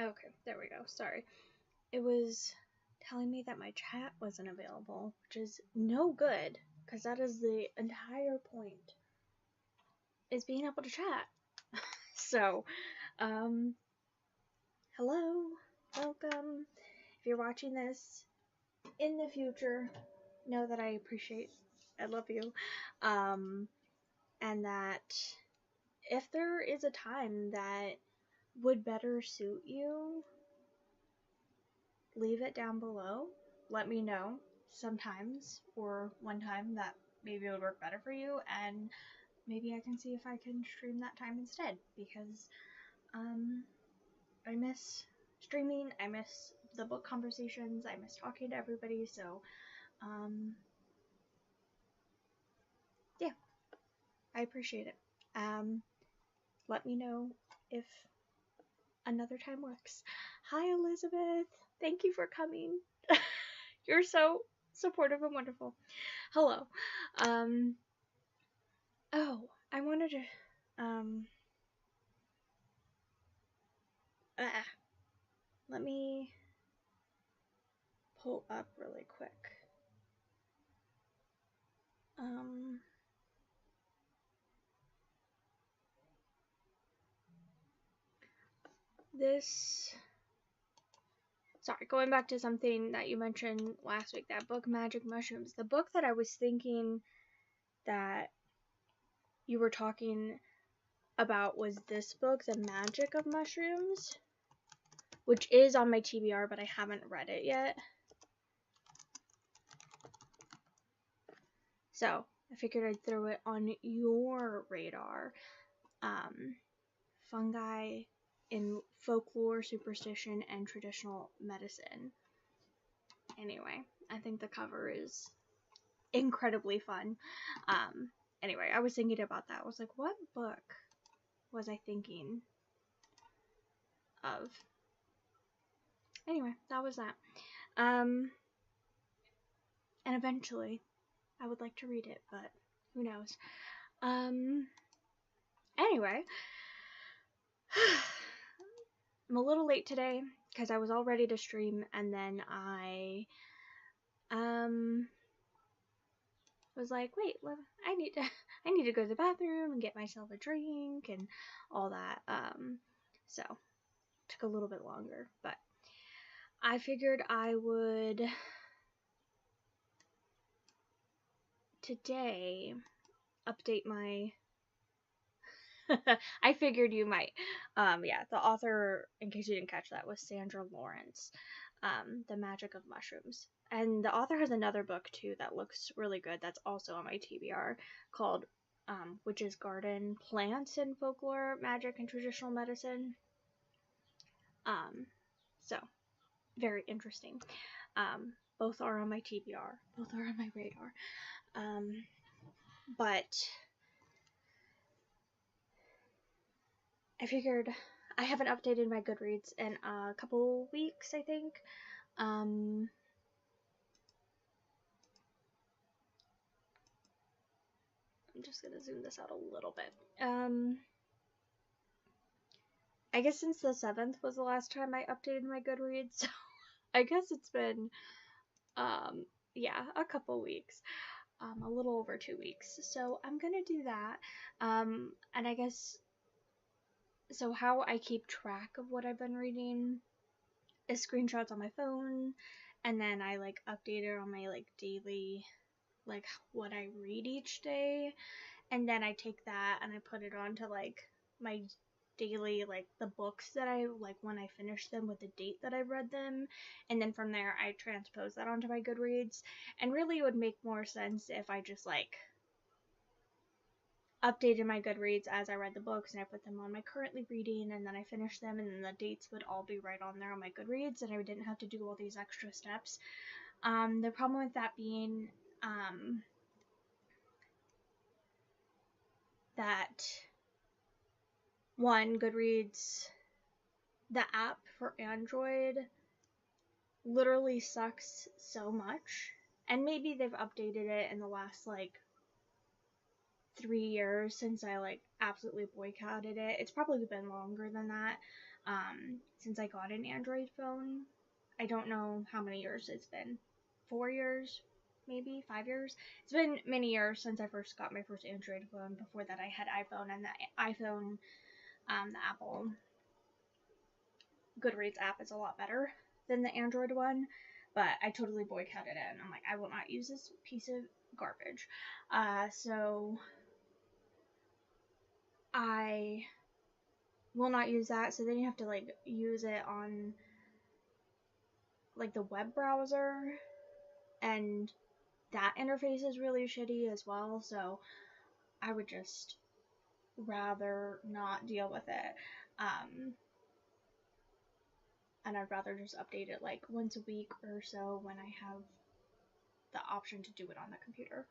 Okay, there we go. Sorry. It was telling me that my chat wasn't available, which is no good, because that is the entire point, is being able to chat. So, um, hello, welcome. If you're watching this in the future, know that I love you, and that if there is a time that would better suit you, leave it down below. Let me know sometimes or one time that maybe it would work better for you, and maybe I can see if I can stream that time instead, because I miss streaming, I miss the book conversations, I miss talking to everybody, so yeah, I appreciate it. Let me know if another time works. Hi, Elizabeth. Thank you for coming. You're so supportive and wonderful. Hello. Oh, I wanted to, ah, let me pull up really quick. Sorry, going back to something that you mentioned last week, that book, Magic Mushrooms. The book that I was thinking that you were talking about was this book, The Magic of Mushrooms, which is on my TBR, but I haven't read it yet. So, I figured I'd throw it on your radar. Fungi in folklore, superstition, and traditional medicine. Anyway, I think the cover is incredibly fun. Anyway, I was thinking about that. I was like, what book was I thinking of? Anyway, that was that. And eventually, I would like to read it, but who knows. Anyway, I'm a little late today because I was all ready to stream, and then I was like, wait, I need to go to the bathroom and get myself a drink and all that. So took a little bit longer, but I figured I would today update my I figured you might. Yeah, the author, in case you didn't catch that, was Sandra Lawrence, The Magic of Mushrooms. And the author has another book, too, that looks really good, that's also on my TBR, called Witch's Garden, Plants in Folklore, Magic, and Traditional Medicine. So, very interesting. Both are on my TBR. Both are on my radar. But I figured I haven't updated my Goodreads in a couple weeks, I think. I'm just gonna zoom this out a little bit. I guess since the 7th was the last time I updated my Goodreads, so I guess it's been, yeah, a couple weeks. A little over 2 weeks. So I'm gonna do that. And I guess, so how I keep track of what I've been reading is screenshots on my phone, and then I like update it on my like daily, like what I read each day, and then I take that and I put it onto like my daily, like the books that I like when I finish them with the date that I read them, and then from there I transpose that onto my Goodreads. And really it would make more sense if I just like updated my Goodreads as I read the books, and I put them on my currently reading, and then I finished them, and then the dates would all be right on there on my Goodreads, and I didn't have to do all these extra steps. The problem with that being that one, Goodreads, the app for Android, literally sucks so much, and maybe they've updated it in the last like 3 years since I like absolutely boycotted it. It's probably been longer than that, since I got an Android phone. I don't know how many years it's been. 4 years, maybe 5 years. It's been many years since I first got my first Android phone. Before that, I had iPhone, and the iPhone, the Apple Goodreads app is a lot better than the Android one. But I totally boycotted it, and I'm like, I will not use this piece of garbage. So I will not use that. So then you have to like use it on like the web browser, and that interface is really shitty as well. So I would just rather not deal with it. And I'd rather just update it like once a week or so when I have the option to do it on the computer.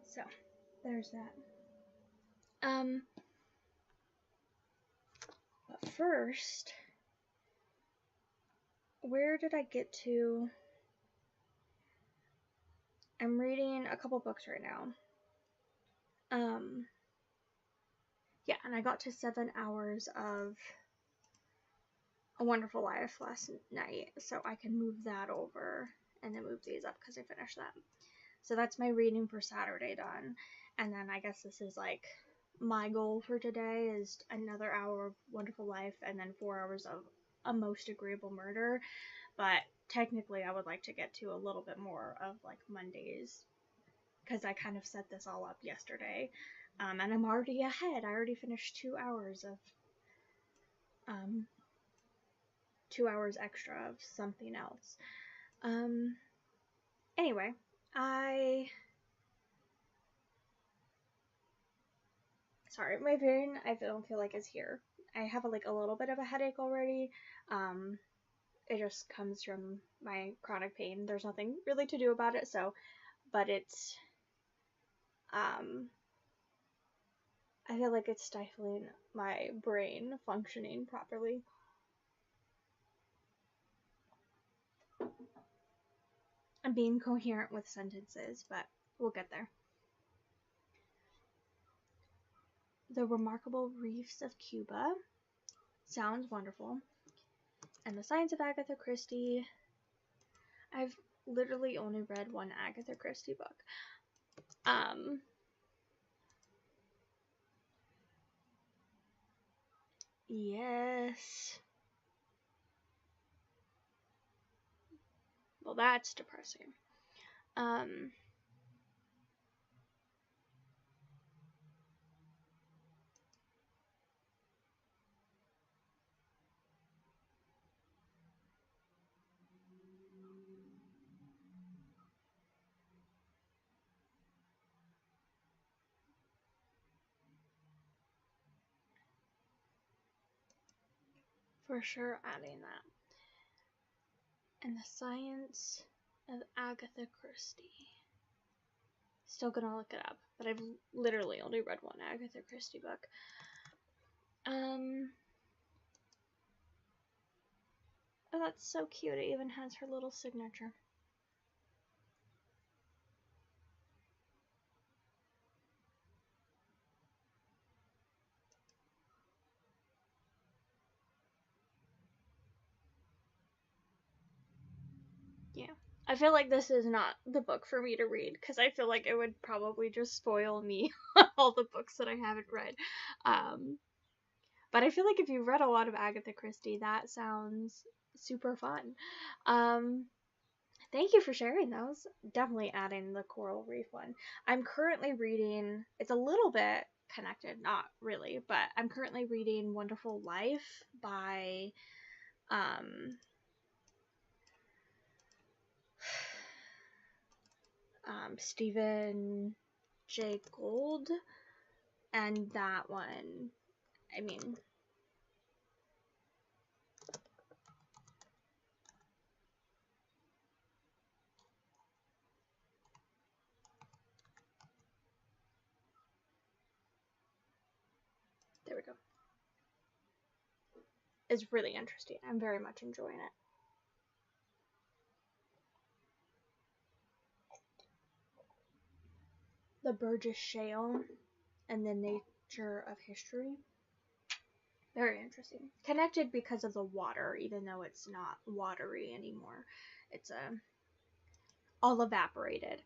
So there's that. But first, where did I get to? I'm reading a couple books right now. Yeah, and I got to 7 hours of A Wonderful Life last night, so I can move that over and then move these up because I finished that. So that's my reading for Saturday done. And then I guess this is like my goal for today is another hour of Wonderful Life and then 4 hours of A Most Agreeable Murder. But technically I would like to get to a little bit more of like Mondays because I kind of set this all up yesterday. And I'm already ahead. I already finished 2 hours of 2 hours extra of something else. Anyway, sorry, my brain, I don't feel like is here. I have like a little bit of a headache already. It just comes from my chronic pain. There's nothing really to do about it, so, but it's, I feel like it's stifling my brain functioning properly. I'm being coherent with sentences, but we'll get there. The Remarkable Reefs of Cuba sounds wonderful. And The Science of Agatha Christie. I've literally only read one Agatha Christie book. Yes. Well, that's depressing. For sure adding that. And The Science of Agatha Christie. Still gonna look it up, but I've literally only read one Agatha Christie book. Oh, that's so cute. It even has her little signature. Yeah. I feel like this is not the book for me to read because I feel like it would probably just spoil me all the books that I haven't read. But I feel like if you've read a lot of Agatha Christie, that sounds super fun. Thank you for sharing those. Definitely adding the Coral Reef one. I'm currently reading, it's a little bit connected, not really, but I'm currently reading Wonderful Life by Stephen J. Gould, and that one, I mean, there we go. It's really interesting. I'm very much enjoying it. The Burgess Shale. and the nature of history. Very interesting. Connected because of the water, even though it's not watery anymore. It's all evaporated.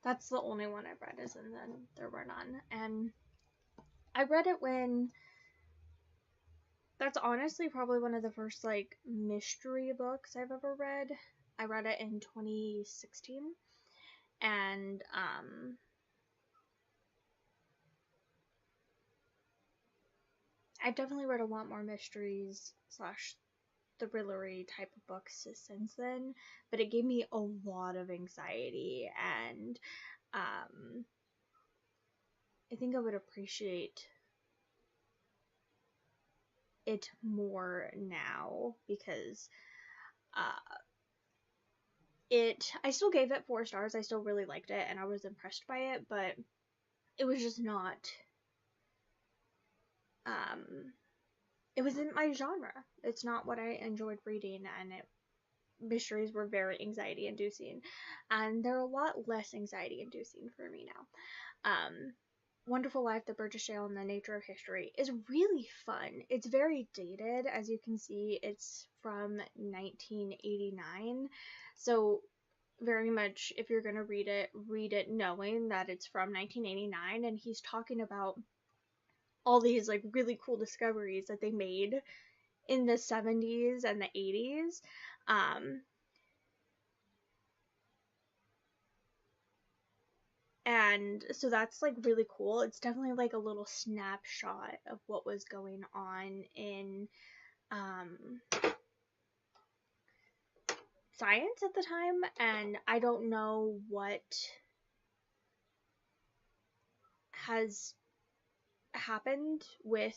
That's the only one I've read, is and then there were none. And I read it when, that's honestly probably one of the first like mystery books I've ever read. I read it in 2016, and I've definitely read a lot more mysteries slash thrillery type of books since then, but it gave me a lot of anxiety, and I think I would appreciate it more now, because I still gave it 4 stars. I still really liked it and I was impressed by it, but it was just not it wasn't my genre. It's not what I enjoyed reading, and mysteries were very anxiety inducing, and they're a lot less anxiety inducing for me now. Wonderful Life, The Burgess Shale, and the Nature of History is really fun. It's very dated, as you can see. It's from 1989, so very much, if you're gonna read it knowing that it's from 1989, and he's talking about all these like really cool discoveries that they made in the 70s and the 80s. And so that's like really cool. It's definitely like a little snapshot of what was going on in science at the time, and I don't know what has happened with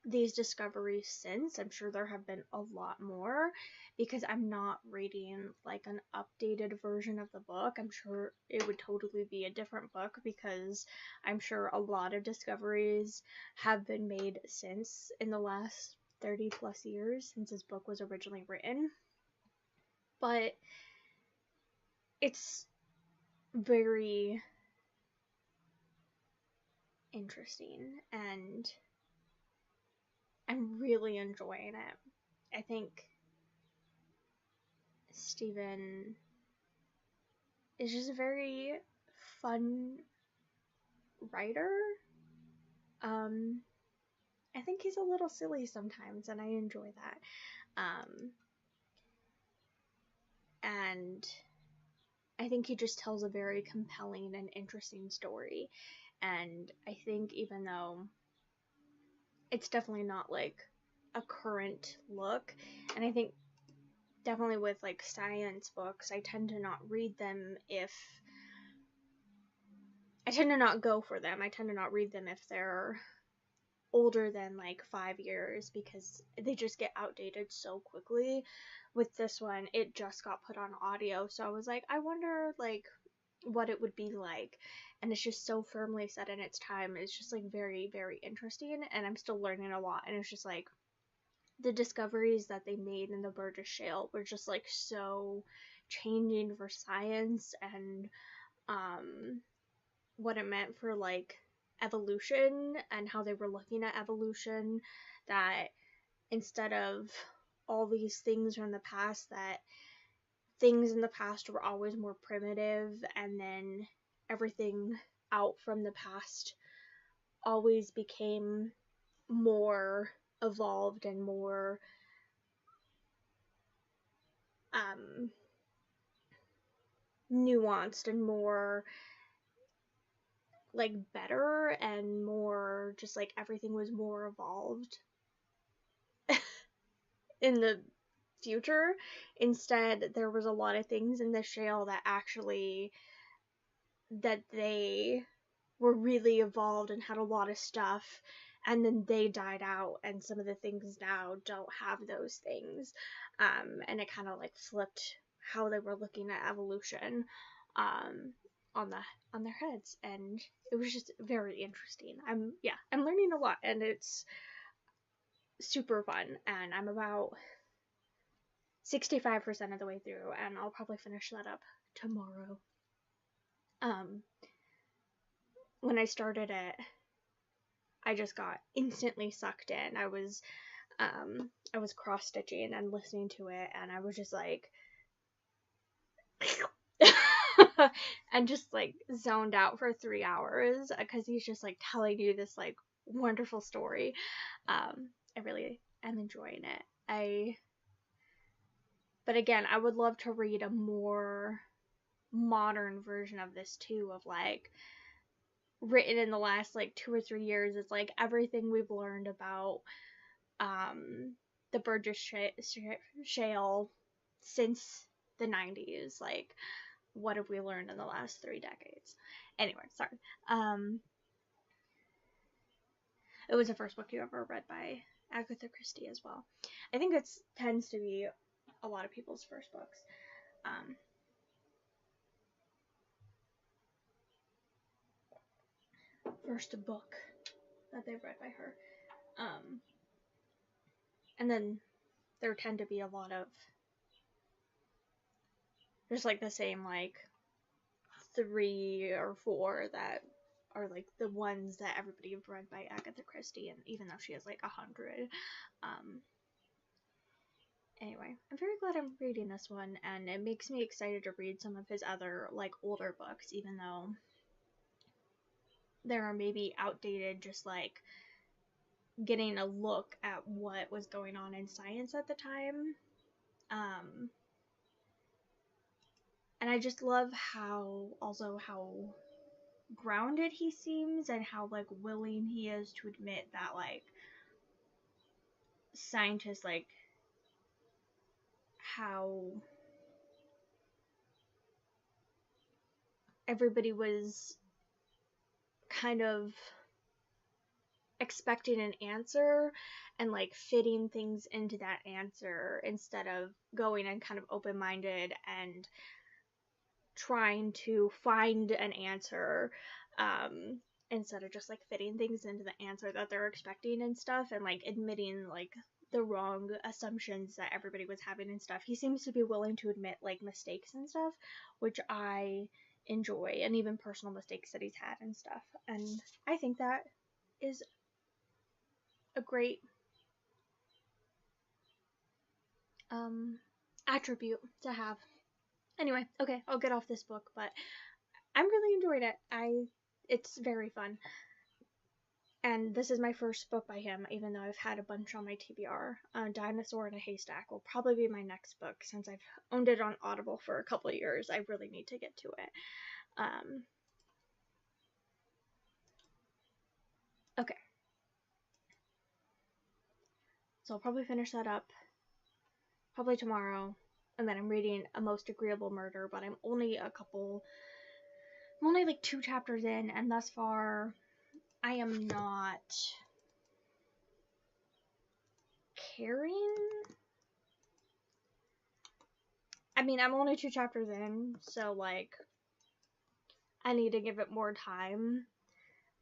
these discoveries since. I'm sure there have been a lot more, because I'm not reading like an updated version of the book. I'm sure it would totally be a different book, because I'm sure a lot of discoveries have been made since, in the last 30 plus years since this book was originally written. But it's very interesting, and I'm really enjoying it. I think Stephen is just a very fun writer. I think he's a little silly sometimes, and I enjoy that. And I think he just tells a very compelling and interesting story. And I think even though it's definitely not like a current look, and I think definitely with like science books, I tend to not read them if I tend to not go for them. I tend to not read them if they're older than like 5 years, because they just get outdated so quickly. With this one, it just got put on audio, so I was like, I wonder like what it would be like, and it's just so firmly set in its time. It's just like very, very interesting, and I'm still learning a lot, and it's just like the discoveries that they made in the Burgess Shale were just like so changing for science, and what it meant for like evolution, and how they were looking at evolution, that instead of all these things from the past, that things in the past were always more primitive, and then everything out from the past always became more evolved and more nuanced, and more like better, and more just like everything was more evolved in the future. Instead, there was a lot of things in the shale that actually, that they were really evolved and had a lot of stuff, and then they died out, and some of the things now don't have those things, and it kind of like flipped how they were looking at evolution on their heads, and it was just very interesting. I'm learning a lot, and it's super fun, and I'm about 65% of the way through, and I'll probably finish that up tomorrow. When I started it, I just got instantly sucked in. I was cross stitching and listening to it, and I was just like and just like zoned out for 3 hours because he's just like telling you this like wonderful story. I really am enjoying it. But again, I would love to read a more modern version of this too, of like written in the last like 2 or 3 years. It's like everything we've learned about the Burgess Shale since the 90s. Like, what have we learned in the last 3 decades? Anyway, sorry. It was the first book you ever read by Agatha Christie as well. I think it tends to be a lot of people's first books. First book that they've read by her. And then there tend to be a lot of just like the same like 3 or 4 that are like the ones that everybody have read by Agatha Christie, and even though she has like 100. Anyway, I'm very glad I'm reading this one, and it makes me excited to read some of his other like older books, even though there are maybe outdated, just like getting a look at what was going on in science at the time. And I just love how grounded he seems, and how like willing he is to admit that like scientists, like how everybody was kind of expecting an answer and like fitting things into that answer instead of going and kind of open-minded and trying to find an answer, instead of just like fitting things into the answer that they're expecting and stuff, and like admitting like the wrong assumptions that everybody was having and stuff. He seems to be willing to admit like mistakes and stuff, which I enjoy, and even personal mistakes that he's had and stuff. And I think that is a great attribute to have. Anyway, okay, I'll get off this book, but I'm really enjoying it. It's very fun. And this is my first book by him, even though I've had a bunch on my TBR. Dinosaur in a Haystack will probably be my next book, since I've owned it on Audible for a couple of years. I really need to get to it. Okay. So I'll probably finish that up probably tomorrow. And then I'm reading A Most Agreeable Murder, but I'm only like 2 chapters in, and thus far I am not caring. I mean, I'm only 2 chapters in, so like I need to give it more time.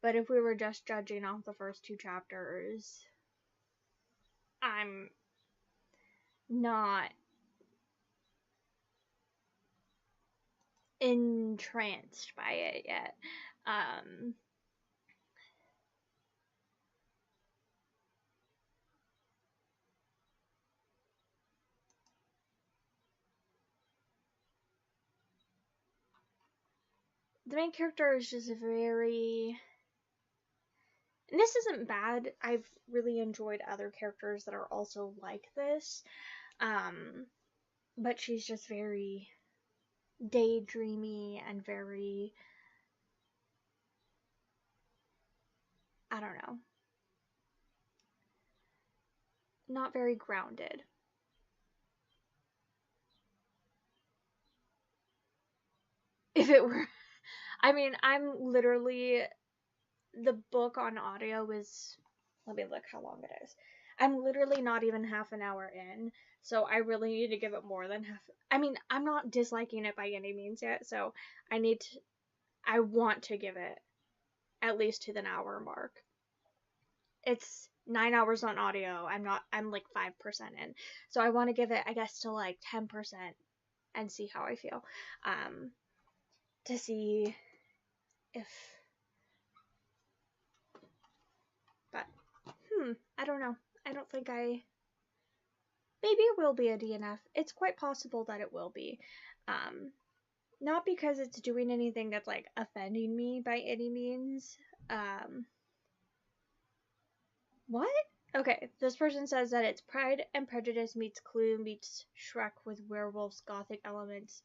But if we were just judging off the first 2 chapters, I'm not entranced by it yet. The main character is just very... And this isn't bad. I've really enjoyed other characters that are also like this. But she's just very daydreamy and very... I don't know. Not very grounded. If it were... I mean, I'm literally... The book on audio is... Let me look how long it is. I'm literally not even half an hour in, so I really need to give it more than half... I mean, I'm not disliking it by any means yet, so I want to give it at least to the hour mark. it's 9 hours on audio. I'm like 5% in. So I want to give it, I guess, to like 10% and see how I feel. To see if, but, I don't know. I don't think maybe it will be a DNF. It's quite possible that it will be. Not because it's doing anything that's like offending me by any means. What? Okay, this person says that it's Pride and Prejudice meets Clue meets Shrek with werewolves, gothic elements,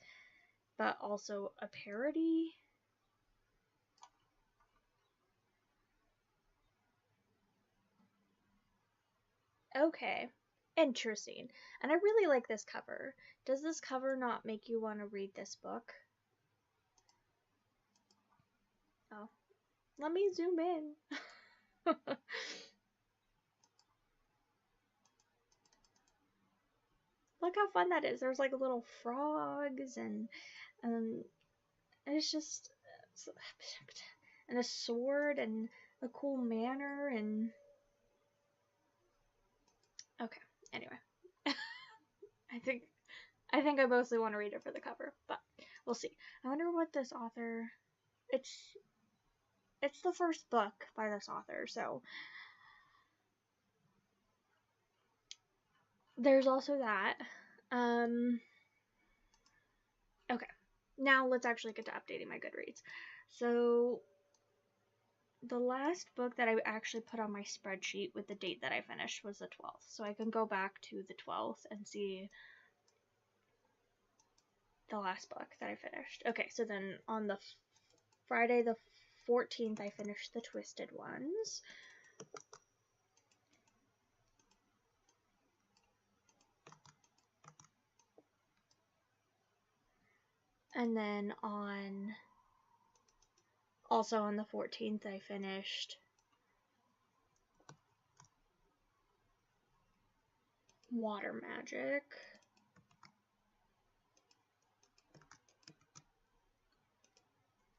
but also a parody. Okay, interesting. And I really like this cover. Does this cover not make you want to read this book? Oh, let me zoom in. Look how fun that is. There's like little frogs and it's just and a sword and a cool manor and okay. Anyway, I think I mostly want to read it for the cover, but we'll see. I wonder what this author. It's the first book by this author, so there's also that. Okay, now let's actually get to updating my Goodreads. So the last book that I actually put on my spreadsheet with the date that I finished was the 12th. So I can go back to the 12th and see the last book that I finished. Okay, so then on the Friday the 14th, I finished The Twisted Ones. And then also on the 14th, I finished Water Magic.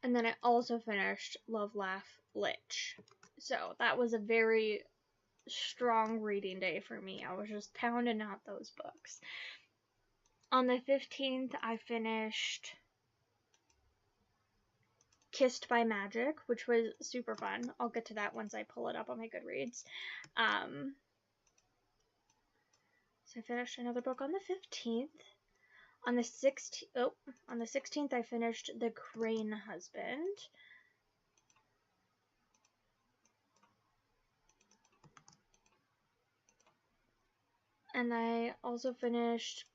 And then I also finished Love, Laugh, Lich. So that was a very strong reading day for me. I was just pounding out those books. On the 15th, I finished Kissed by Magic, which was super fun. I'll get to that once I pull it up on my Goodreads. So I finished another book on the 15th. On the 16th, I finished The Crane Husband. And I also finished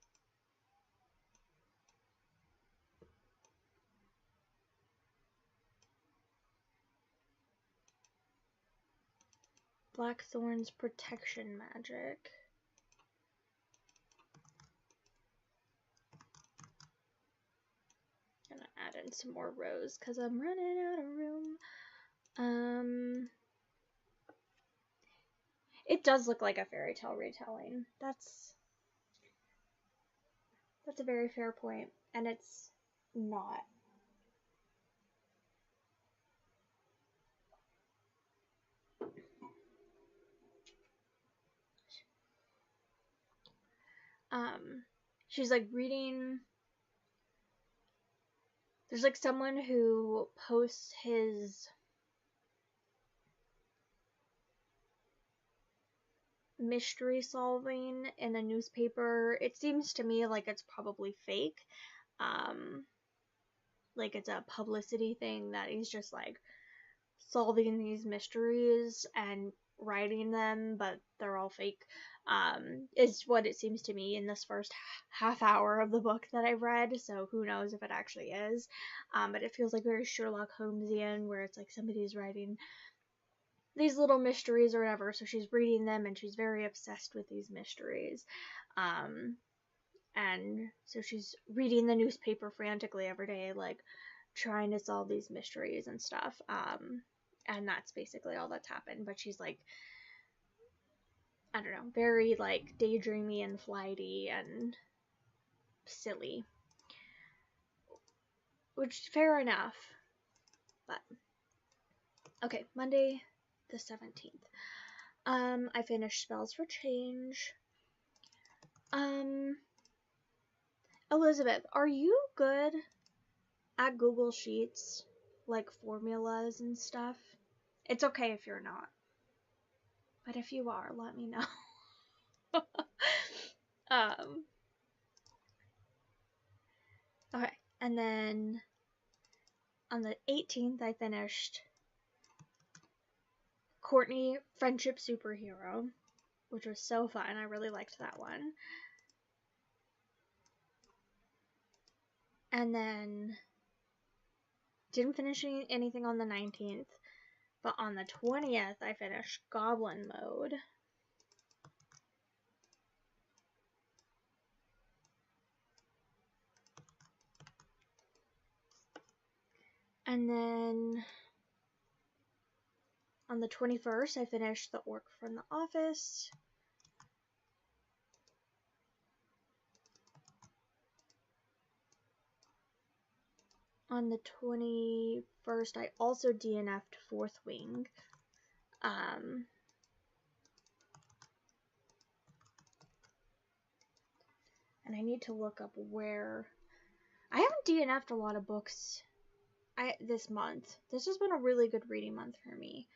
Blackthorn's Protection Magic. Gonna add in some more rows because I'm running out of room. It does look like a fairy tale retelling. That's a very fair point, and it's not. She's like reading. There's like someone who posts his mystery solving in a newspaper. It seems to me like it's probably fake. Like it's a publicity thing that he's just like solving these mysteries and writing them, but they're all fake. Is what it seems to me in this first half hour of the book that I've read, so who knows if it actually is. But it feels like very Sherlock Holmesian, where it's like somebody's writing these little mysteries or whatever, so she's reading them and she's very obsessed with these mysteries. And so she's reading the newspaper frantically every day, like trying to solve these mysteries and stuff. And that's basically all that's happened. But she's like, I don't know, very like daydreamy and flighty and silly. Which, fair enough. But, okay, Monday the 17th. I finished Spells for Change. Elizabeth, are you good at Google Sheets? Like formulas and stuff? It's okay if you're not. But if you are, let me know. Okay, and then on the 18th, I finished Courtney Friendship Superhero, which was so fun. I really liked that one. And then didn't finish anything on the 19th, but on the 20th, I finished Goblin Mode. And then on the 21st, I finished The Orc from the Office. On the 21st, I also DNF'd Fourth Wing. And I need to look up where... I haven't DNF'd a lot of books this month. This has been a really good reading month for me.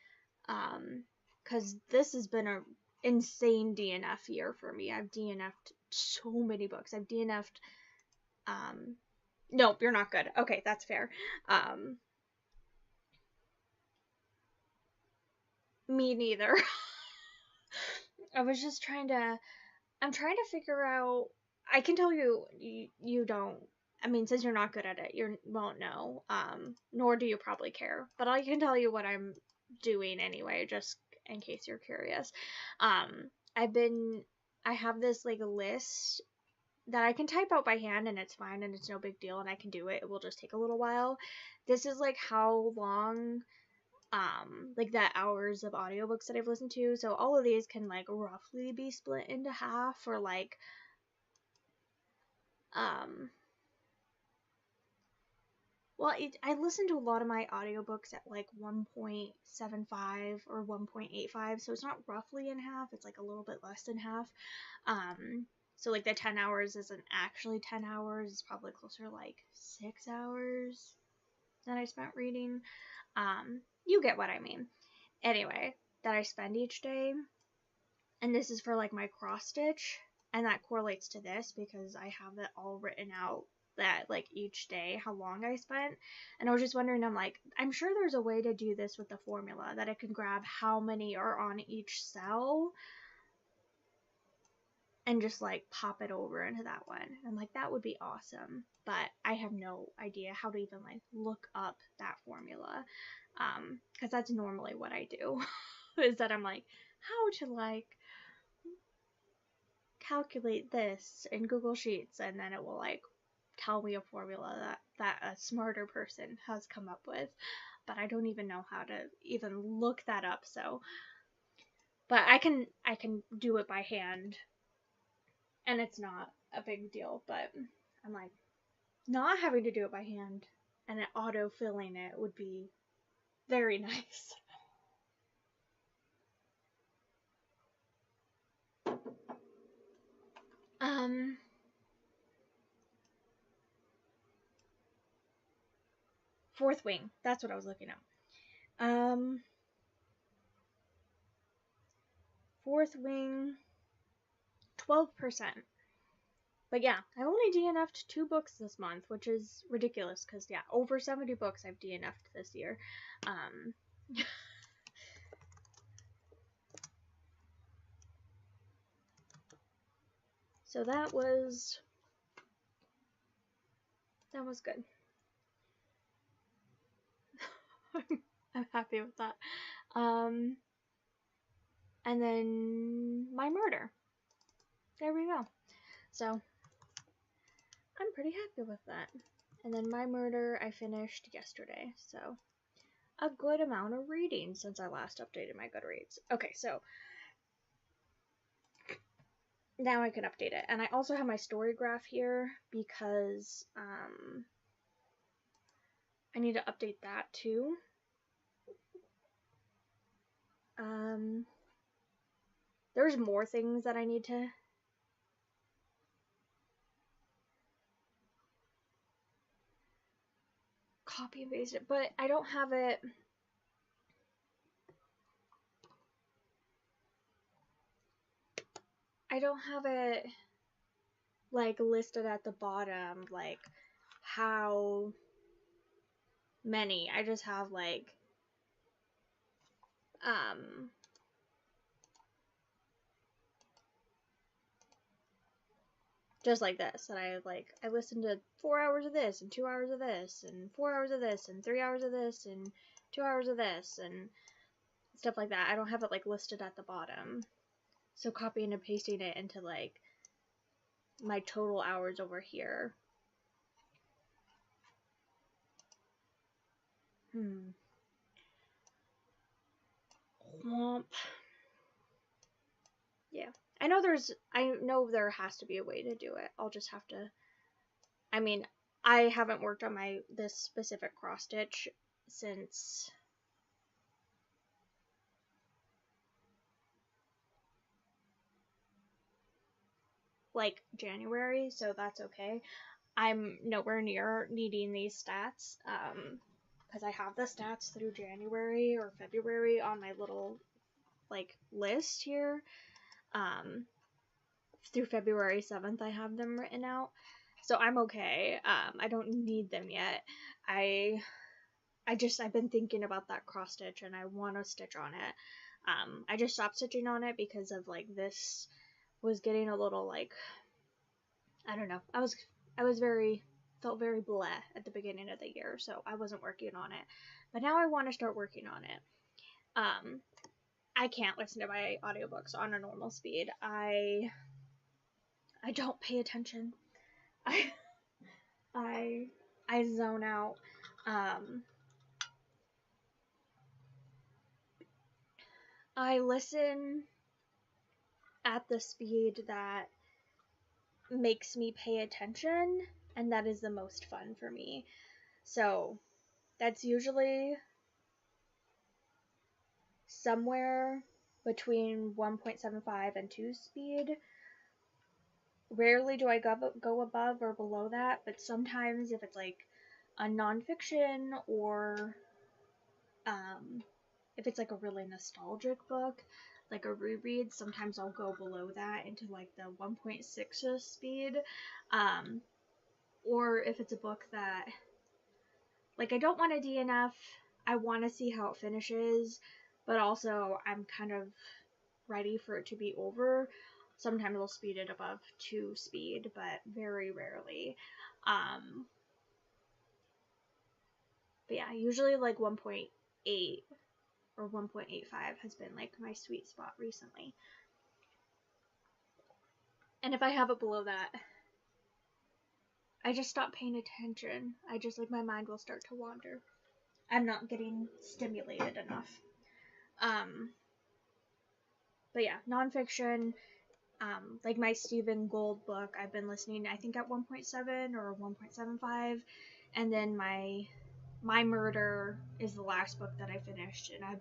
Because this has been an insane DNF year for me. I've DNF'd so many books. I've DNF'd... Nope, you're not good. Okay, that's fair. Me neither. I was just trying to... I'm trying to figure out... I can tell you don't... I mean, since you're not good at it, you won't know. Nor do you probably care. But I can tell you what I'm doing anyway, just in case you're curious. I have this, like, list that I can type out by hand, and it's fine, and it's no big deal, and I can do it. It will just take a little while. This is, like, how long... like the hours of audiobooks that I've listened to. So all of these can like roughly be split into half, or like well, I listen to a lot of my audiobooks at like 1.75 or 1.85, so it's not roughly in half, it's like a little bit less than half. So like the 10 hours isn't actually 10 hours, it's probably closer to like 6 hours that I spent reading. You get what I mean. Anyway, that I spend each day. And this is for like my cross stitch, and that correlates to this because I have it all written out that like each day how long I spent. And I was just wondering, I'm sure there's a way to do this with the formula that I can grab how many are on each cell and just like pop it over into that one. I'm like, that would be awesome, but I have no idea how to even like look up that formula, because that's normally what I do is that I'm like, how to like calculate this in Google Sheets, and then it will like tell me a formula that a smarter person has come up with, but I don't even know how to even look that up. So, but I can do it by hand, and it's not a big deal, but I'm like, not having to do it by hand and it auto-filling it would be very nice. Fourth Wing, that's what I was looking at. Fourth Wing, 12%. But yeah, I've only DNF'd 2 books this month, which is ridiculous because, yeah, over 70 books I've DNF'd this year. So that was good. I'm happy with that. And then My Murder. There we go. So I'm pretty happy with that. And then My Murder I finished yesterday, so a good amount of reading since I last updated my Goodreads. Okay, so now I can update it. And I also have my story graph here because I need to update that too. There's more things that I need to copy and paste it, but I don't have it. I don't have it like listed at the bottom, like how many. I just have like just like this, and I listened to 4 hours of this and 2 hours of this and 4 hours of this and 3 hours of this and 2 hours of this and stuff like that. I don't have it like listed at the bottom, so copying and pasting it into like my total hours over here. Womp. Yeah, I know there has to be a way to do it. I'll just have to. I mean, I haven't worked on this specific cross stitch since like January, so that's okay. I'm nowhere near needing these stats because I have the stats through January or February on my little like list here. Through February 7th, I have them written out, so I'm okay. I don't need them yet. I've been thinking about that cross stitch and I want to stitch on it. I just stopped stitching on it because of like this was getting a little like, I don't know. I felt very bleh at the beginning of the year, so I wasn't working on it. But now I want to start working on it. I can't listen to my audiobooks on a normal speed. I don't pay attention. I zone out. I listen at the speed that makes me pay attention, and that is the most fun for me. So that's usually somewhere between 1.75 and 2 speed. Rarely do I go above or below that, but sometimes if it's like a nonfiction or if it's like a really nostalgic book, like a reread, sometimes I'll go below that into like the 1.6 speed. Or if it's a book that like I don't want to DNF, I want to see how it finishes, but also I'm kind of ready for it to be over. Sometimes I'll speed it above 2 speed, but very rarely. But yeah, usually like 1.8 or 1.85 has been like my sweet spot recently. And if I have it below that, I just stop paying attention. I just like my mind will start to wander. I'm not getting stimulated enough. But yeah, nonfiction, like my Stephen Gould book, I've been listening, I think at 1.7 or 1.75, and then my Murder is the last book that I finished, and I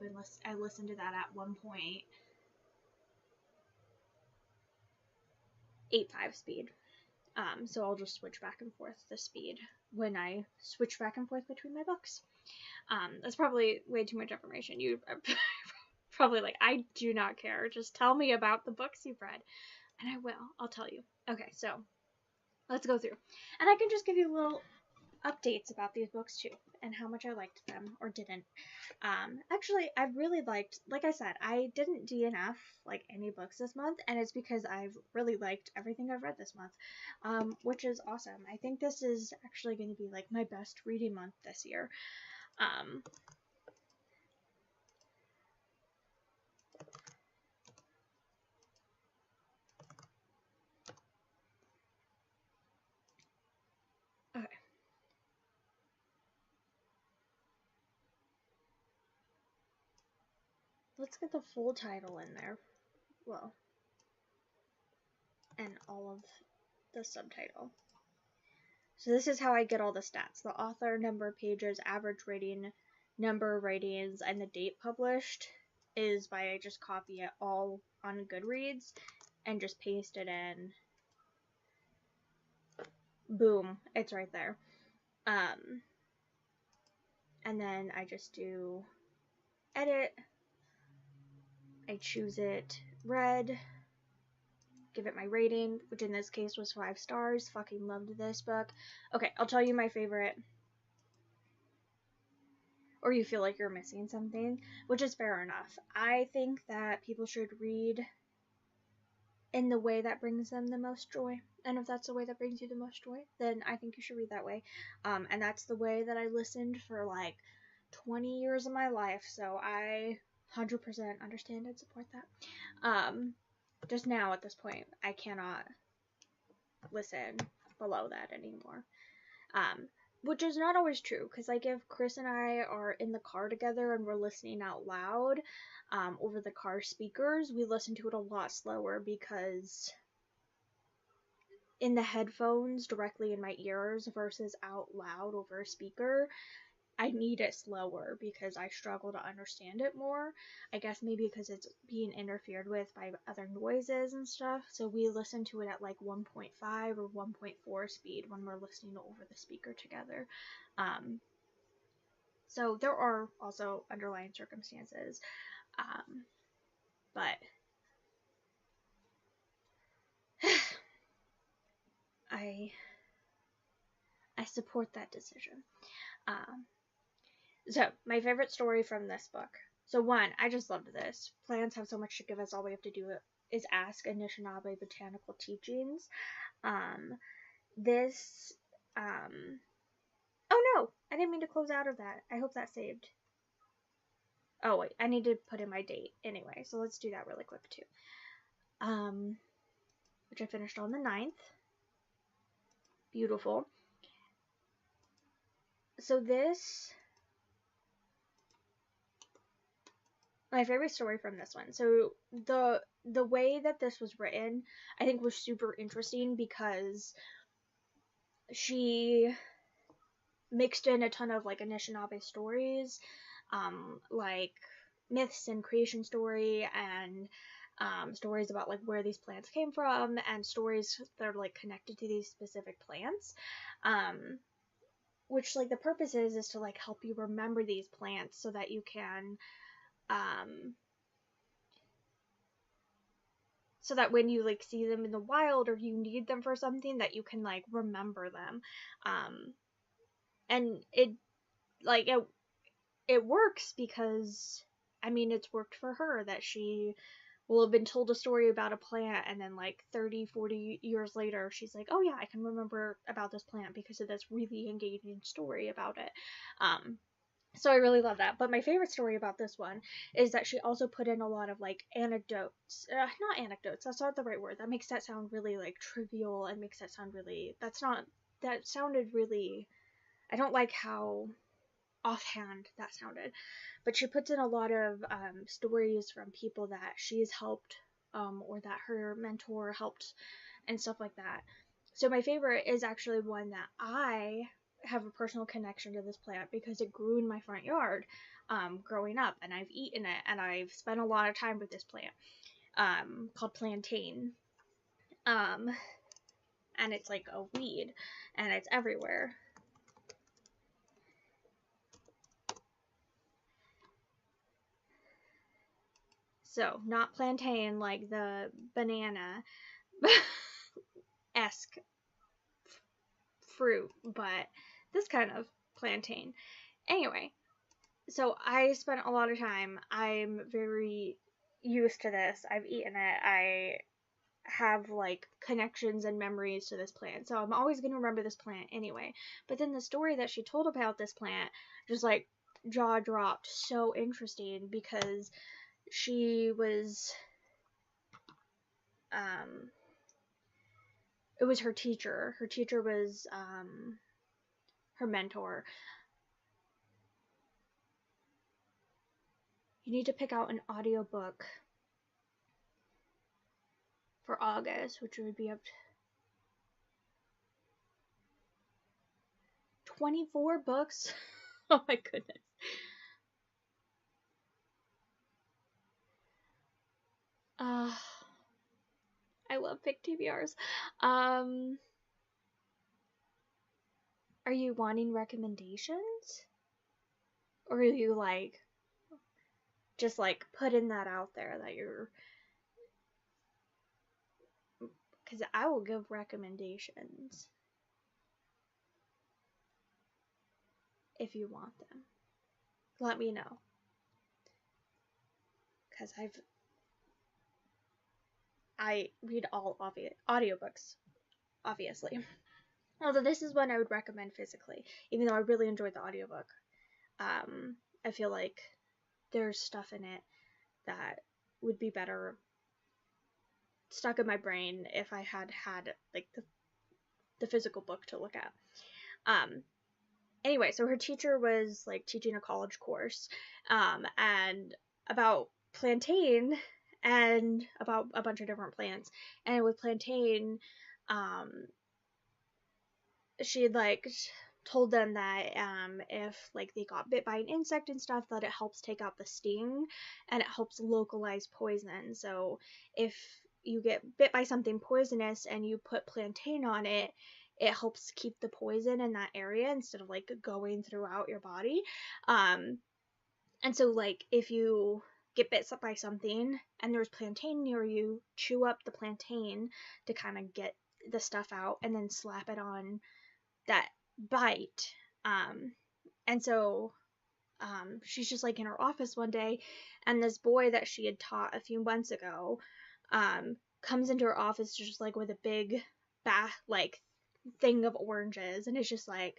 listened to that at 1.85 speed. So I'll just switch back and forth the speed when I switch back and forth between my books. That's probably way too much information. You probably like, I do not care. Just tell me about the books you've read, and I will. I'll tell you. Okay, so let's go through, and I can just give you little updates about these books too, and how much I liked them or didn't. Actually, I really liked, like I said, I didn't DNF like any books this month, and it's because I've really liked everything I've read this month, which is awesome. I think this is actually going to be like my best reading month this year. Okay. Let's get the full title in there. Well, and all of the subtitle. So this is how I get all the stats. The author, number of pages, average rating, number of ratings, and the date published is by I just copy it all on Goodreads and just paste it in. Boom, it's right there. And then I just do edit. I choose it red, give it my rating, which in this case was 5 stars. Fucking loved this book. Okay, I'll tell you my favorite. Or you feel like you're missing something, which is fair enough. I think that people should read in the way that brings them the most joy. And if that's the way that brings you the most joy, then I think you should read that way. And that's the way that I listened for like 20 years of my life. So I 100% understand and support that. Just now at this point, I cannot listen below that anymore. Which is not always true, because like if Chris and I are in the car together and we're listening out loud over the car speakers, we listen to it a lot slower, because in the headphones directly in my ears versus out loud over a speaker, I need it slower because I struggle to understand it more. I guess maybe because it's being interfered with by other noises and stuff. So we listen to it at like 1.5 or 1.4 speed when we're listening over the speaker together. So there are also underlying circumstances. But I support that decision. So, my favorite story from this book. So, one, I just loved this. Plants have so much to give us. All we have to do is ask Anishinaabe botanical teachings. Oh no! I didn't mean to close out of that. I hope that's saved. Oh, wait. I need to put in my date. Anyway, so let's do that really quick, too. Which I finished on the 9th. Beautiful. So, this... my favorite story from this one. So the way that this was written, I think was super interesting because she mixed in a ton of like Anishinaabe stories, like myths and creation story, and stories about like where these plants came from, and stories that are like connected to these specific plants. Which like the purpose is to like help you remember these plants so that you can so that when you like see them in the wild or you need them for something, that you can like remember them. And it like it works because I mean it's worked for her, that she will have been told a story about a plant and then like 30-40 years later she's like, oh yeah, I can remember about this plant because of this really engaging story about it. So I really love that. But my favorite story about this one is that she also put in a lot of like anecdotes. Not anecdotes, that's not the right word. That makes that sound really like trivial and makes that sound really, that sounded really, I don't like how offhand that sounded. But she puts in a lot of stories from people that she's helped or that her mentor helped and stuff like that. So my favorite is actually one that I have a personal connection to this plant because it grew in my front yard growing up, and I've eaten it, and I've spent a lot of time with this plant called plantain. And it's like a weed, and it's everywhere. So, not plantain like the banana esque fruit, but this kind of plantain. Anyway, so I spent a lot of time. I'm very used to this. I've eaten it. I have like connections and memories to this plant, so I'm always going to remember this plant anyway. But then the story that she told about this plant just like jaw dropped, so interesting, because she was it was her teacher. Her teacher was her mentor. You need to pick out an audiobook for August, which would be up to 24 books. Oh my goodness. Uh, I love pick TBRs. Um, are you wanting recommendations? Or are you like, just like putting that out there that you're, because I will give recommendations if you want them. Let me know. Because I read all audiobooks, obviously. Although this is one I would recommend physically, even though I really enjoyed the audiobook. I feel like there's stuff in it that would be better stuck in my brain if I had like the physical book to look at. Anyway, so her teacher was like teaching a college course, and about plantain and about a bunch of different plants. And with plantain, she had like told them that if like they got bit by an insect and stuff, that it helps take out the sting and it helps localize poison. So if you get bit by something poisonous and you put plantain on it, it helps keep the poison in that area instead of like going throughout your body. And so like if you get bit by something and there's plantain near you, chew up the plantain to kind of get the stuff out and then slap it on that bite. And so she's just like in her office one day, and this boy that she had taught a few months ago comes into her office just like with a big like thing of oranges, and it's just like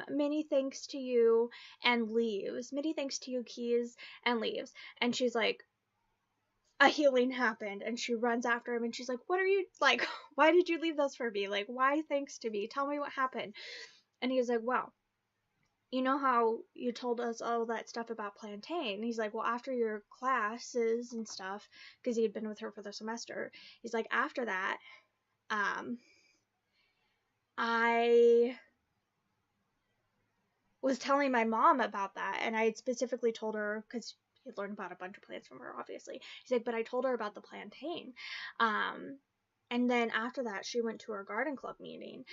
many thanks to you, and leaves. Many thanks to you, Keys, and leaves. And she's like, a healing happened, and she runs after him and she's like, what are you like, why did you leave those for me, like why thanks to me, tell me what happened. And he was like, well, you know how you told us all that stuff about plantain? He's like, well, after your classes and stuff, because he had been with her for the semester, he's like, after that, I was telling my mom about that, and I had specifically told her, because he had learned about a bunch of plants from her, obviously. He's like, but I told her about the plantain. And then after that, she went to her garden club meeting,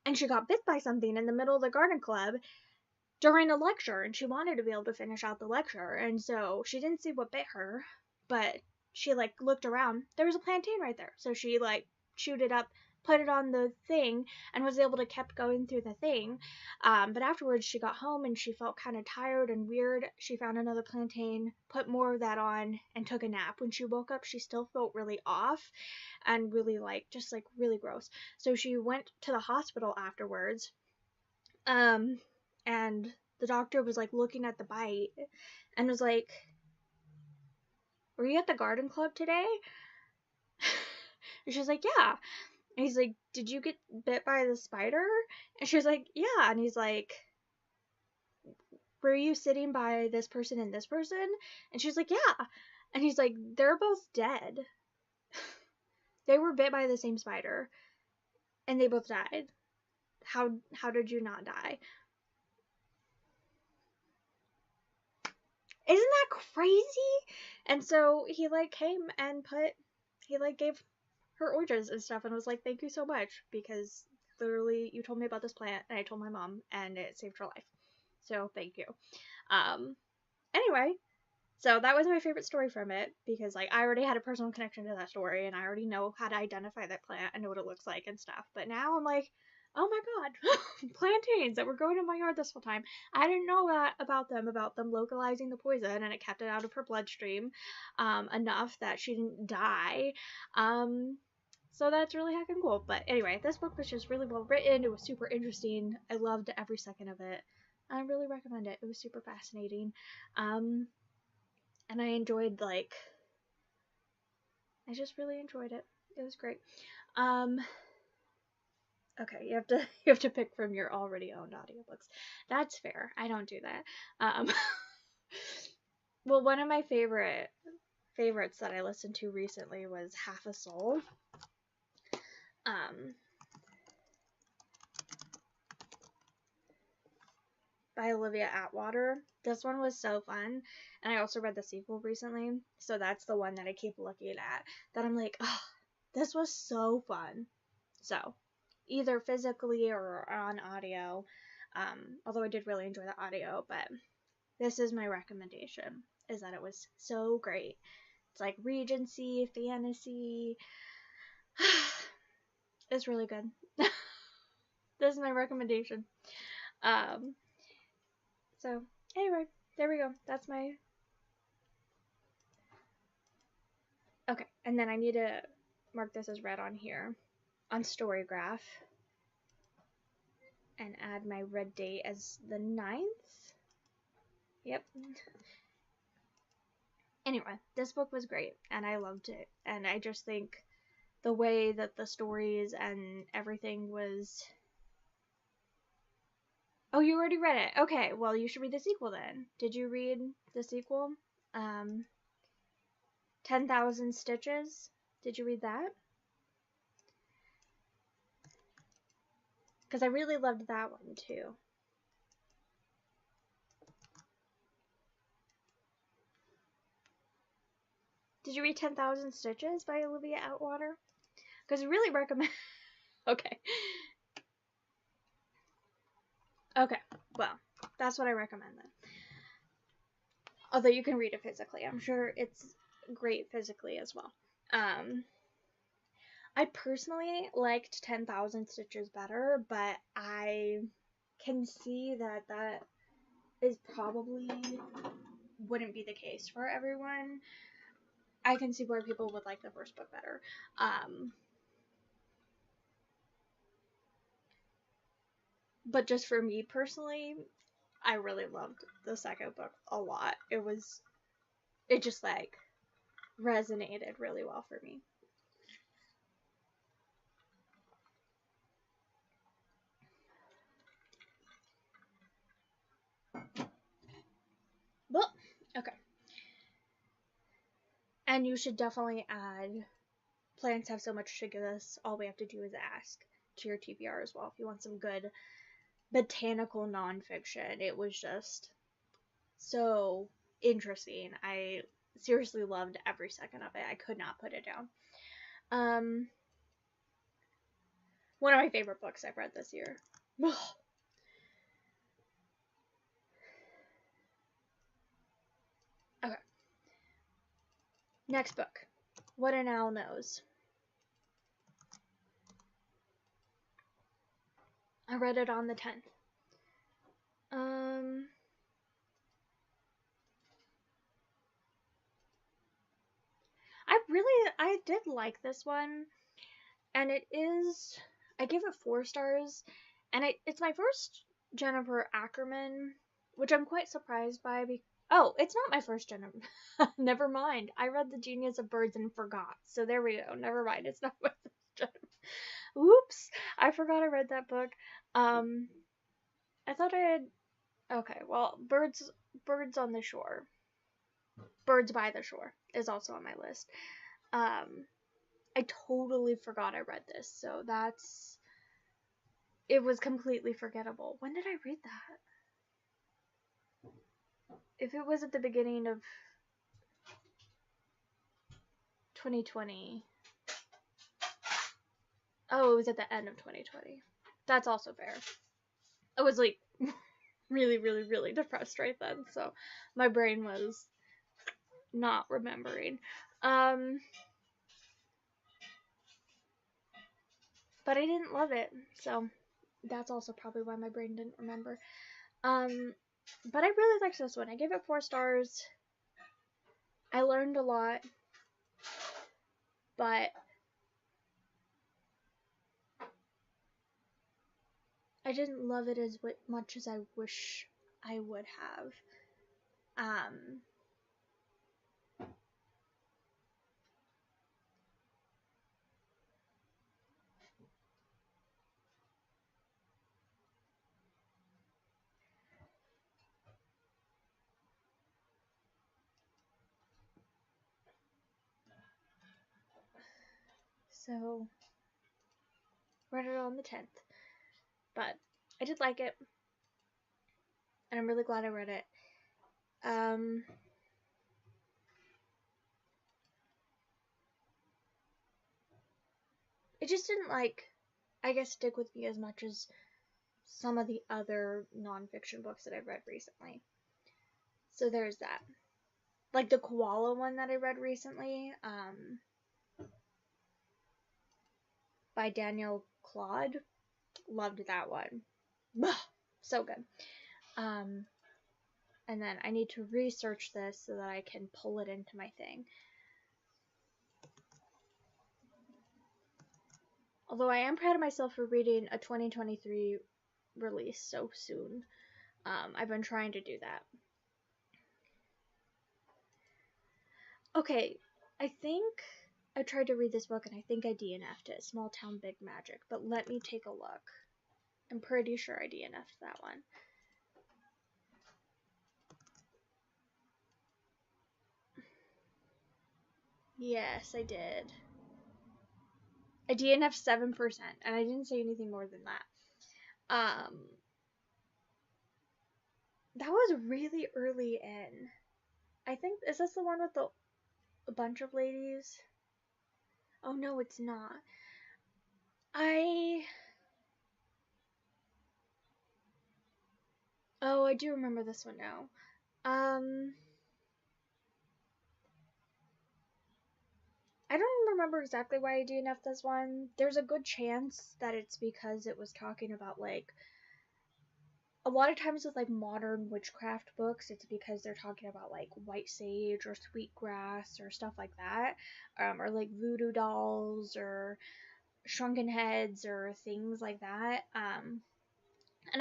and she got bit by something in the middle of the garden club during a lecture, and she wanted to be able to finish out the lecture, and so she didn't see what bit her, but she like looked around, there was a plantain right there, so she like chewed it up, put it on the thing, and was able to keep going through the thing. But afterwards she got home and she felt kind of tired and weird. She found another plantain, put more of that on, and took a nap. When she woke up, she still felt really off and really like just like really gross, so she went to the hospital afterwards. And the doctor was like looking at the bite and was like, were you at the garden club today? And she was like, yeah. And he's like, did you get bit by the spider? And she was like, yeah. And he's like, were you sitting by this person and this person? And she was like, yeah. And he's like, they're both dead. They were bit by the same spider and they both died. How did you not die? Isn't that crazy? And so he like came and he like gave her oranges and stuff and was like, thank you so much, because literally you told me about this plant and I told my mom and it saved her life, so thank you. Anyway, so that was my favorite story from it, because like I already had a personal connection to that story and I already know how to identify that plant and know what it looks like and stuff. But now I'm like, oh my god, plantains that were growing in my yard this whole time. I didn't know that about them localizing the poison, and it kept it out of her bloodstream enough that she didn't die. So that's really heckin' cool. But anyway, this book was just really well written. It was super interesting. I loved every second of it. I really recommend it. It was super fascinating. And I enjoyed like, I just really enjoyed it. It was great. Okay, you have to pick from your already owned audiobooks. That's fair. I don't do that. Well, one of my favorites that I listened to recently was Half a Soul. by Olivia Atwater. This one was so fun, and I also read the sequel recently, so that's the one that I keep looking at, that I'm like, oh, this was so fun. So, either physically or on audio, although I did really enjoy the audio, but this is my recommendation, is that it was so great. It's like Regency, fantasy. It's really good. This is my recommendation. So anyway, there we go. That's my. Okay, and then I need to mark this as read on here, on Storygraph, and add my read date as the 9th. Yep. Anyway, this book was great, and I loved it, and I just think the way that the stories and everything was. Oh, you already read it. Okay, well, you should read the sequel then. Did you read the sequel? 10,000 Stitches. Did you read that? Because I really loved that one too. Did you read 10,000 Stitches by Olivia Atwater? Because I really recommend. Okay. Okay, well, that's what I recommend then. Although you can read it physically. I'm sure it's great physically as well. I personally liked 10,000 Stitches better, but I can see that that is probably wouldn't be the case for everyone. I can see where people would like the first book better. But just for me personally, I really loved the second book a lot. It just like resonated really well for me. Well, okay. And you should definitely add Plants Have So Much to Give Us. All we have to do is ask to your TBR as well if you want some good botanical nonfiction. It was just so interesting. I seriously loved every second of it. I could not put it down. One of my favorite books I've read this year. Okay. Next book. What an Owl Knows. I read it on the 10th. I did like this one, and it is, I gave it 4 stars, and it's my first Jennifer Ackerman, which I'm quite surprised by. Oh, it's not my first Jennifer. Never mind. I read The Genius of Birds and forgot. So there we go. Never mind. It's not my first Jennifer. Oops. I forgot I read that book. I thought I had. Okay, well, Birds on the Shore. Birds by the Shore is also on my list. I totally forgot I read this, so it was completely forgettable. When did I read that? If it was at the beginning of 2020. Oh, it was at the end of 2020. That's also fair. I was like really, really, really depressed right then, so my brain was not remembering. But I didn't love it, so that's also probably why my brain didn't remember. But I really liked this one. I gave it 4 stars. I learned a lot, but I didn't love it as much as I wish I would have. So, read it on the 10th. But I did like it. and I'm really glad I read it. It just didn't, like, I guess, stick with me as much as some of the other nonfiction books that I've read recently. So there's that. Like the koala one that I read recently, by Daniel Claude. Loved that one. So good. And then I need to research this so that I can pull it into my thing. Although I am proud of myself for reading a 2023 release so soon. I've been trying to do that. Okay, I think I tried to read this book and I think I DNF'd it. Small Town Big Magic. But let me take a look. I'm pretty sure I DNF'd that one. Yes, I did. I DNF'd 7%, and I didn't say anything more than that. That was really early in. I think, is this the one with a bunch of ladies? Oh no, it's not. Oh, I do remember this one now. I don't remember exactly why I DNF'd this one. There's a good chance that it's because it was talking about, like, a lot of times with, like, modern witchcraft books, it's because they're talking about, like, white sage or sweetgrass or stuff like that, or, like, voodoo dolls or shrunken heads or things like that. And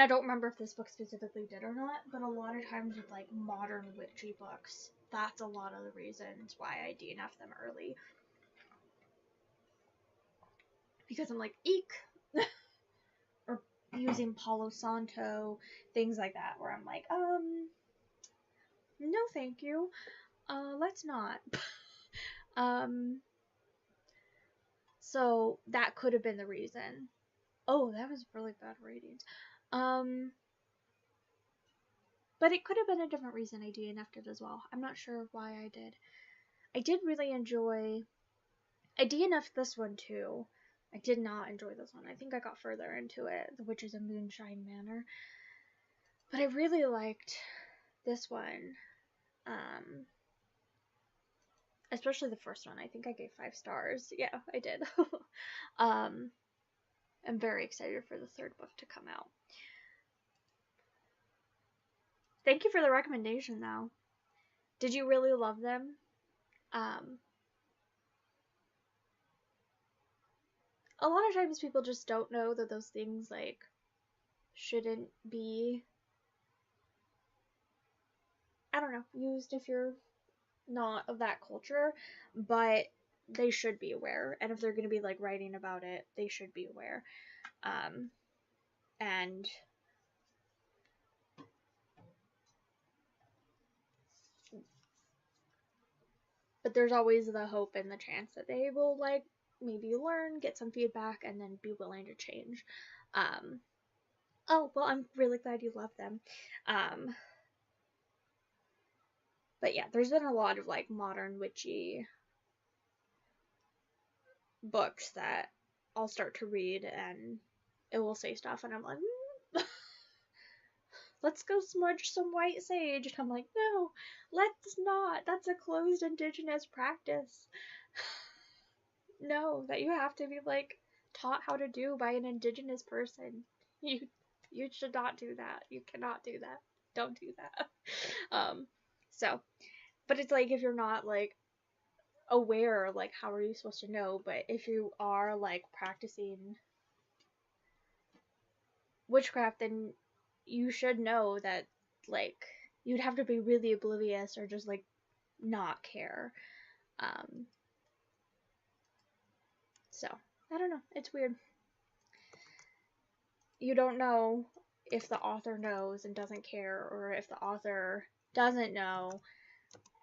I don't remember if this book specifically did or not, but a lot of times with, like, modern witchy books, that's a lot of the reasons why I DNF them early. Because I'm like, eek! Or using Palo Santo, things like that, where I'm like, no thank you. Let's not. So that could have been the reason. Oh, that was really bad ratings. But it could have been a different reason I DNF'd it as well. I'm not sure why I did. I did really enjoy... I DNF'd this one too. I did not enjoy this one. I think I got further into it, The Witches of Moonshine Manor. But I really liked this one. Especially the first one. I think I gave 5 stars. Yeah, I did. I'm very excited for the third book to come out. Thank you for the recommendation, though. Did you really love them? A lot of times people just don't know that those things, like, shouldn't be, I don't know, used if you're not of that culture, but they should be aware. And if they're going to be, like, writing about it, they should be aware. And but there's always the hope and the chance that they will, like, maybe learn, get some feedback, and then be willing to change. Oh, well, I'm really glad you love them. But yeah, there's been a lot of, like, modern witchy books that I'll start to read, and it will say stuff, and I'm like, let's go smudge some white sage. And I'm like, no, let's not. That's a closed indigenous practice. No, that you have to be, like, taught how to do by an indigenous person. You should not do that. You cannot do that. Don't do that. So, but it's like, if you're not, like, aware, like, how are you supposed to know? But if you are, like, practicing witchcraft, then you should know that, like, you'd have to be really oblivious or just, like, not care. So, I don't know. It's weird. You don't know if the author knows and doesn't care, or if the author doesn't know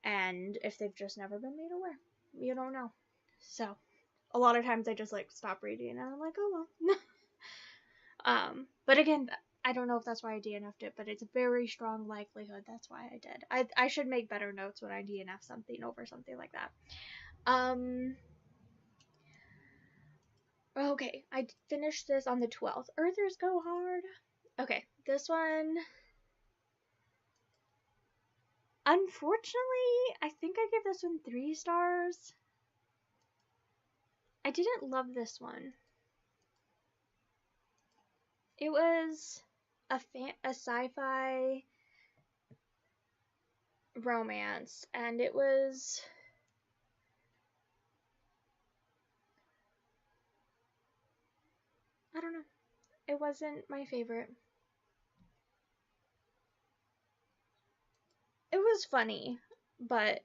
and if they've just never been made aware. You don't know. So, a lot of times I just, like, stop reading and I'm like, oh well. But again, I don't know if that's why I DNF'd it, but it's a very strong likelihood that's why I did. I should make better notes when I DNF something over something like that. Okay, I finished this on the 12th. Earthers go hard. Okay, this one. Unfortunately, I think I gave this one 3 stars. I didn't love this one. It was a sci-fi romance, and it was, I don't know, it wasn't my favorite. It was funny, but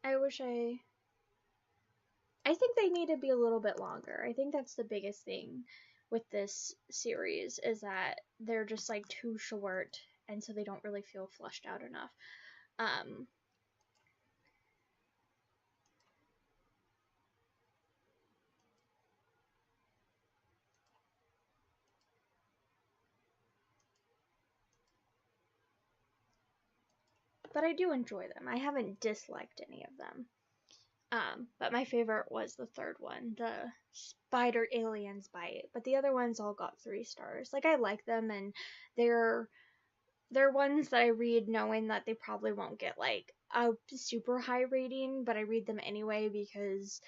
I think they need to be a little bit longer. I think that's the biggest thing with this series, is that they're just like too short, and so they don't really feel fleshed out enough. But I do enjoy them. I haven't disliked any of them. But my favorite was the third one, the Spider Aliens Bite. But the other ones all got 3 stars. Like, I like them, and they're ones that I read knowing that they probably won't get like a super high rating, but I read them anyway because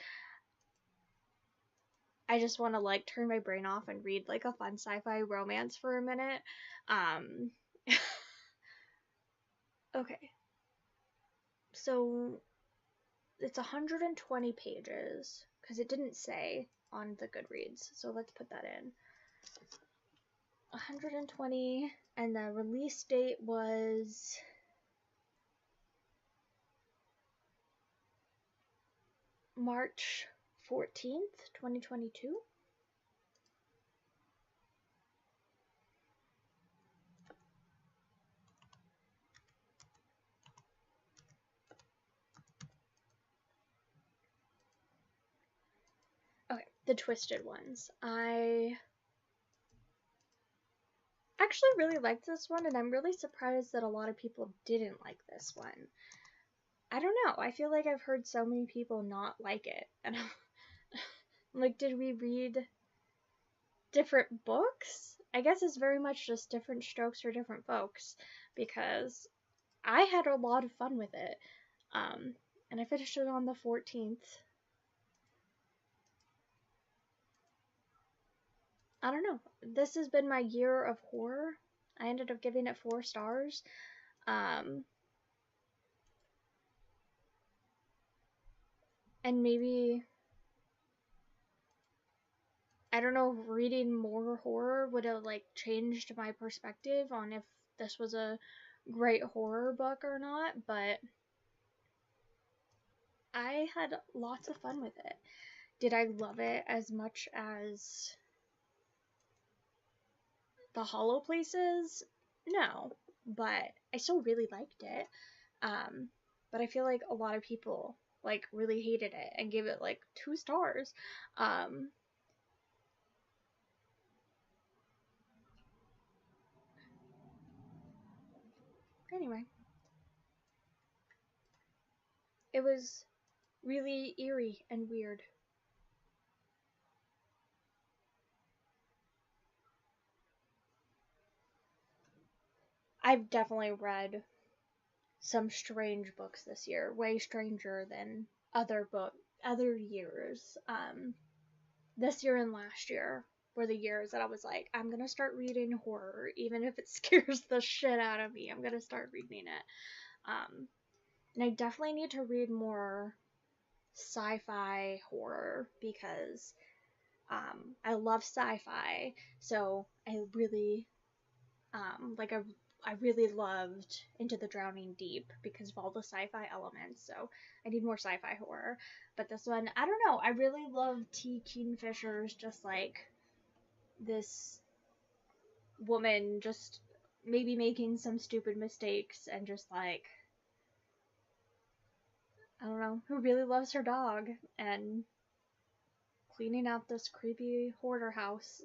I just want to like turn my brain off and read like a fun sci-fi romance for a minute. Okay. So it's 120 pages because it didn't say on the Goodreads. So let's put that in. 120, and the release date was March 14th, 2022. Okay, the Twisted Ones. I actually really liked this one, and I'm really surprised that a lot of people didn't like this one. I don't know. I feel like I've heard so many people not like it. And I'm like, did we read different books? I guess it's very much just different strokes for different folks, because I had a lot of fun with it. And I finished it on the 14th. I don't know. This has been my year of horror. I ended up giving it 4 stars. And maybe, I don't know, if reading more horror would have like changed my perspective on if this was a great horror book or not, but I had lots of fun with it. Did I love it as much as the Hollow Places? No, but I still really liked it. But I feel like a lot of people like really hated it and gave it like 2 stars. Anyway, it was really eerie and weird. I've definitely read some strange books this year, way stranger than other years. This year and last year were the years that I was like, I'm gonna start reading horror, even if it scares the shit out of me. I'm gonna start reading it. And I definitely need to read more sci-fi horror because I love sci-fi. So I really like I really loved Into the Drowning Deep because of all the sci-fi elements. So I need more sci-fi horror. But this one, I don't know. I really love T. Kingfisher's just like this woman just maybe making some stupid mistakes and just like, I don't know, who really loves her dog and cleaning out this creepy hoarder house.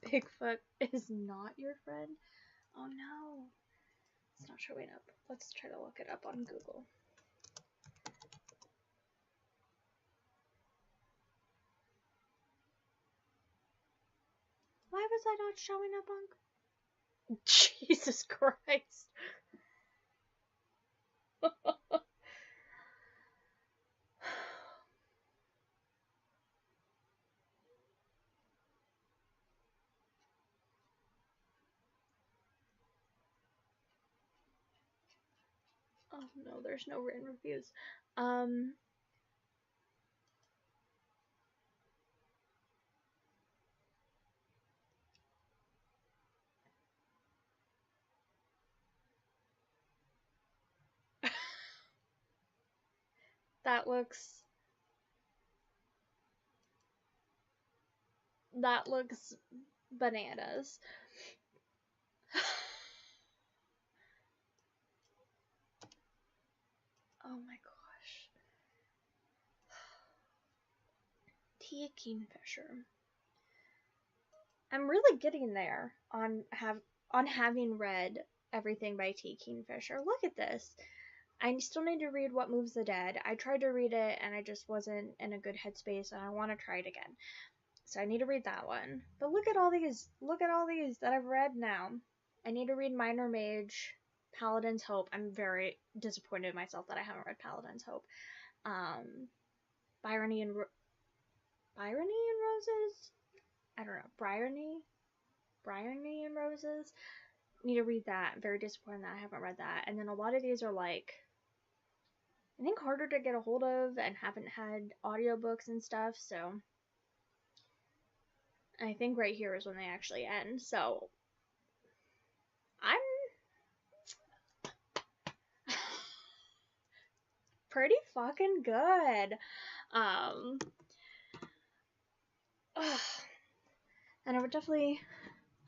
Bigfoot is not your friend? Oh no. It's not showing up. Let's try to look it up on Google. Why was I not showing up on... Jesus Christ. Oh no, there's no written reviews. That looks bananas. Oh my gosh. T. Kingfisher. I'm really getting there on having read everything by T. Kingfisher. Look at this. I still need to read What Moves the Dead. I tried to read it and I just wasn't in a good headspace and I want to try it again. So I need to read that one. But look at all these that I've read now. I need to read Minor Mage, Paladin's Hope. I'm very disappointed in myself that I haven't read Paladin's Hope. Bryony and Roses? I don't know. Bryony and Roses? Need to read that. I'm very disappointed that I haven't read that. And then a lot of these are like, I think harder to get a hold of and haven't had audiobooks and stuff, so I think right here is when they actually end. So I'm pretty fucking good. And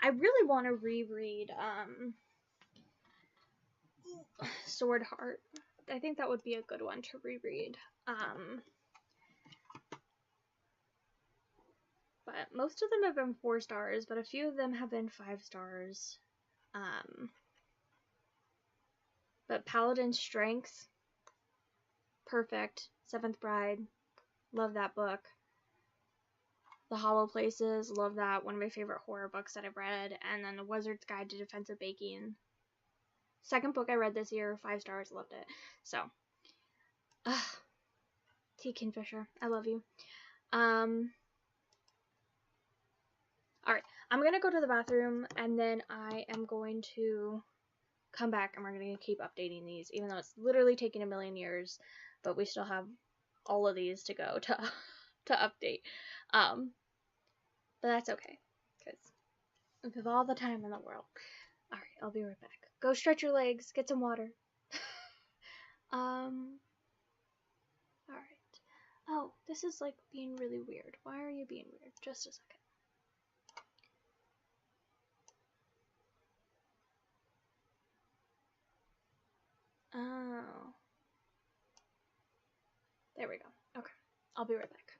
I really want to reread Sword Heart. I think that would be a good one to reread. But most of them have been 4 stars, but a few of them have been 5 stars. But Paladin's Strength, perfect. Seventh Bride, love that book. The Hollow Places, love that. One of my favorite horror books that I've read. And then The Wizard's Guide to Defensive Baking. Second book I read this year, 5 stars, loved it. So, T. Kingfisher, I love you. Alright, I'm gonna go to the bathroom, and then I am going to come back, and we're gonna keep updating these, even though it's literally taking a million years, but we still have all of these to go to update. But that's okay, because we have all the time in the world. Alright, I'll be right back. Go stretch your legs, get some water. Alright. Oh, this is like being really weird. Why are you being weird? Just a second. Oh. There we go. Okay. I'll be right back.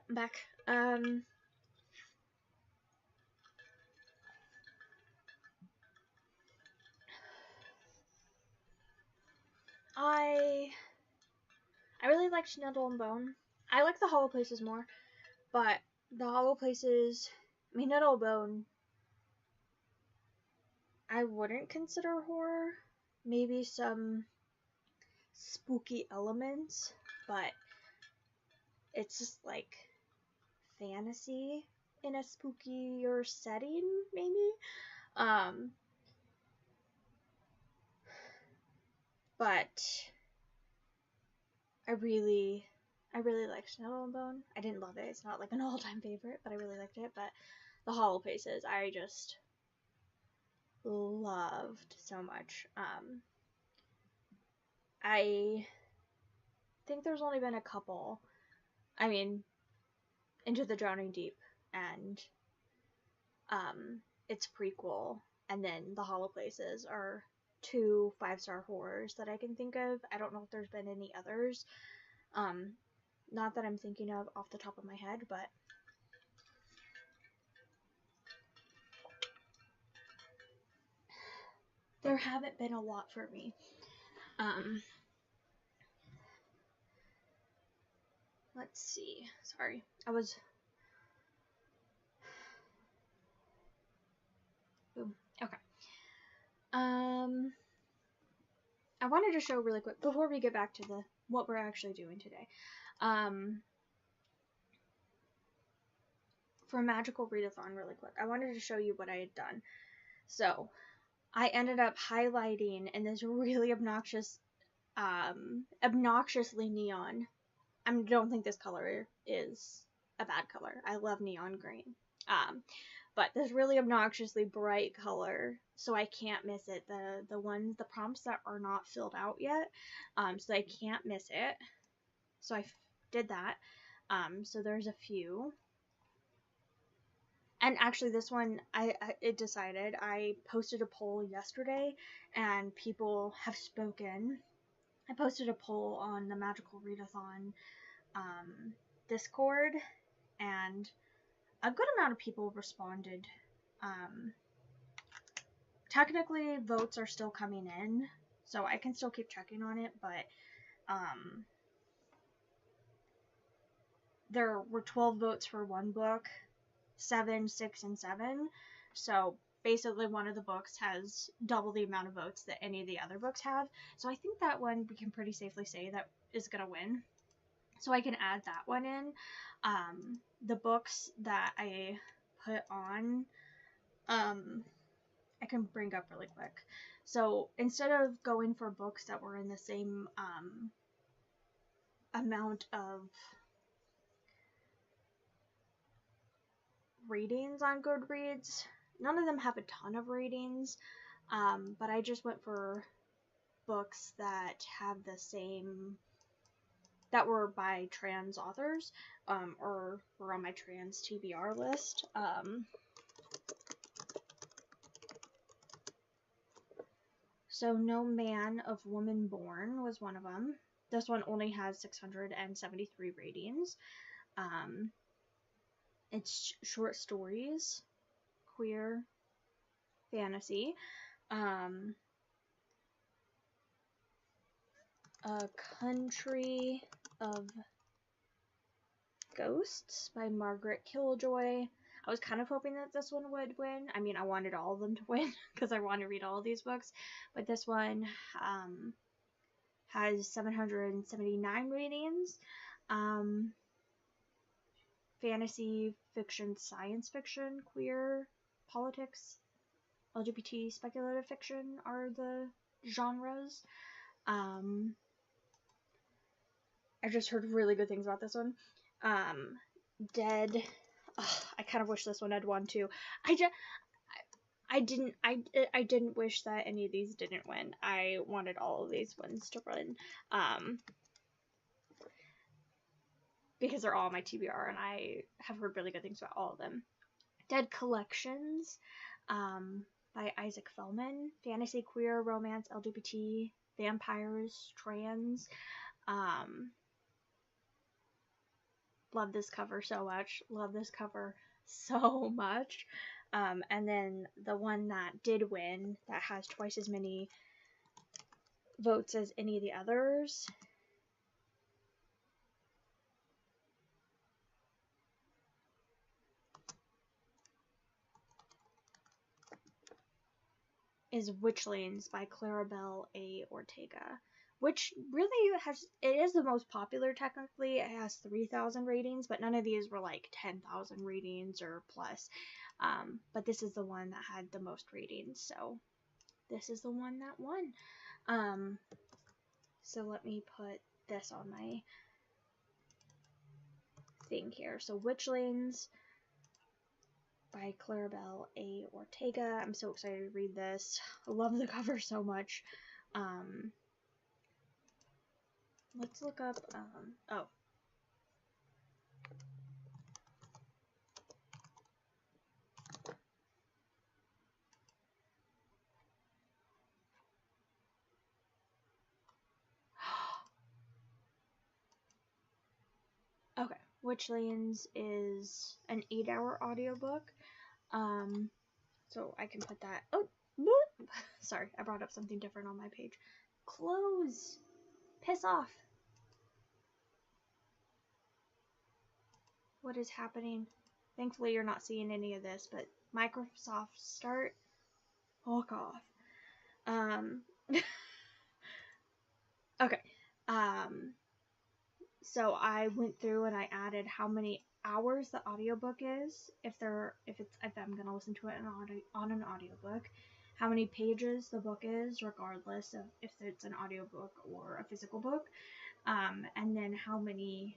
I'm back. I really liked Nettle and Bone. I like the Hollow Places more, but the Hollow Places, I mean, Nettle and Bone, I wouldn't consider horror. Maybe some spooky elements, but it's just like fantasy in a spookier setting, maybe. But I really liked Nettle and Bone. I didn't love it. It's not like an all-time favorite, but I really liked it. But the Hollow Places, I just loved so much. I think there's only been a couple. I mean, Into the Drowning Deep and its prequel, and then the Hollow Places are 2 5-star horrors that I can think of. I don't know if there's been any others. Not that I'm thinking of off the top of my head, but there haven't been a lot for me. Let's see. Sorry. Boom. Okay. I wanted to show really quick before we get back to what we're actually doing today. For a magical readathon really quick, I wanted to show you what I had done. So, I ended up highlighting in this really obnoxiously neon. I don't think this color is a bad color. I love neon green. But this really obnoxiously bright color, so I can't miss it. The prompts that are not filled out yet, so I can't miss it. So I did that. So there's a few. And actually this one, it decided, I posted a poll yesterday, and people have spoken. I posted a poll on the Magical Readathon Discord, and a good amount of people responded. Technically, votes are still coming in, so I can still keep checking on it, but there were 12 votes for one book, 7, 6, and 7, so basically one of the books has double the amount of votes that any of the other books have, so I think that one we can pretty safely say that is gonna win. So I can add that one in. The books that I put on, I can bring up really quick. So instead of going for books that were in the same amount of ratings on Goodreads, none of them have a ton of ratings, but I just went for books that have the same, that were by trans authors, or were on my trans TBR list. So No Man of Woman Born was one of them. This one only has 673 ratings. It's short stories, queer, fantasy. A Country of Ghosts by Margaret Killjoy. I was kind of hoping that this one would win. I mean, I wanted all of them to win because I want to read all of these books, but this one has 779 ratings. Fantasy, fiction, science fiction, queer, politics, LGBT, speculative fiction are the genres. I just heard really good things about this one. Dead. Ugh, I kind of wish this one had won too. I didn't wish that any of these didn't win. I wanted all of these ones to win. Because they're all my TBR, and I have heard really good things about all of them. Dead Collections, by Isaac Fellman. Fantasy, queer, romance, LGBT, vampires, trans, Love this cover so much. Love this cover so much. And then the one that did win, that has twice as many votes as any of the others, is Witchlings by Clarabelle A. Ortega, which really it is the most popular technically. It has 3,000 ratings, but none of these were like 10,000 ratings or plus. But this is the one that had the most ratings, so this is the one that won. So let me put this on my thing here. So Witchlings by Clarabelle A. Ortega. I'm so excited to read this. I love the cover so much. Let's look up, oh. Okay, Witchlands is an 8-hour audiobook. So I can put that. Oh, boop. Sorry, I brought up something different on my page. Close. Piss off. What is happening? Thankfully, you're not seeing any of this, but Microsoft Start. Fuck off. Okay. So I went through and I added how many hours the audiobook is, if I'm gonna listen to it on an audiobook, how many pages the book is, regardless of if it's an audiobook or a physical book, and then how many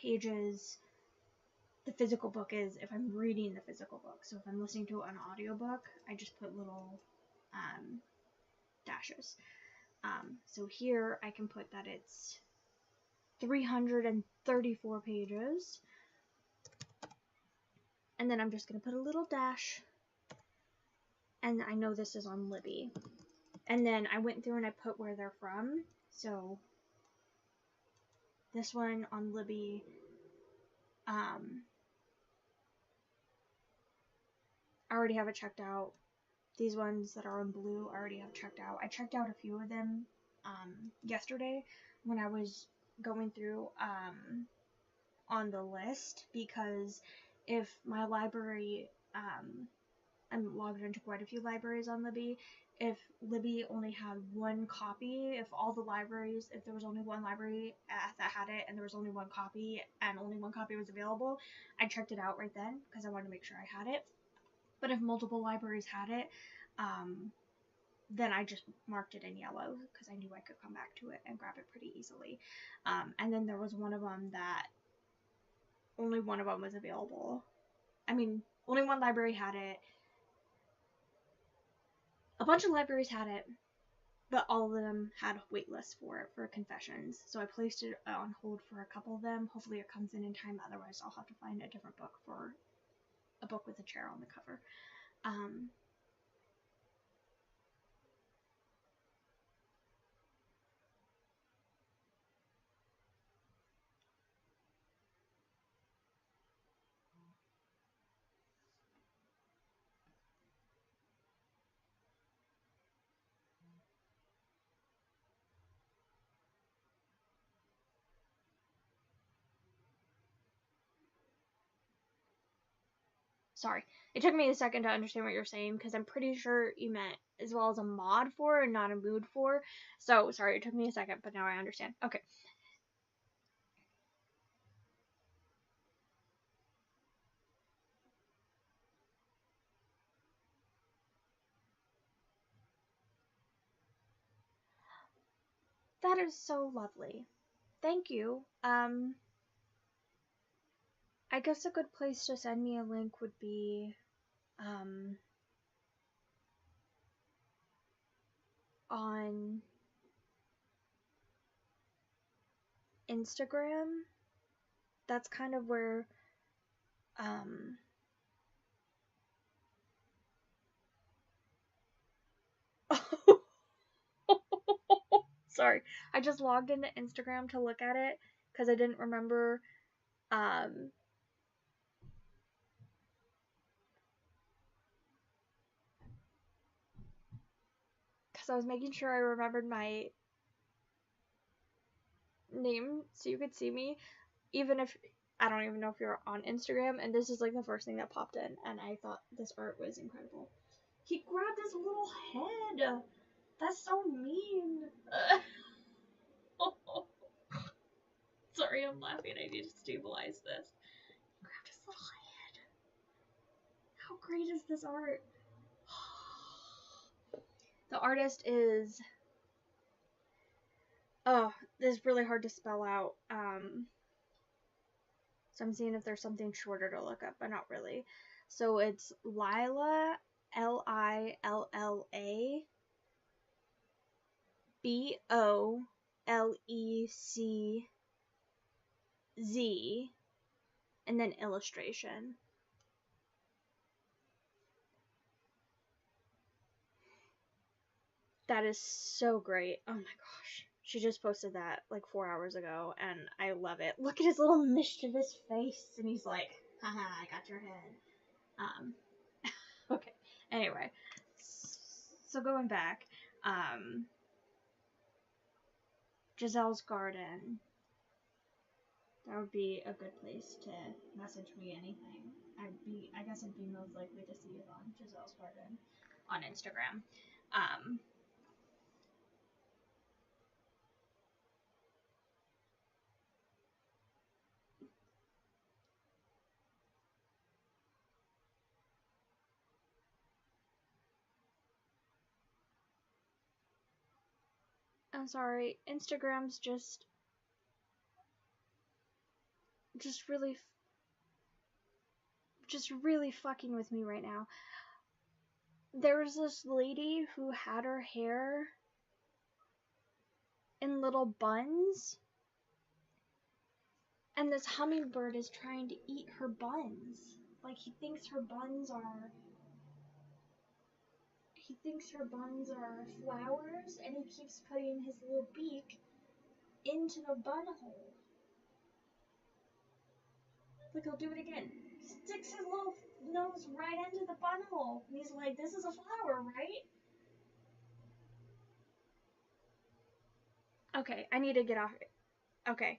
pages the physical book is if I'm reading the physical book. So if I'm listening to an audiobook, I just put little dashes. So here I can put that it's 334 pages. And then I'm just going to put a little dash. And I know this is on Libby. And then I went through and I put where they're from. So this one on Libby, I already have it checked out. These ones that are in blue, I already have checked out. I checked out a few of them yesterday when I was going through on the list, because if my library, I'm logged into quite a few libraries on Libby. If Libby only had one copy, if there was only one library that had it and there was only one copy and only one copy was available, I checked it out right then because I wanted to make sure I had it. But if multiple libraries had it, then I just marked it in yellow because I knew I could come back to it and grab it pretty easily. And then there was one of them that only one of them was available. I mean, only one library had it. A bunch of libraries had it, but all of them had wait lists for it for Confessions. So I placed it on hold for a couple of them. Hopefully it comes in time. Otherwise, I'll have to find a different book for a book with a chair on the cover. Sorry, it took me a second to understand what you're saying because I'm pretty sure you meant as well as a mod for and not a mood for. So sorry, it took me a second, but now I understand. Okay. That is so lovely. Thank you. I guess a good place to send me a link would be on Instagram. That's kind of where sorry, I just logged into Instagram to look at it because I didn't remember Um, because I was making sure I remembered my name so you could see me, even if I don't even know if you're on Instagram, and this is like the first thing that popped in, and I thought this art was incredible. He grabbed his little head. That's so mean. Sorry, I'm laughing. I need to stabilize this. He grabbed his little head. How great is this art? The artist is... Oh, this is really hard to spell out. So I'm seeing if there's something shorter to look up, but not really. So it's Lilla, Lilla, Bollecz, and then illustration. That is so great. Oh my gosh. She just posted that like 4 hours ago, and I love it. Look at his little mischievous face, and he's like, haha, I got your head. Okay. Anyway, so going back, Giselle's Garden. That would be a good place to message me anything. I guess I'd be most likely to see it on Giselle's Garden on Instagram. I'm sorry, Instagram's just really fucking with me right now. There was this lady who had her hair in little buns, and this hummingbird is trying to eat her buns. Like, he thinks her buns are flowers, and he keeps putting his little beak into the bun hole. Look, he'll do it again. Sticks his little nose right into the bun hole. And he's like, this is a flower, right? Okay, I need to get off. Okay.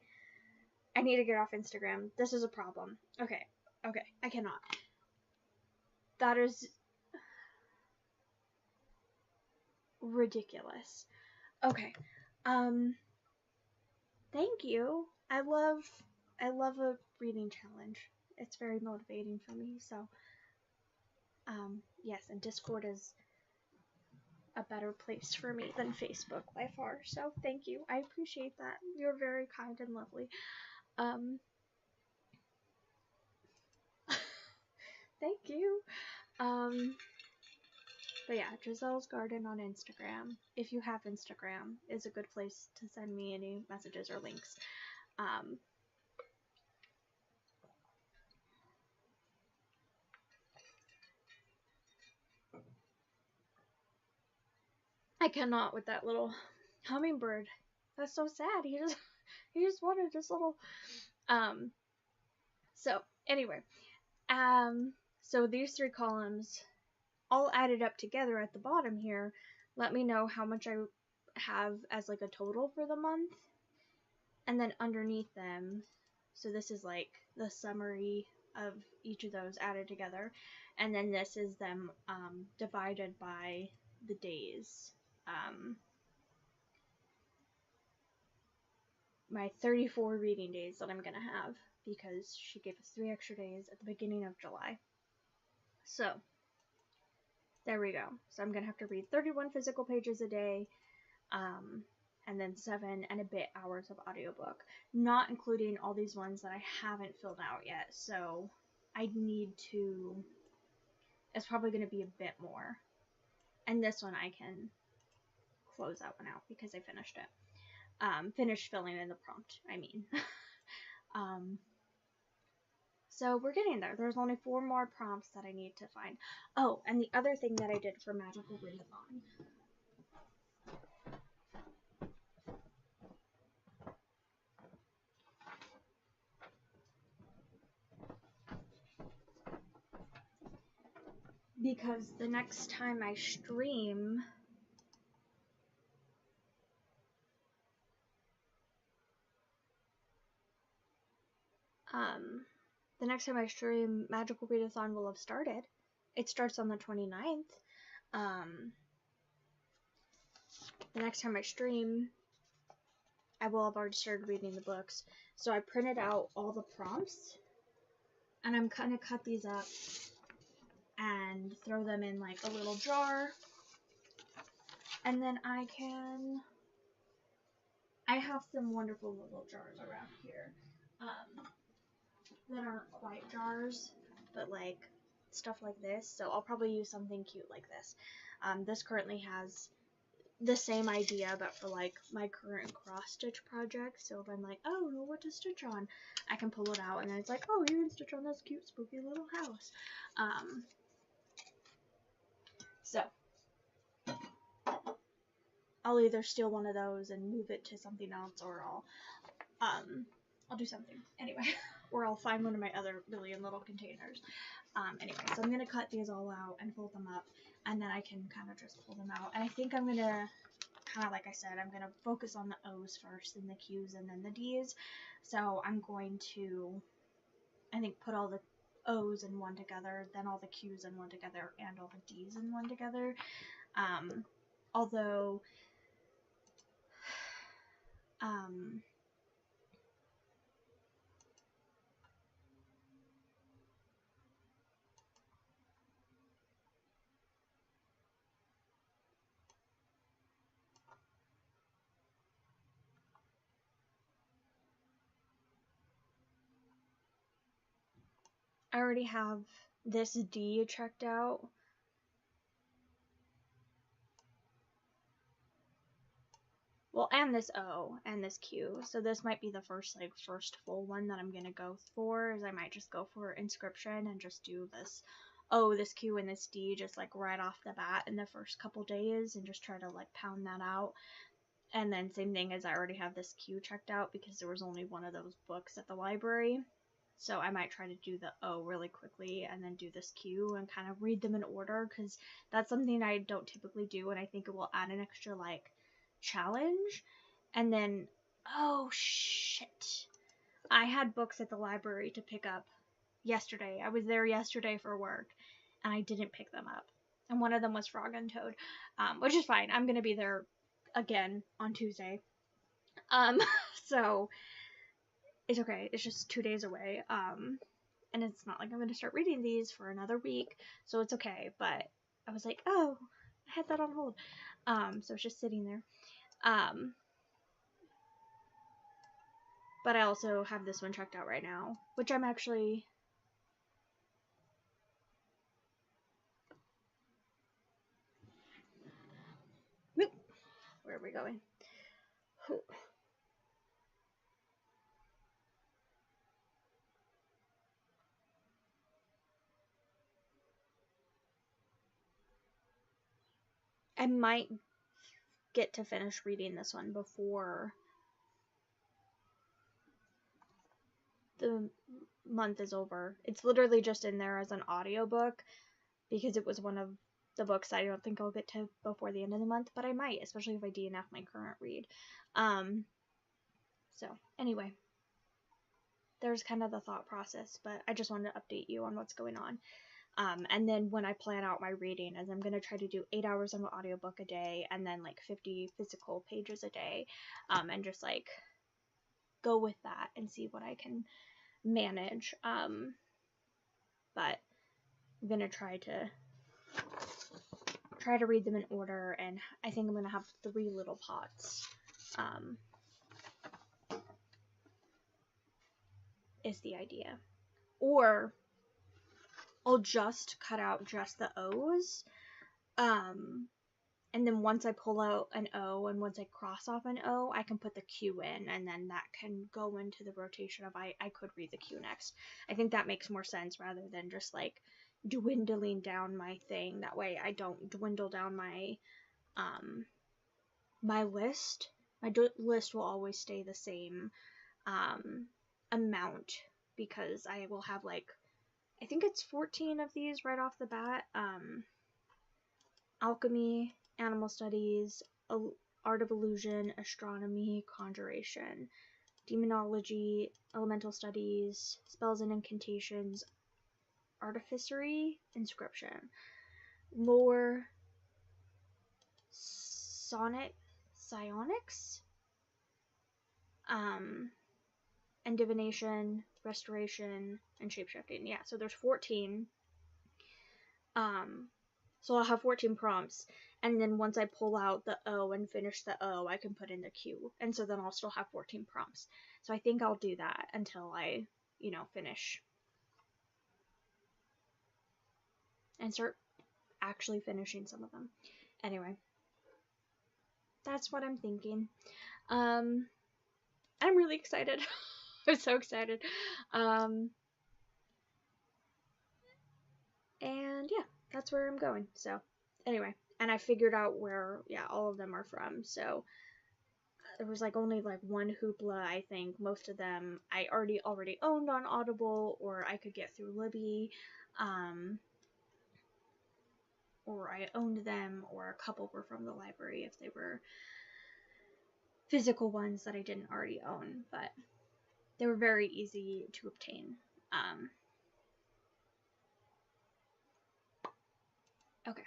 I need to get off Instagram. This is a problem. Okay, I cannot. That is ridiculous. Okay. Thank you. I love a reading challenge. It's very motivating for me, so yes, and Discord is a better place for me than Facebook by far. So thank you. I appreciate that. You're very kind and lovely. Thank you. But yeah, Giselle's Garden on Instagram, if you have Instagram, is a good place to send me any messages or links. I cannot with that little hummingbird. That's so sad. He just wanted this little so anyway, so these 3 columns all added up together at the bottom here let me know how much I have as like a total for the month, and then underneath them, so this is like the summary of each of those added together, and then this is them divided by the days. My 34 reading days that I'm gonna have, because she gave us 3 extra days at the beginning of July. So there we go. So I'm gonna have to read 31 physical pages a day, and then 7 and a bit hours of audiobook, not including all these ones that I haven't filled out yet. So I need to, it's probably gonna be a bit more. And this one I can close that one out because I finished it. Finished filling in the prompt, I mean. So we're getting there. There's only 4 more prompts that I need to find. Oh, and the other thing that I did for Magical Readathon. because the next time I stream, Magical Readathon will have started. It starts on the 29th. The next time I stream, I will have already started reading the books. So I printed out all the prompts, and I'm gonna cut these up and throw them in like a little jar. And then I have some wonderful little jars around here that aren't quite jars, but like stuff like this. So I'll probably use something cute like this. This currently has the same idea, but for like my current cross stitch project. So if I'm like, oh, know what to stitch on, I can pull it out, and then it's like, oh, you can stitch on this cute spooky little house. So I'll either steal one of those and move it to something else, or I'll do something anyway, or I'll find one of my other billion little containers. Anyway, so I'm gonna cut these all out and fold them up, and then I can kind of just pull them out. And I think I'm gonna, kind of like I said, I'm gonna focus on the O's first, and the Q's, and then the D's. So I'm going to, I think, put all the O's in one together, then all the Q's in one together, and all the D's in one together. Although I already have this D checked out. Well, and this O and this Q. So this might be the first full one that I'm gonna go for, is I might just go for inscription and just do this O, this Q, and this D just like right off the bat in the first couple days, and just try to like pound that out. And then same thing as I already have this Q checked out because there was only one of those books at the library. So I might try to do the O really quickly and then do this Q and kind of read them in order, because that's something I don't typically do, and I think it will add an extra like challenge. And then, oh shit, I had books at the library to pick up yesterday. I was there yesterday for work, and I didn't pick them up. And one of them was Frog and Toad, which is fine. I'm gonna be there again on Tuesday. So it's okay. It's just 2 days away. And it's not like I'm gonna start reading these for another week, so it's okay. But I was like, oh, I had that on hold. So it's just sitting there. But I also have this one checked out right now, which I'm actually... Where are we going? I might get to finish reading this one before the month is over. It's literally just in there as an audiobook because it was one of the books I don't think I'll get to before the end of the month, but I might, especially if I DNF my current read. So anyway, there's kind of the thought process, but I just wanted to update you on what's going on. And then when I plan out my reading, as I'm going to try to do 8 hours of an audiobook a day, and then like 50 physical pages a day, and just like go with that and see what I can manage. But I'm going to try to read them in order, and I think I'm going to have 3 little pots, is the idea. Or I'll just cut out just the O's, and then once I pull out an O and once I cross off an O, I can put the Q in, and then that can go into the rotation of I could read the Q next. I think that makes more sense rather than just like dwindling down my thing. That way I don't dwindle down my my list. My list will always stay the same amount, because I will have like I think it's 14 of these right off the bat. Alchemy, animal studies, art of illusion, astronomy, conjuration, demonology, elemental studies, spells and incantations, artificery, inscription, lore, psionics, and divination, restoration, and shapeshifting. Yeah, so there's 14. So I'll have 14 prompts, and then once I pull out the O and finish the O, I can put in the Q, and so then I'll still have 14 prompts. So I think I'll do that until I, finish. And start actually finishing some of them. Anyway, that's what I'm thinking. I'm really excited. I'm so excited. And yeah, that's where I'm going. So anyway, and I figured out where, all of them are from. So there was only one hoopla. I think most of them I already owned on Audible, or I could get through Libby, or I owned them, or a couple were from the library if they were physical ones that I didn't already own, but they were very easy to obtain. Okay,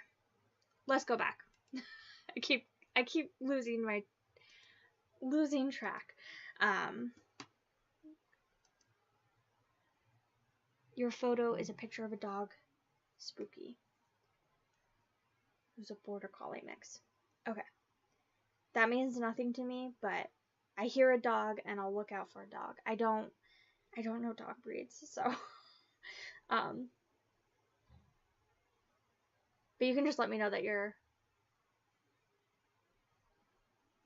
let's go back. I keep losing track. Your photo is a picture of a dog. Spooky. It was a border collie mix. Okay. That means nothing to me, but I hear a dog and I'll look out for a dog. I don't know dog breeds, so but you can just let me know that you're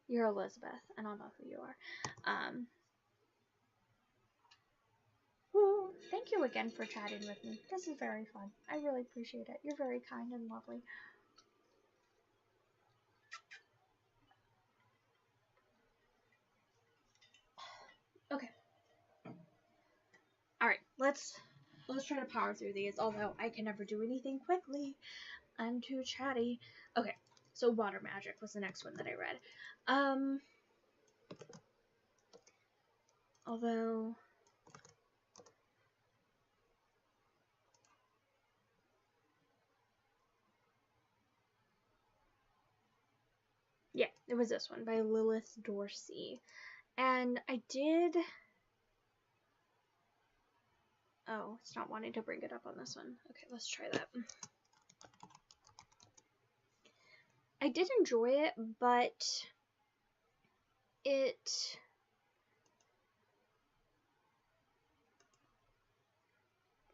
Elizabeth, and I'll know who you are. Thank you again for chatting with me. This is very fun. I really appreciate it. You're very kind and lovely. Okay. Alright, let's try to power through these, although I can never do anything quickly. I'm too chatty. Okay, so water magic was the next one that I read. Although yeah, it was this one by Lilith Dorsey. And I did... Oh, it's not wanting to bring it up on this one. Okay, let's try that. I did enjoy it, but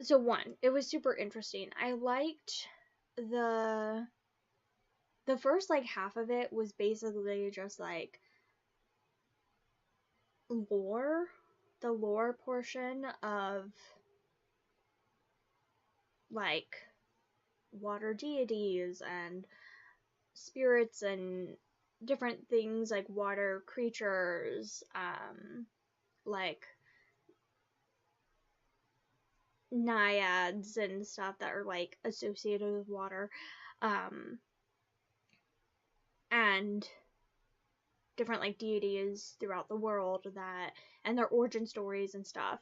so one, it was super interesting. I liked the first half of it was basically just lore, the lore portion of water deities and spirits and different things like water creatures, naiads and stuff that are associated with water, and different deities throughout the world and their origin stories and stuff,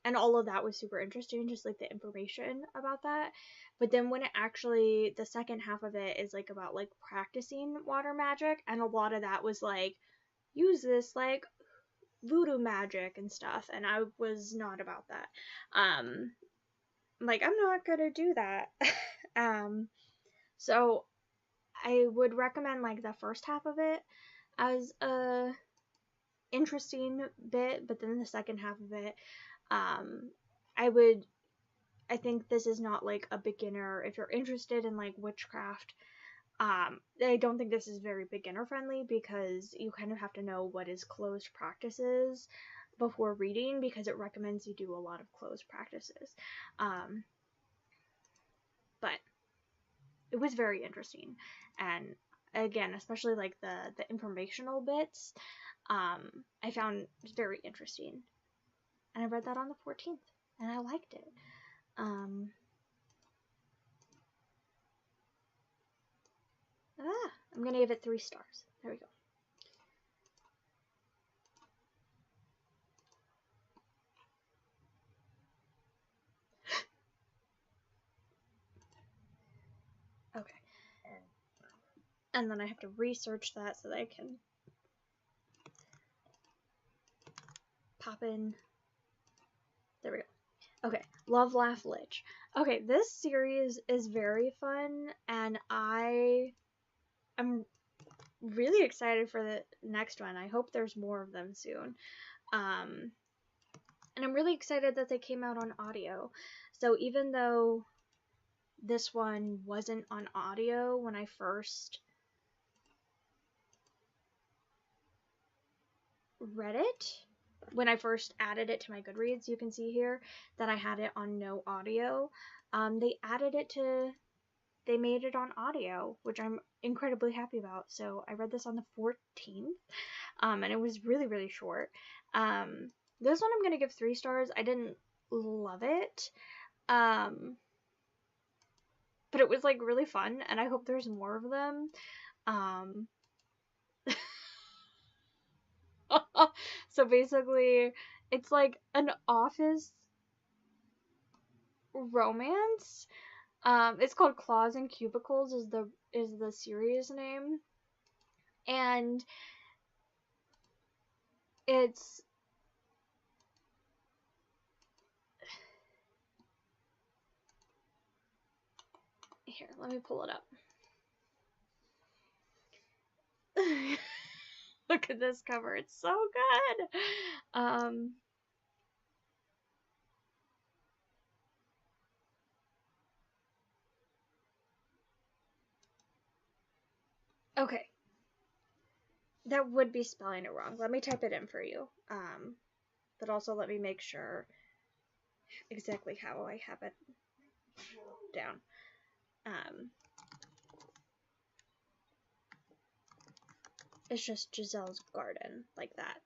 and all of that was super interesting, just the information about that. But then when it actually, the second half of it is about practicing water magic, and a lot of that was use this voodoo magic and stuff, and I was not about that. I'm not gonna do that. So I would recommend the first half of it as a interesting bit, but then the second half of it, I think this is not a beginner. If you're interested in witchcraft, I don't think this is very beginner friendly, because you kind of have to know what is closed practices before reading, because it recommends you do a lot of closed practices. But it was very interesting, and again, especially the informational bits, I found very interesting, and I read that on the 14th. and I liked it. I'm gonna give it 3 stars. There we go. Okay. And then I have to research that so that I can pop in. There we go. Okay, Love, Laugh, Lich. Okay, this series is very fun, and I'm really excited for the next one. I hope there's more of them soon. And I'm really excited that they came out on audio. So even though this one wasn't on audio when I first read it, when I first added it to my Goodreads, you can see here that I had it on no audio. They made it on audio, which I'm incredibly happy about. So I read this on the 14th, and it was really, really short. This one I'm going to give 3 stars. I didn't love it, but it was like really fun, and I hope there's more of them. So basically, it's like an office romance. It's called Claws and Cubicles is the series name, and it's here. Let me pull it up. Look at this cover. It's so good. Okay. That would be spelling it wrong. Let me type it in for you. But also let me make sure exactly how I have it down. It's just Giselle's Garden, like that.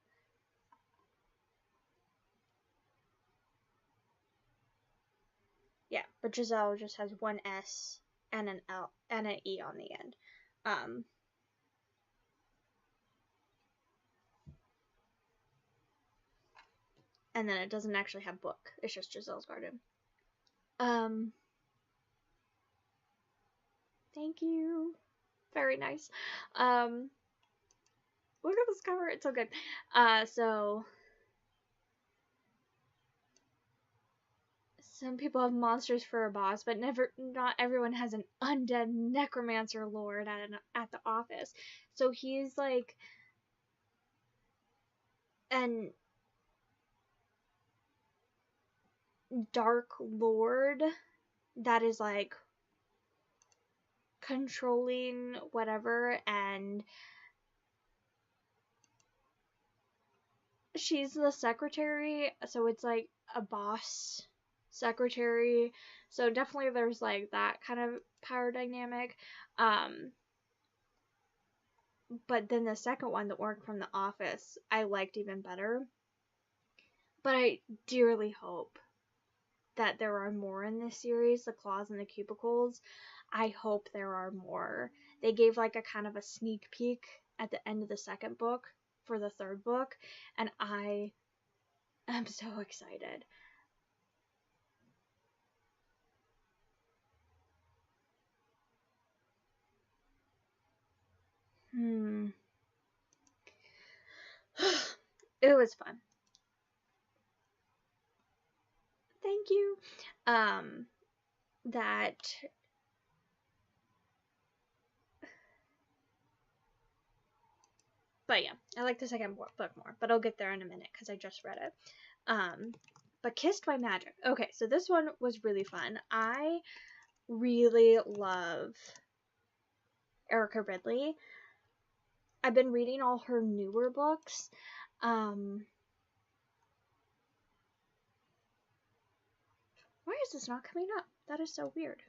Yeah, but Giselle just has one S and an L and an E on the end. And then it doesn't actually have book. It's just Giselle's Garden. Thank you. Very nice. Look at this cover. It's so good. So some people have monsters for a boss, but not everyone has an undead necromancer lord at the office. So he's like an dark lord that is like controlling whatever, and she's the secretary, so it's like a boss secretary, so definitely there's like that kind of power dynamic. But then the second one, the orc from the office, I liked even better. But I dearly hope that there are more in this series, the Claws and the Cubicles. I hope there are more. They gave like a kind of a sneak peek at the end of the second book for the third book, and I am so excited. It was fun. Thank you. But yeah, I like the second book more, but I'll get there in a minute because I just read it. But Kissed by Magic. Okay, so this one was really fun. I really love Erica Ridley. I've been reading all her newer books. Why is this not coming up? That is so weird.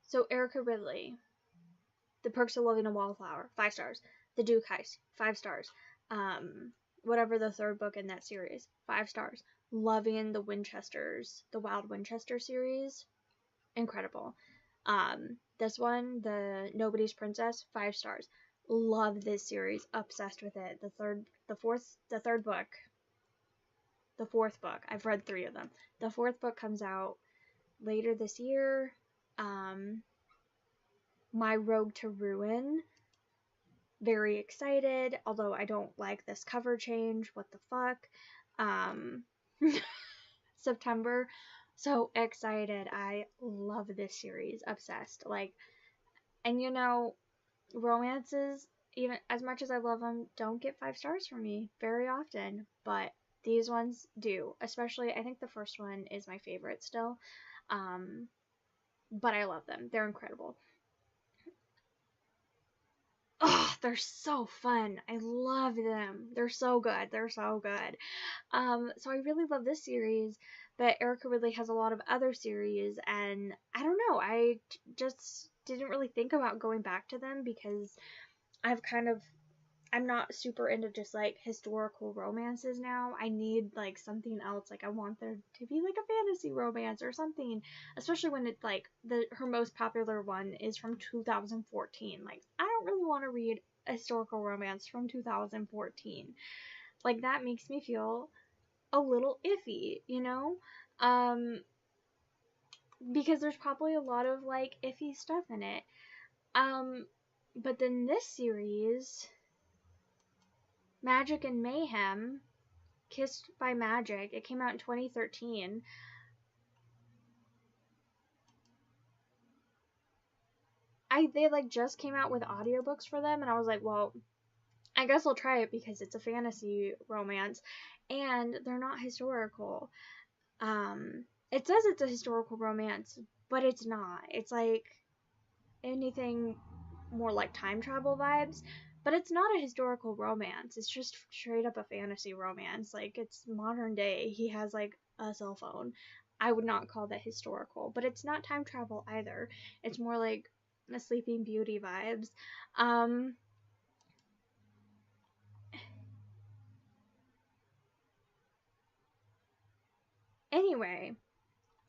So Erica Ridley, The Perks of Loving a Wallflower, 5 stars. The Duke Heist, 5 stars. Whatever the third book in that series, 5 stars. Loving the Winchesters, the Wild Winchester series, incredible. This one, the Nobody's Princess, 5 stars. Love this series, obsessed with it. The fourth book. I've read 3 of them. The 4th book comes out later this year. My Road to Ruin. Very excited, although I don't like this cover change. What the fuck? September. So excited. I love this series. Obsessed. Like, and you know, romances, even as much as I love them, don't get 5 stars from me very often, but these ones do. Especially, I think the first one is my favorite still. But I love them. They're incredible. Oh, they're so fun. I love them. They're so good. They're so good. So I really love this series, but Erica Ridley has a lot of other series, and I don't know. I just didn't really think about going back to them because I'm not super into just like historical romances now. I need like something else. Like I want there to be like a fantasy romance or something, especially when it's like her most popular one is from 2014. Like I don't really want to read a historical romance from 2014. Like that makes me feel a little iffy, you know? Because there's probably a lot of like iffy stuff in it. But then this series, Magic and Mayhem, Kissed by Magic, it came out in 2013. They like just came out with audiobooks for them, and I was like, well, I guess I'll try it because it's a fantasy romance, and they're not historical. It says it's a historical romance, but it's not. It's like anything more like time travel vibes, but it's not a historical romance. It's just straight up a fantasy romance. Like it's modern day. He has like a cell phone. I would not call that historical, but it's not time travel either. It's more like the Sleeping Beauty vibes. Anyway,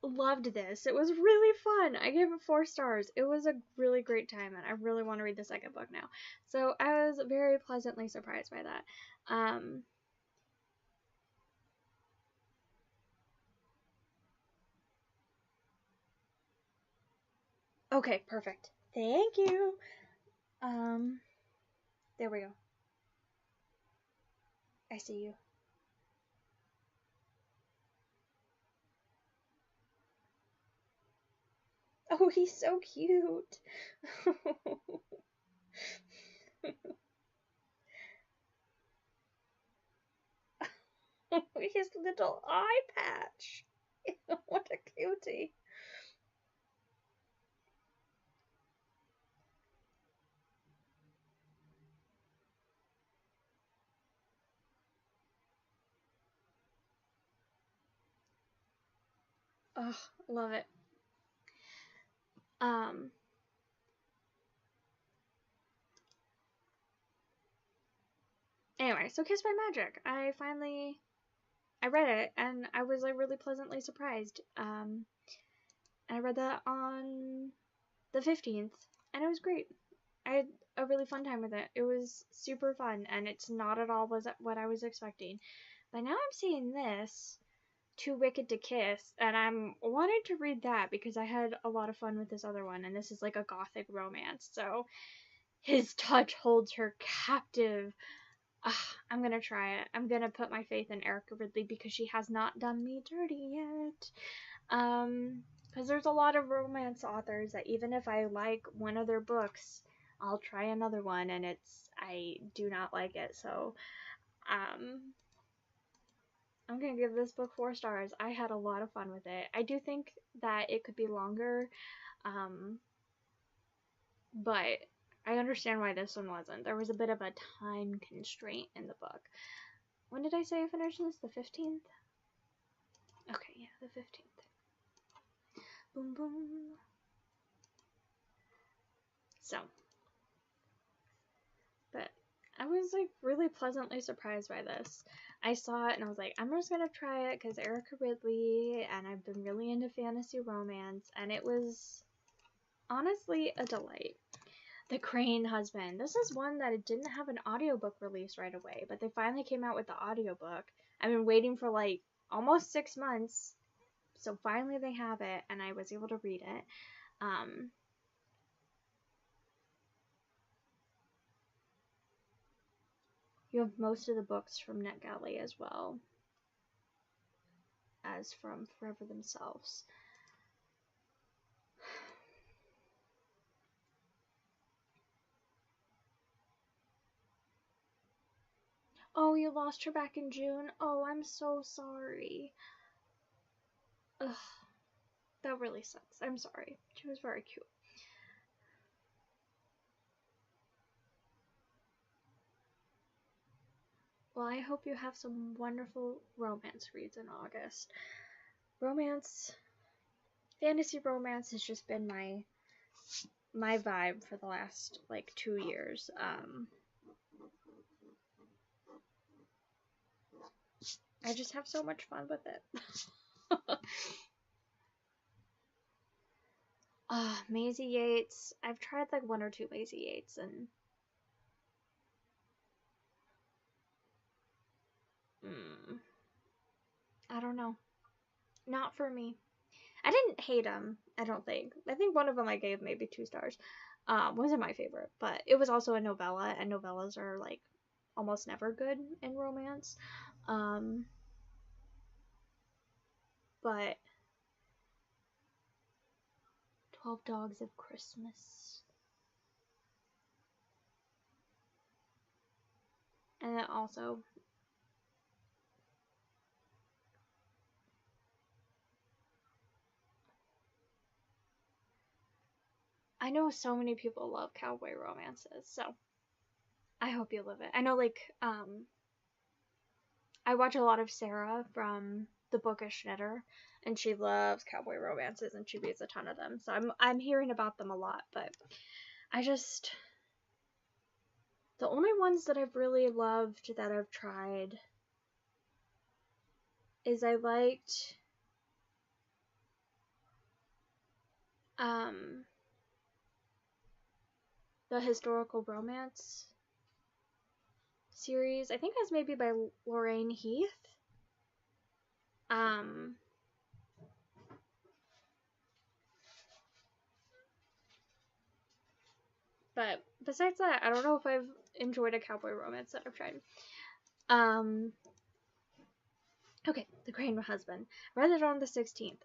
loved this. It was really fun. I gave it 4 stars. It was a really great time, and I really want to read the second book now. So I was very pleasantly surprised by that. Okay, perfect. Thank you. There we go. I see you. Oh, he's so cute. His little eye patch. What a cutie. Oh, love it. Anyway, so Kiss by Magic. I read it, and I was like really pleasantly surprised. I read that on the 15th, and it was great. I had a really fun time with it. It was super fun, and it's not at all what I was expecting. But now I'm seeing this, Too Wicked to Kiss, and I'm wanting to read that because I had a lot of fun with this other one, and this is like a gothic romance. So his touch holds her captive. I'm gonna try it. I'm gonna put my faith in Erica Ridley because she has not done me dirty yet. Because there's a lot of romance authors that even if I like one of their books, I'll try another one and I do not like it. So, I'm gonna give this book 4 stars. I had a lot of fun with it. I do think that it could be longer, but I understand why this one wasn't. There was a bit of a time constraint in the book. When did I say I finished this? The 15th? Okay, yeah, the 15th. Boom, boom. So, but I was like really pleasantly surprised by this. I saw it and I was like, I'm just gonna try it because Erica Ridley, and I've been really into fantasy romance, and it was honestly a delight. The Crane Husband. This is one that it didn't have an audiobook release right away, but they finally came out with the audiobook. I've been waiting for like almost 6 months, so finally they have it, and I was able to read it. You have most of the books from NetGalley as well as from Forever Themselves. Oh, you lost her back in June? Oh, I'm so sorry. Ugh, that really sucks. I'm sorry. She was very cute. Well, I hope you have some wonderful romance reads in August. Fantasy romance has just been my vibe for the last like 2 years. I just have so much fun with it. Maisie Yates. I've tried like 1 or 2 Maisie Yates, and I don't know. Not for me. I didn't hate them, I don't think. I think one of them I gave maybe 2 stars. Wasn't my favorite, but it was also a novella, and novellas are like almost never good in romance. But 12 Dogs of Christmas. And then also, I know so many people love cowboy romances, so I hope you love it. I know, like, I watch a lot of Sarah from the Bookish Knitter, and she loves cowboy romances, and she reads a ton of them. So I'm hearing about them a lot, but the only ones that I've really loved that I've tried is I liked the historical romance series. I think it was maybe by Lorraine Heath. But besides that, I don't know if I've enjoyed a cowboy romance that I've tried. Okay, The Crane Husband. I read it on the 16th.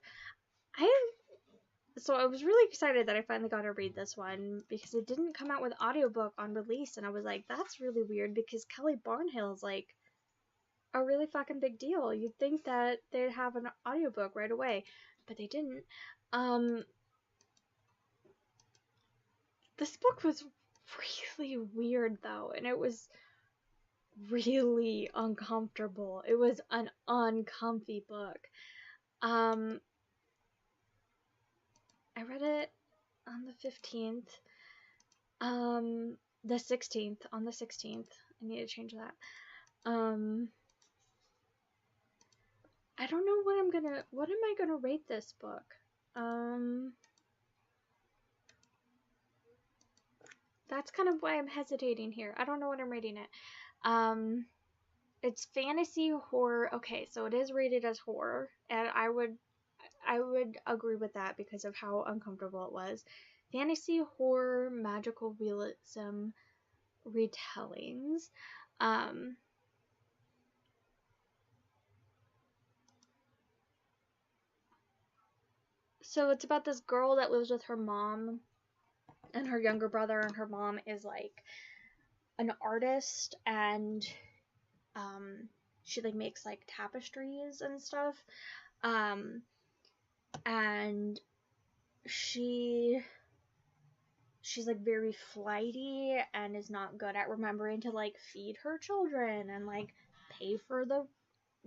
So I was really excited that I finally got to read this one because it didn't come out with audiobook on release, and I was like, that's really weird because Kelly Barnhill is like a really fucking big deal. You'd think that they'd have an audiobook right away, but they didn't. This book was really weird though, and it was really uncomfortable. It was an uncomfy book. I read it on the 15th. The 16th, on the 16th. I need to change that. I don't know what am I gonna rate this book? That's kind of why I'm hesitating here. I don't know what I'm rating it. It's fantasy horror. Okay, so it is rated as horror, and I would agree with that because of how uncomfortable it was. Fantasy horror magical realism retellings. So it's about this girl that lives with her mom and her younger brother, and her mom is like an artist, and she like makes like tapestries and stuff. And she's like very flighty and is not good at remembering to like feed her children and like pay for the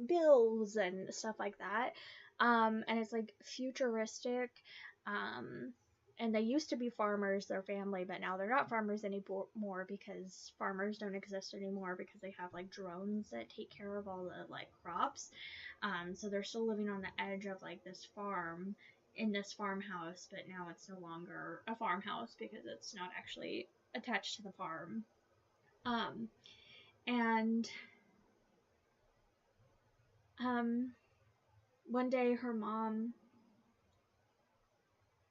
bills and stuff like that. And it's like futuristic. and they used to be farmers, their family, but now they're not farmers anymore because farmers don't exist anymore because they have like drones that take care of all the like crops. So they're still living on the edge of like this farm in this farmhouse, but now it's no longer a farmhouse because it's not actually attached to the farm. Um, and um, one day her mom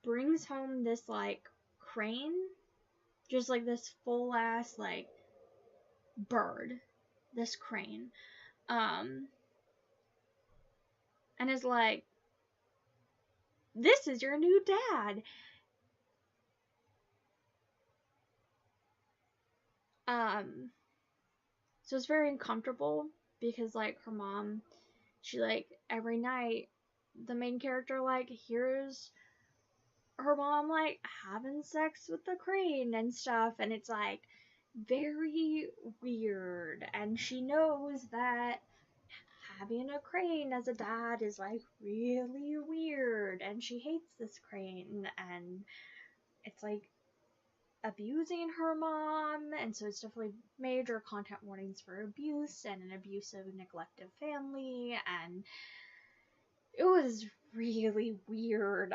brings home this like crane, just like this full ass like bird, this crane, um, and is like, "This is your new dad." Um, so it's very uncomfortable because like her mom, she like every night, the main character like hears her mom like having sex with the crane and stuff, and it's like very weird, and she knows that having a crane as a dad is like really weird, and she hates this crane, and it's like abusing her mom, and so it's definitely major content warnings for abuse and an abusive, neglective family, and it was really weird.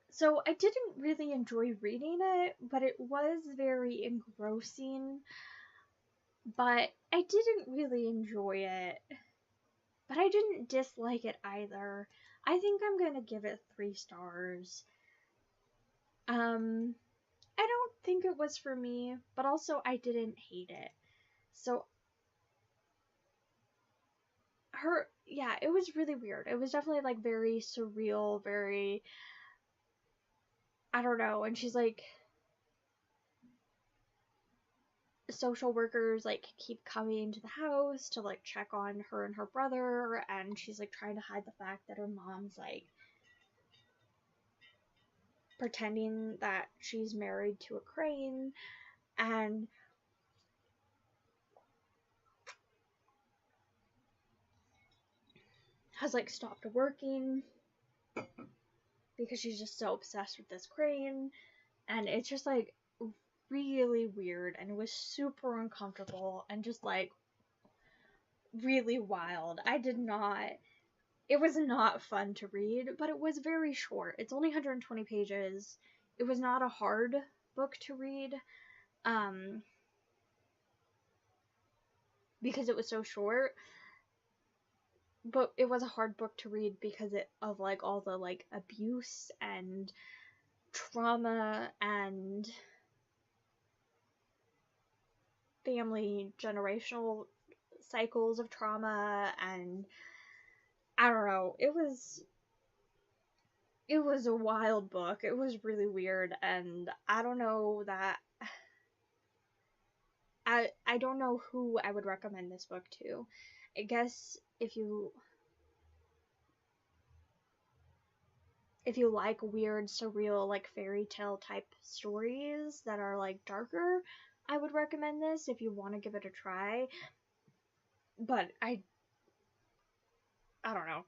So I didn't really enjoy reading it, but it was very engrossing, but I didn't really enjoy it, but I didn't dislike it either. I think I'm gonna give it 3 stars. I don't think it was for me, but also I didn't hate it. So yeah, it was really weird. It was definitely like very surreal, very, I don't know. And she's like, social workers like keep coming to the house to like check on her and her brother, and she's like trying to hide the fact that her mom's like pretending that she's married to a crane, and has like stopped working because she's just so obsessed with this crane, and it's just like really weird, and it was super uncomfortable and just like really wild. It was not fun to read, but it was very short. It's only 120 pages. It was not a hard book to read, because it was so short, but it was a hard book to read because of like all the like abuse and trauma and family generational cycles of trauma, and I don't know, it was a wild book. It was really weird, and I don't know that I don't know who I would recommend this book to. I guess if you like weird, surreal, like fairy tale type stories that are like darker, I would recommend this if you want to give it a try. But I don't know.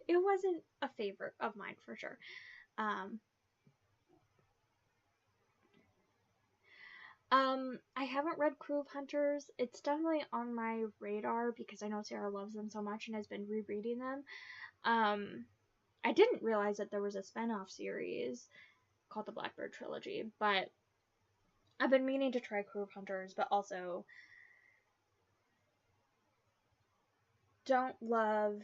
It wasn't a favorite of mine for sure. Um, I haven't read Crew of Hunters. It's definitely on my radar because I know Sarah loves them so much and has been rereading them. I didn't realize that there was a spin-off series called the Blackbird Trilogy, but I've been meaning to try Crew of Hunters, but also don't love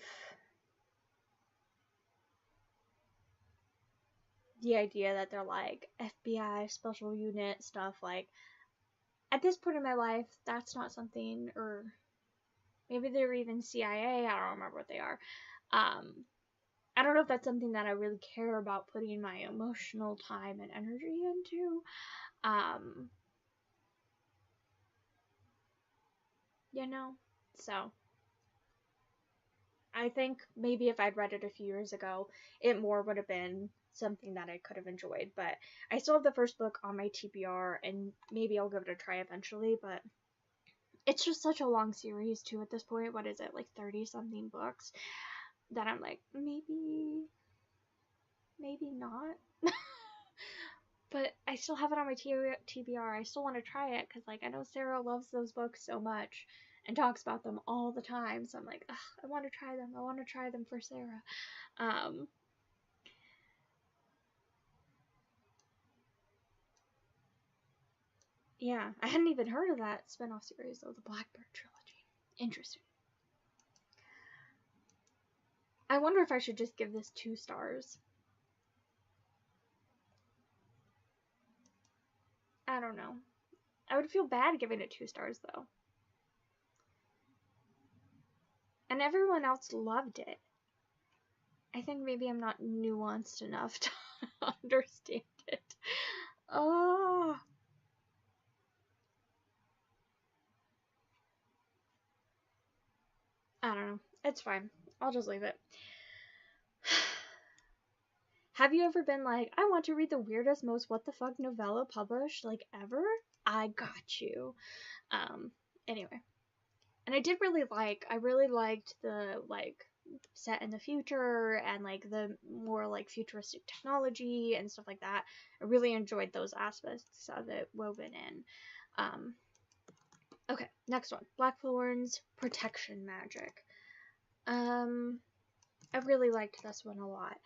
the idea that they're like FBI special unit stuff. Like, at this point in my life, that's not something, or maybe they're even CIA, I don't remember what they are. I don't know if that's something that I really care about putting my emotional time and energy into. Um, you know? So, I think maybe if I'd read it a few years ago, it more would have been something that I could have enjoyed. But I still have the first book on my TBR, and maybe I'll give it a try eventually. But it's just such a long series, too, at this point. What is it, like 30 something books? That I'm like, maybe maybe not. But I still have it on my TBR. I still want to try it because, like, I know Sarah loves those books so much and talks about them all the time. So I'm like, ugh, I want to try them. I want to try them for Sarah. Um, yeah, I hadn't even heard of that spinoff series of the Blackbird trilogy. Interesting. I wonder if I should just give this 2 stars. I don't know. I would feel bad giving it 2 stars though. And everyone else loved it. I think maybe I'm not nuanced enough to understand it. Oh. I don't know. It's fine. I'll just leave it. Have you ever been like, I want to read the weirdest, most what the fuck novella published, like, ever? I got you. Anyway. And I really liked the, like, set in the future and, like, the more, like, futuristic technology and stuff like that. I really enjoyed those aspects of it woven in. Okay, next one. Blackthorn's Protection Magic. I really liked this one a lot.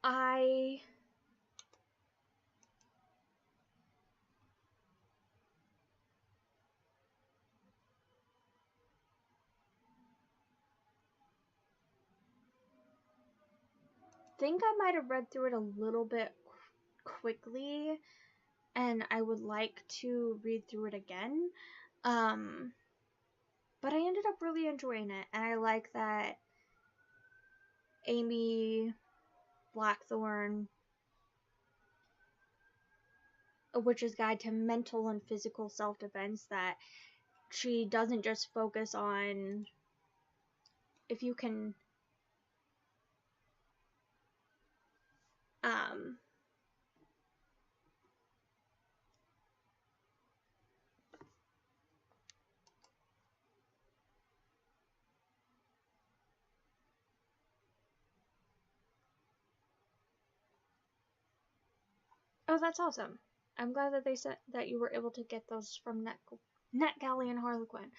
I think I might have read through it a little bit quickly, and I would like to read through it again. But I ended up really enjoying it, and I like that Amy Blackthorn, A Witch's Guide to Mental and Physical Self-Defense, that she doesn't just focus on if you can oh, that's awesome. I'm glad that they said that you were able to get those from NetGalley and Harlequin.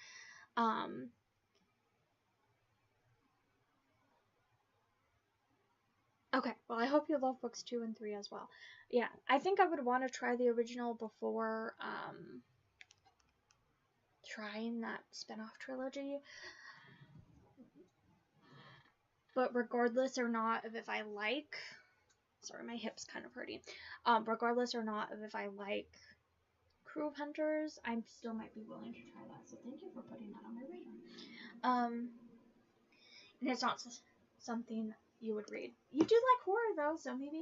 Okay, well, I hope you love books 2 and 3 as well. Yeah, I think I would want to try the original before trying that spin-off trilogy. But regardless or not of if I like, sorry, my hip's kind of hurting. Regardless or not of if I like Crew of Hunters, I still might be willing to try that. So thank you for putting that on my radar. And it's not something you would read. You do like horror though, so maybe.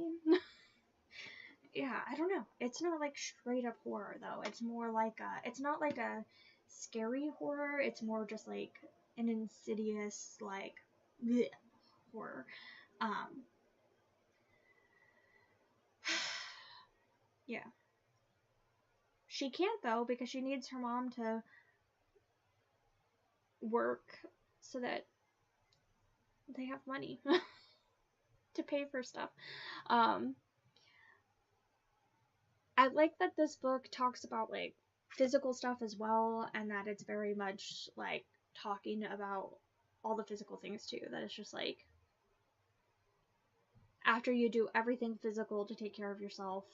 Yeah, I don't know. It's not like straight up horror though. It's more like it's not like a scary horror. It's more just like an insidious like bleh, horror. Yeah. She can't though because she needs her mom to work so that they have money to pay for stuff. I like that this book talks about like physical stuff as well, and that it's very much like talking about all the physical things too. That it's just like after you do everything physical to take care of yourself,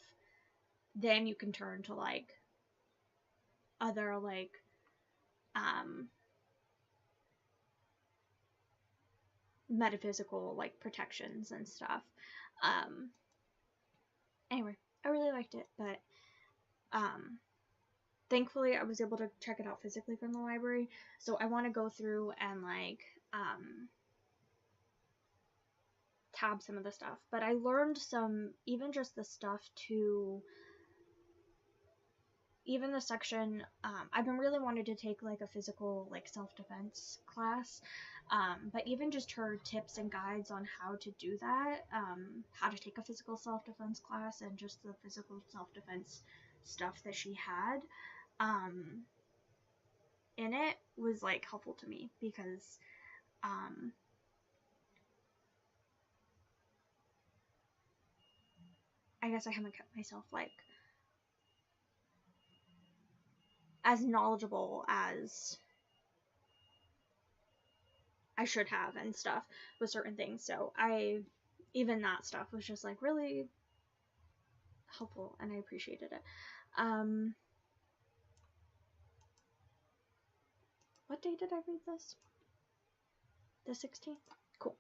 then you can turn to like other like metaphysical like protections and stuff. Anyway, I really liked it, but thankfully I was able to check it out physically from the library, so I want to go through and like tab some of the stuff. But I learned some, even just the stuff to even the section, I've been really wanting to take like a physical like self-defense class, but even just her tips and guides on how to do that, how to take a physical self-defense class and just the physical self-defense stuff that she had, in it was like helpful to me because I guess I haven't kept myself like as knowledgeable as I should have and stuff with certain things. So even that stuff was just like really helpful and I appreciated it. What day did I read this? The 16th? Cool.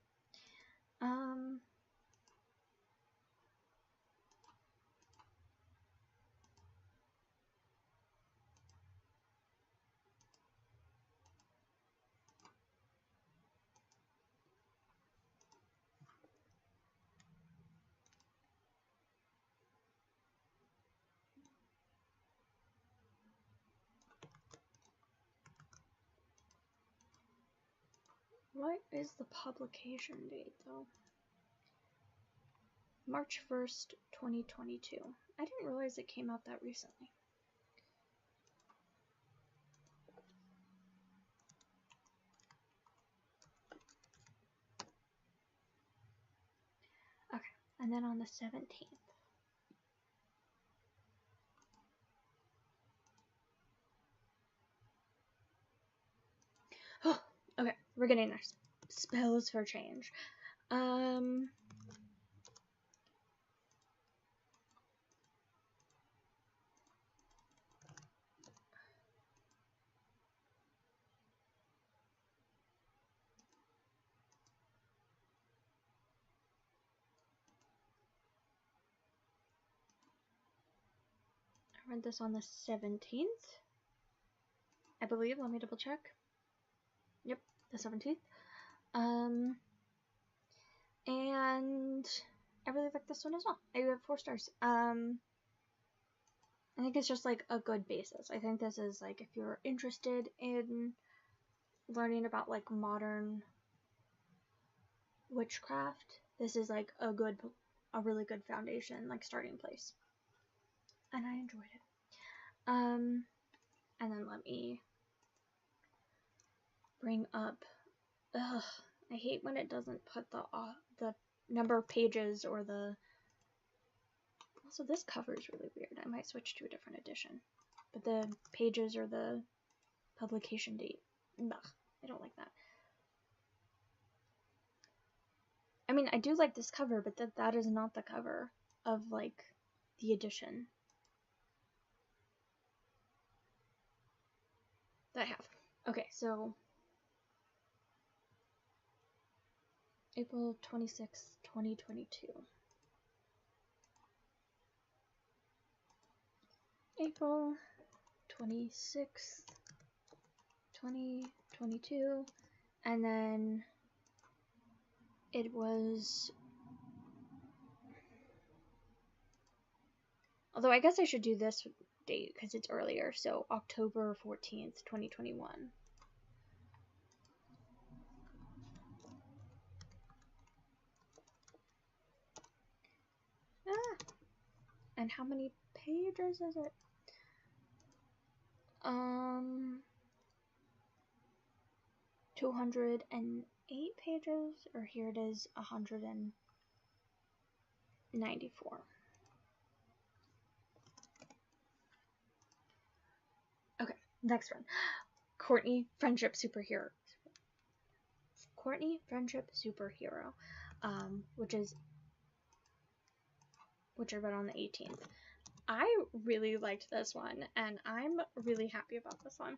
What is the publication date though? March 1st, 2022. I didn't realize it came out that recently. Okay, and then on the 17th. Oh, okay, we're getting there. Spells for change. I read this on the 17th, I believe. Let me double check. Yep, the 17th. And I really like this one as well. I have 4 stars. I think it's just like a good basis. I think this is like if you're interested in learning about like modern witchcraft, this is like a really good foundation, like starting place. And I enjoyed it. And then let me bring up. Ugh, I hate when it doesn't put the number of pages or the. Also, this cover is really weird. I might switch to a different edition. But the pages or the publication date. Ugh, I don't like that. I mean, I do like this cover, but that is not the cover of like the edition that I have. Okay, so April 26th, 2022. April 26th, 2022. And then it was. Although I guess I should do this date because it's earlier. So October 14th, 2021. And how many pages is it? 208 pages, or here it is 194. Okay, next one. Courtney, Friendship Superhero. Courtney, Friendship Superhero, which I read on the 18th. I really liked this one, and I'm really happy about this one.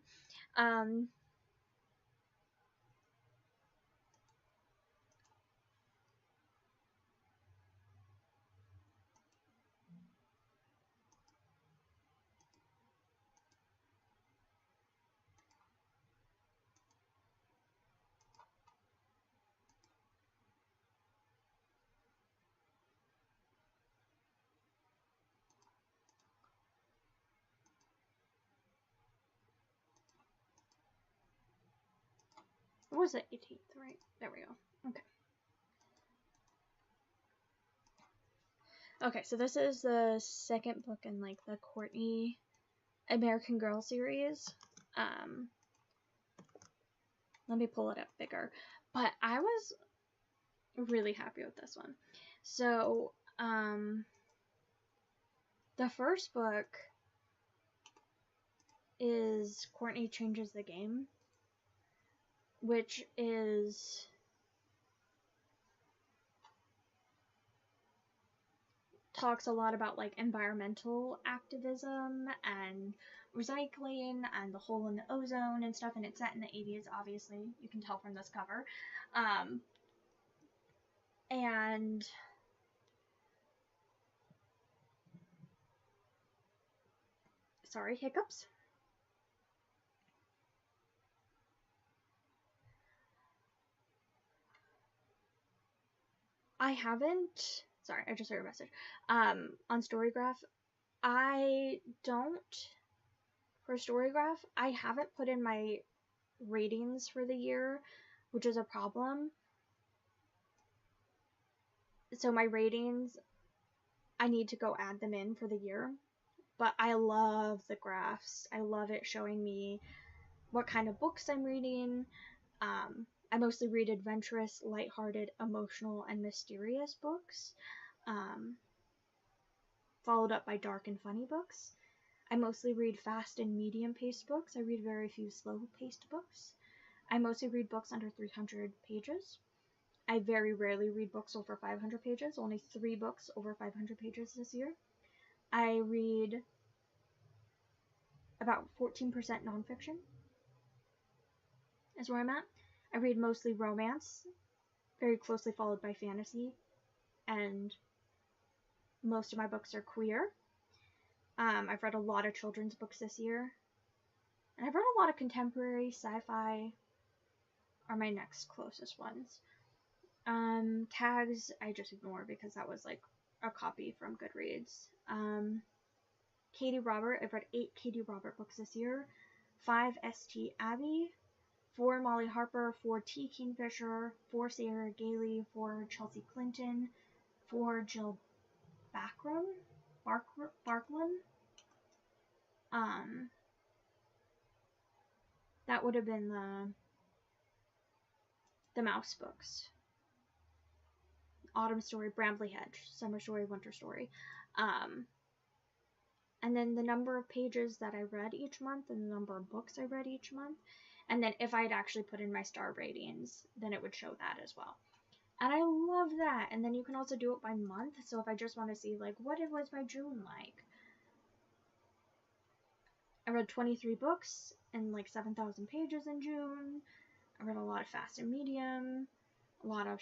What was it? 18th, right? There we go. Okay. Okay, so this is the second book in like the Courtney American Girl series. Let me pull it up bigger. But I was really happy with this one. So, the first book is Courtney Changes the Game, which is talks a lot about like environmental activism and recycling and the hole in the ozone and stuff, and it's set in the 80s, obviously. You can tell from this cover. And sorry, hiccups. I haven't, sorry, I just heard a message. On Storygraph, I don't, for Storygraph, I haven't put in my ratings for the year, which is a problem. So my ratings, I need to go add them in for the year. But I love the graphs. I love it showing me what kind of books I'm reading. I mostly read adventurous, lighthearted, emotional, and mysterious books, followed up by dark and funny books. I mostly read fast and medium-paced books. I read very few slow-paced books. I mostly read books under 300 pages. I very rarely read books over 500 pages, only 3 books over 500 pages this year. I read about 14% nonfiction, is where I'm at. I read mostly romance, very closely followed by fantasy, and most of my books are queer. I've read a lot of children's books this year, and I've read a lot of contemporary. Sci-fi are my next closest ones. Tags I just ignore because that was like a copy from Goodreads. Katie Robert, I've read 8 Katie Robert books this year, 5 St. Abbey, 4 Molly Harper, 4 T. Kingfisher, 4 Sarah Gailey, 4 Chelsea Clinton, 4 Jill Barkman. That would have been the Mouse books. Autumn Story, Brambley Hedge, Summer Story, Winter Story. And then the number of pages that I read each month and the number of books I read each month. And then if I'd actually put in my star ratings, then it would show that as well. And I love that. And then you can also do it by month. So if I just want to see, like, what was my June like? I read 23 books and like 7,000 pages in June. I read a lot of fast and medium. A lot of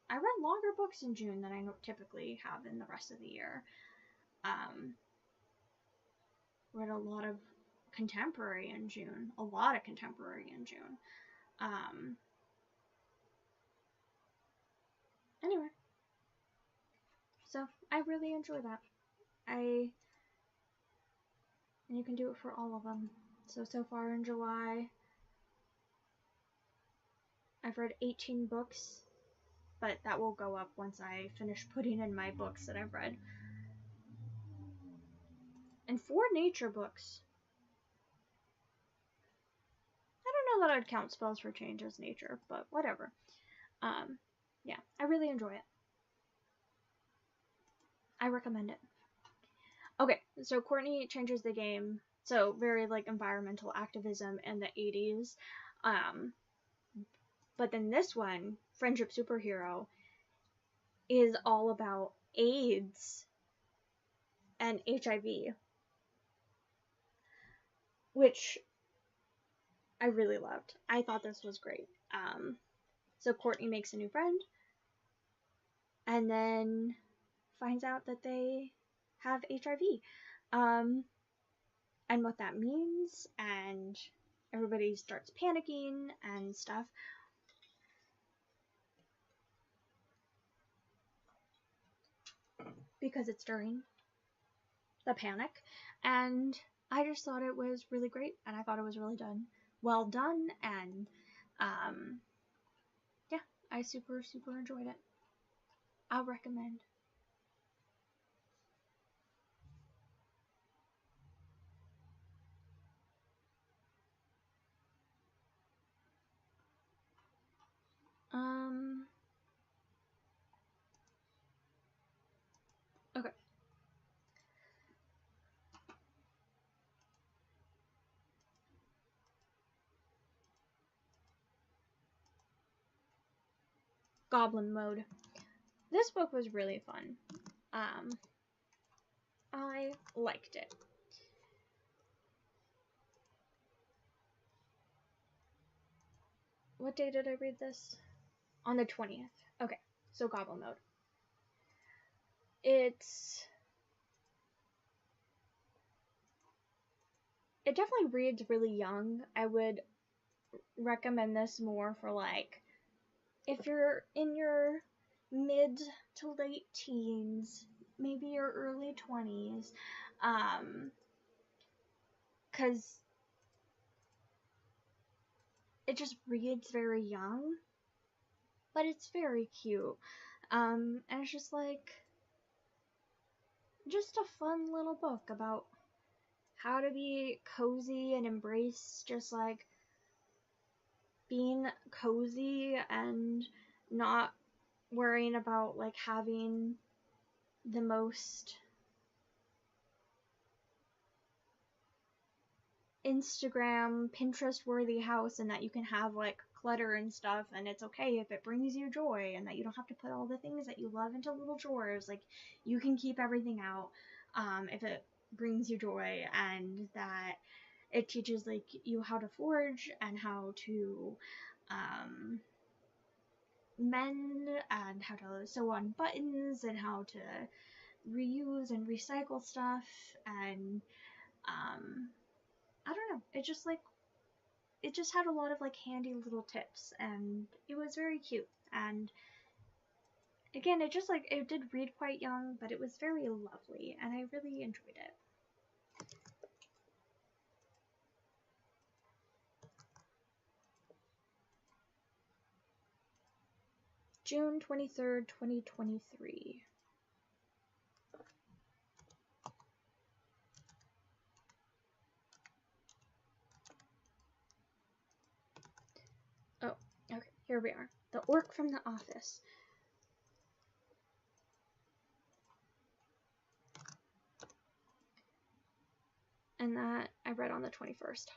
I read longer books in June than I typically have in the rest of the year. Read a lot of contemporary in June. A lot of contemporary in June. Anyway. So, I really enjoy that. And you can do it for all of them. So far in July, I've read 18 books, but that will go up once I finish putting in my books that I've read. And 4 nature books. I don't know that I'd count Spells for Change as nature, but whatever. Yeah, I really enjoy it. I recommend it. Okay, so Courtney Changes the Game. So very like environmental activism in the 80s. But then this one, Friendship Superhero, is all about AIDS and HIV, which I really loved. I thought this was great. So Courtney makes a new friend and then finds out that they have HIV, and what that means, and everybody starts panicking and stuff. Because it's during the panic, and I just thought it was really great, and I thought it was really well done, and yeah, I super enjoyed it. I'll recommend. Okay. Goblin Mode. This book was really fun. I liked it. What day did I read this? On the 20th. Okay, so Goblin Mode. It definitely reads really young. I would recommend this more for like if you're in your mid to late teens, maybe your early 20s, because it just reads very young, but it's very cute. And it's just like just a fun little book about how to be cozy and embrace just like being cozy and not worrying about like having the most Instagram, Pinterest worthy house, and that you can have like clutter and stuff, and it's okay if it brings you joy, and that you don't have to put all the things that you love into little drawers. Like, you can keep everything out if it brings you joy, and that it teaches like you how to forge and how to mend and how to sew on buttons and how to reuse and recycle stuff, and I don't know, it just had a lot of like handy little tips, and it was very cute. And again, it did read quite young, but it was very lovely, and I really enjoyed it. June 23rd, 2023. Oh, okay, here we are. The Orc from the Office. And that I read on the 21st.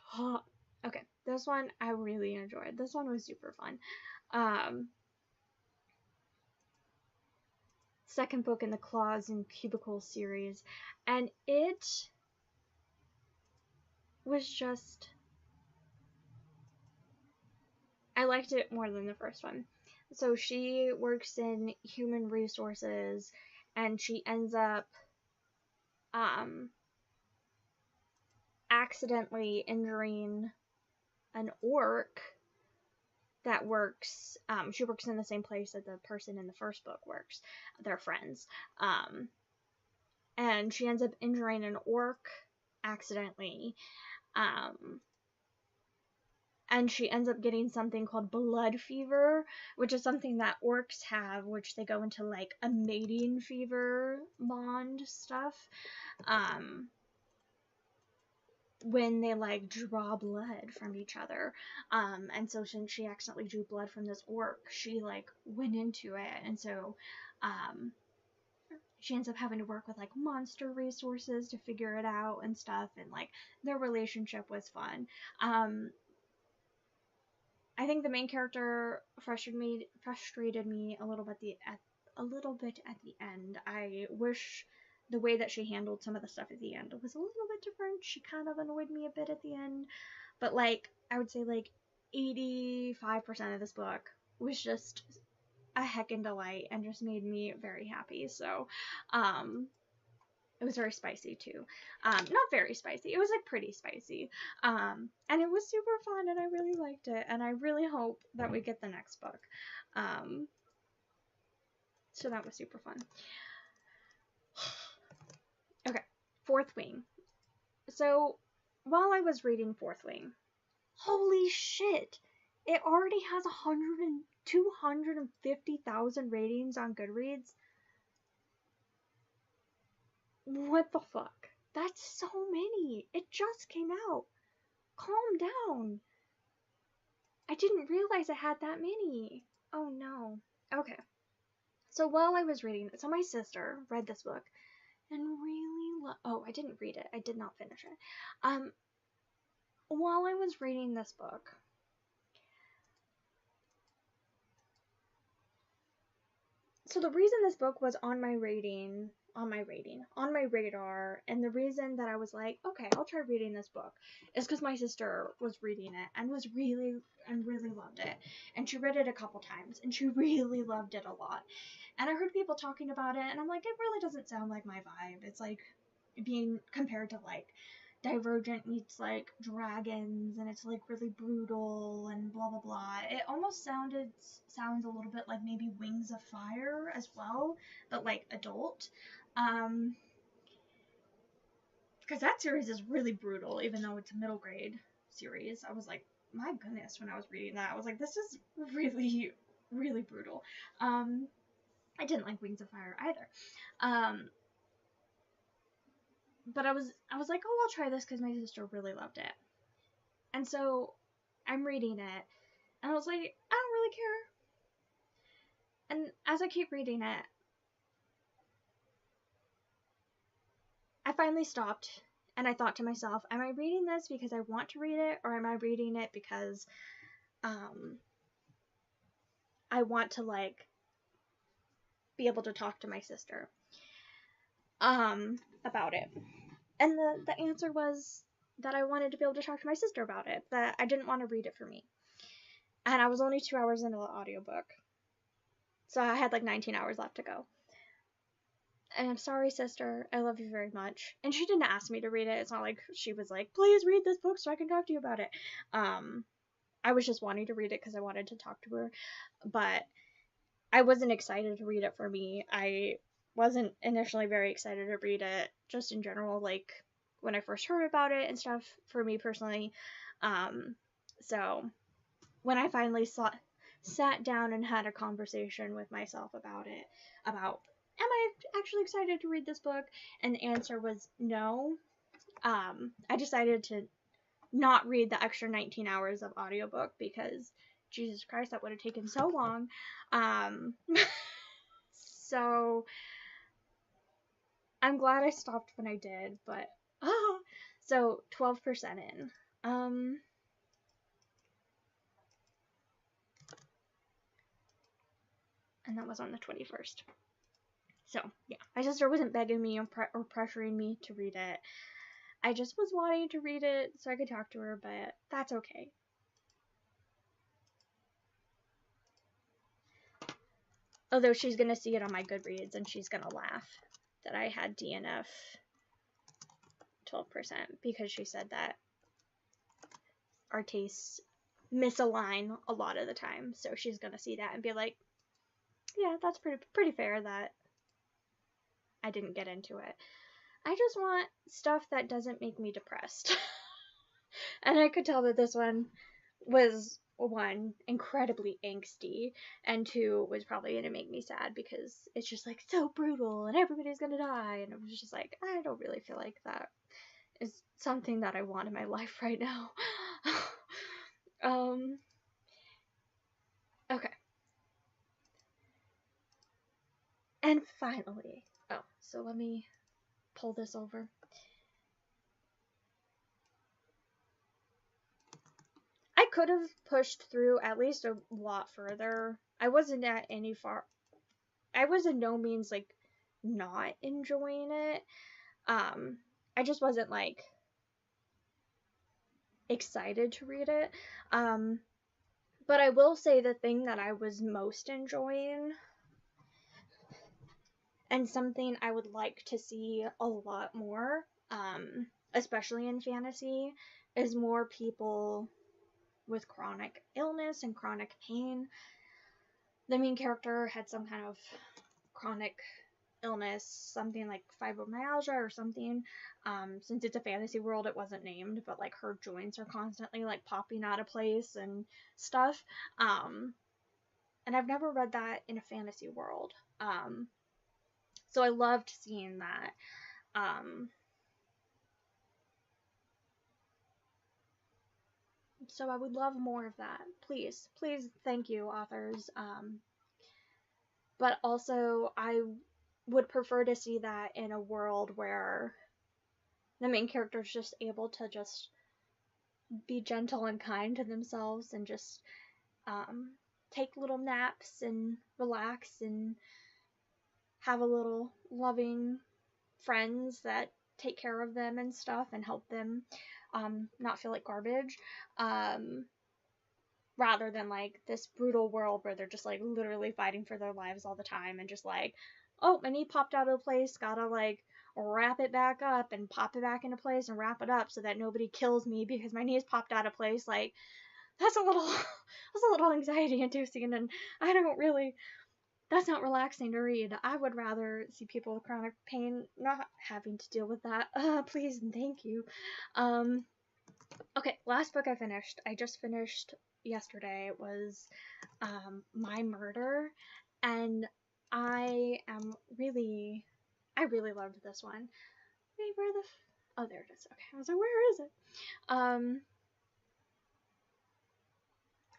Okay, this one I really enjoyed. This one was super fun. Second book in the Claws and Cubicles series, and it was just, I liked it more than the first one. So she works in human resources, and she ends up accidentally injuring an orc that works, she works in the same place that the person in the first book works. They're friends. And she ends up injuring an orc accidentally. And she ends up getting something called blood fever, which is something that orcs have, which they go into like a mating fever bond stuff. When they like draw blood from each other. And so since she accidentally drew blood from this orc, she like went into it, and so she ends up having to work with like monster resources to figure it out and stuff, and like their relationship was fun. I think the main character frustrated me a little bit at the end. I wish the way that she handled some of the stuff at the end was a little bit different. She kind of annoyed me a bit at the end, but like I would say like 85% of this book was just a heckin' delight and just made me very happy. So it was very spicy too. Not very spicy. It was like pretty spicy. And it was super fun, and I really liked it, and I really hope that we get the next book. So that was super fun. Okay, Fourth Wing. So while I was reading Fourth Wing, holy shit! It already has 250,000 ratings on Goodreads. What the fuck? That's so many. It just came out. Calm down. I didn't realize it had that many. Oh no. Okay. So while I was reading, so my sister read this book and really oh, I didn't read it. I did not finish it. While I was reading this book, so the reason this book was on my radar, and the reason that I was like, okay, I'll try reading this book, is because my sister was reading it and really loved it, and she read it a couple times and she really loved it a lot, and I heard people talking about it, and I'm like, it really doesn't sound like my vibe. It's like being compared to like Divergent meets like dragons, and it's like really brutal and blah blah blah. It almost sounds a little bit like maybe Wings of Fire as well, but like adult. Because that series is really brutal, even though it's a middle grade series. I was like, my goodness, when I was reading that, I was like, this is really, really brutal. I didn't like Wings of Fire either. But I was like, oh, I'll try this because my sister really loved it. And so I'm reading it, and I was like, I don't really care. And as I keep reading it, I finally stopped, and I thought to myself, am I reading this because I want to read it, or am I reading it because I want to like be able to talk to my sister about it? And the answer was that I wanted to be able to talk to my sister about it, that I didn't want to read it for me. And I was only 2 hours into the audiobook, so I had like 19 hours left to go. And I'm sorry, sister, I love you very much. And she didn't ask me to read it. It's not like she was like, please read this book so I can talk to you about it. I was just wanting to read it because I wanted to talk to her, but I wasn't excited to read it for me. I wasn't initially very excited to read it, just in general, like when I first heard about it and stuff, for me personally. So when I finally sat down and had a conversation with myself about it, about, am I actually excited to read this book? And the answer was no. I decided to not read the extra 19 hours of audiobook because Jesus Christ, that would have taken so long. So I'm glad I stopped when I did, but so 12% in. And that was on the 21st. So yeah, my sister wasn't begging me or pressuring me to read it. I just was wanting to read it so I could talk to her, but that's okay. Although she's gonna see it on my Goodreads and she's gonna laugh that I had DNF 12% because she said that our tastes misalign a lot of the time. So she's gonna see that and be like, yeah, that's pretty fair that I didn't get into it. I just want stuff that doesn't make me depressed. And I could tell that this one was, one, incredibly angsty, and two, was probably going to make me sad because it's just like so brutal and everybody's going to die. And it was just like, I don't really feel like that is something that I want in my life right now. Okay. And finally, so let me pull this over. I could have pushed through at least a lot further. I wasn't at any far. I was in no means like not enjoying it. I just wasn't like excited to read it. But I will say the thing that I was most enjoying, and something I would like to see a lot more, especially in fantasy, is more people with chronic illness and chronic pain. The main character had some kind of chronic illness, something like fibromyalgia or something. Since it's a fantasy world, it wasn't named, but like her joints are constantly like popping out of place and stuff. And I've never read that in a fantasy world. So I loved seeing that. So I would love more of that. Please, please, thank you, authors. But also, I would prefer to see that in a world where the main character is just able to just be gentle and kind to themselves and just um, take little naps and relax and have a little loving friends that take care of them and stuff and help them not feel like garbage. Rather than like this brutal world where they're just like literally fighting for their lives all the time and just like, oh, my knee popped out of place, gotta like wrap it back up and pop it back into place and wrap it up so that nobody kills me because my knee's popped out of place. Like, that's a little that's a little anxiety inducing, and I don't really, that's not relaxing to read. I would rather see people with chronic pain not having to deal with that. Please and thank you. Okay, last book I finished. I just finished yesterday was My Murder, and I really loved this one. Wait, where the oh, there it is. Okay, I was like, where is it?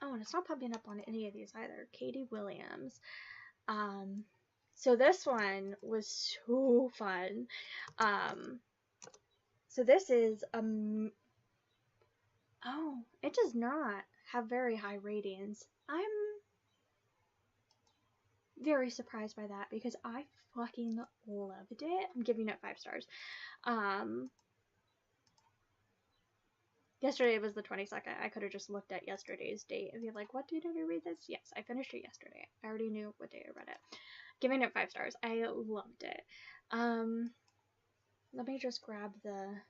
Oh, and it's not popping up on any of these either. Katie Williams. So this one was so fun. So this is oh, it does not have very high ratings. I'm very surprised by that because I fucking loved it. I'm giving it 5 stars. Yesterday was the 22nd. I could have just looked at yesterday's date and be like, what date did I read this? Yes, I finished it yesterday. I already knew what day I read it. Giving it 5 stars. I loved it. Let me just grab the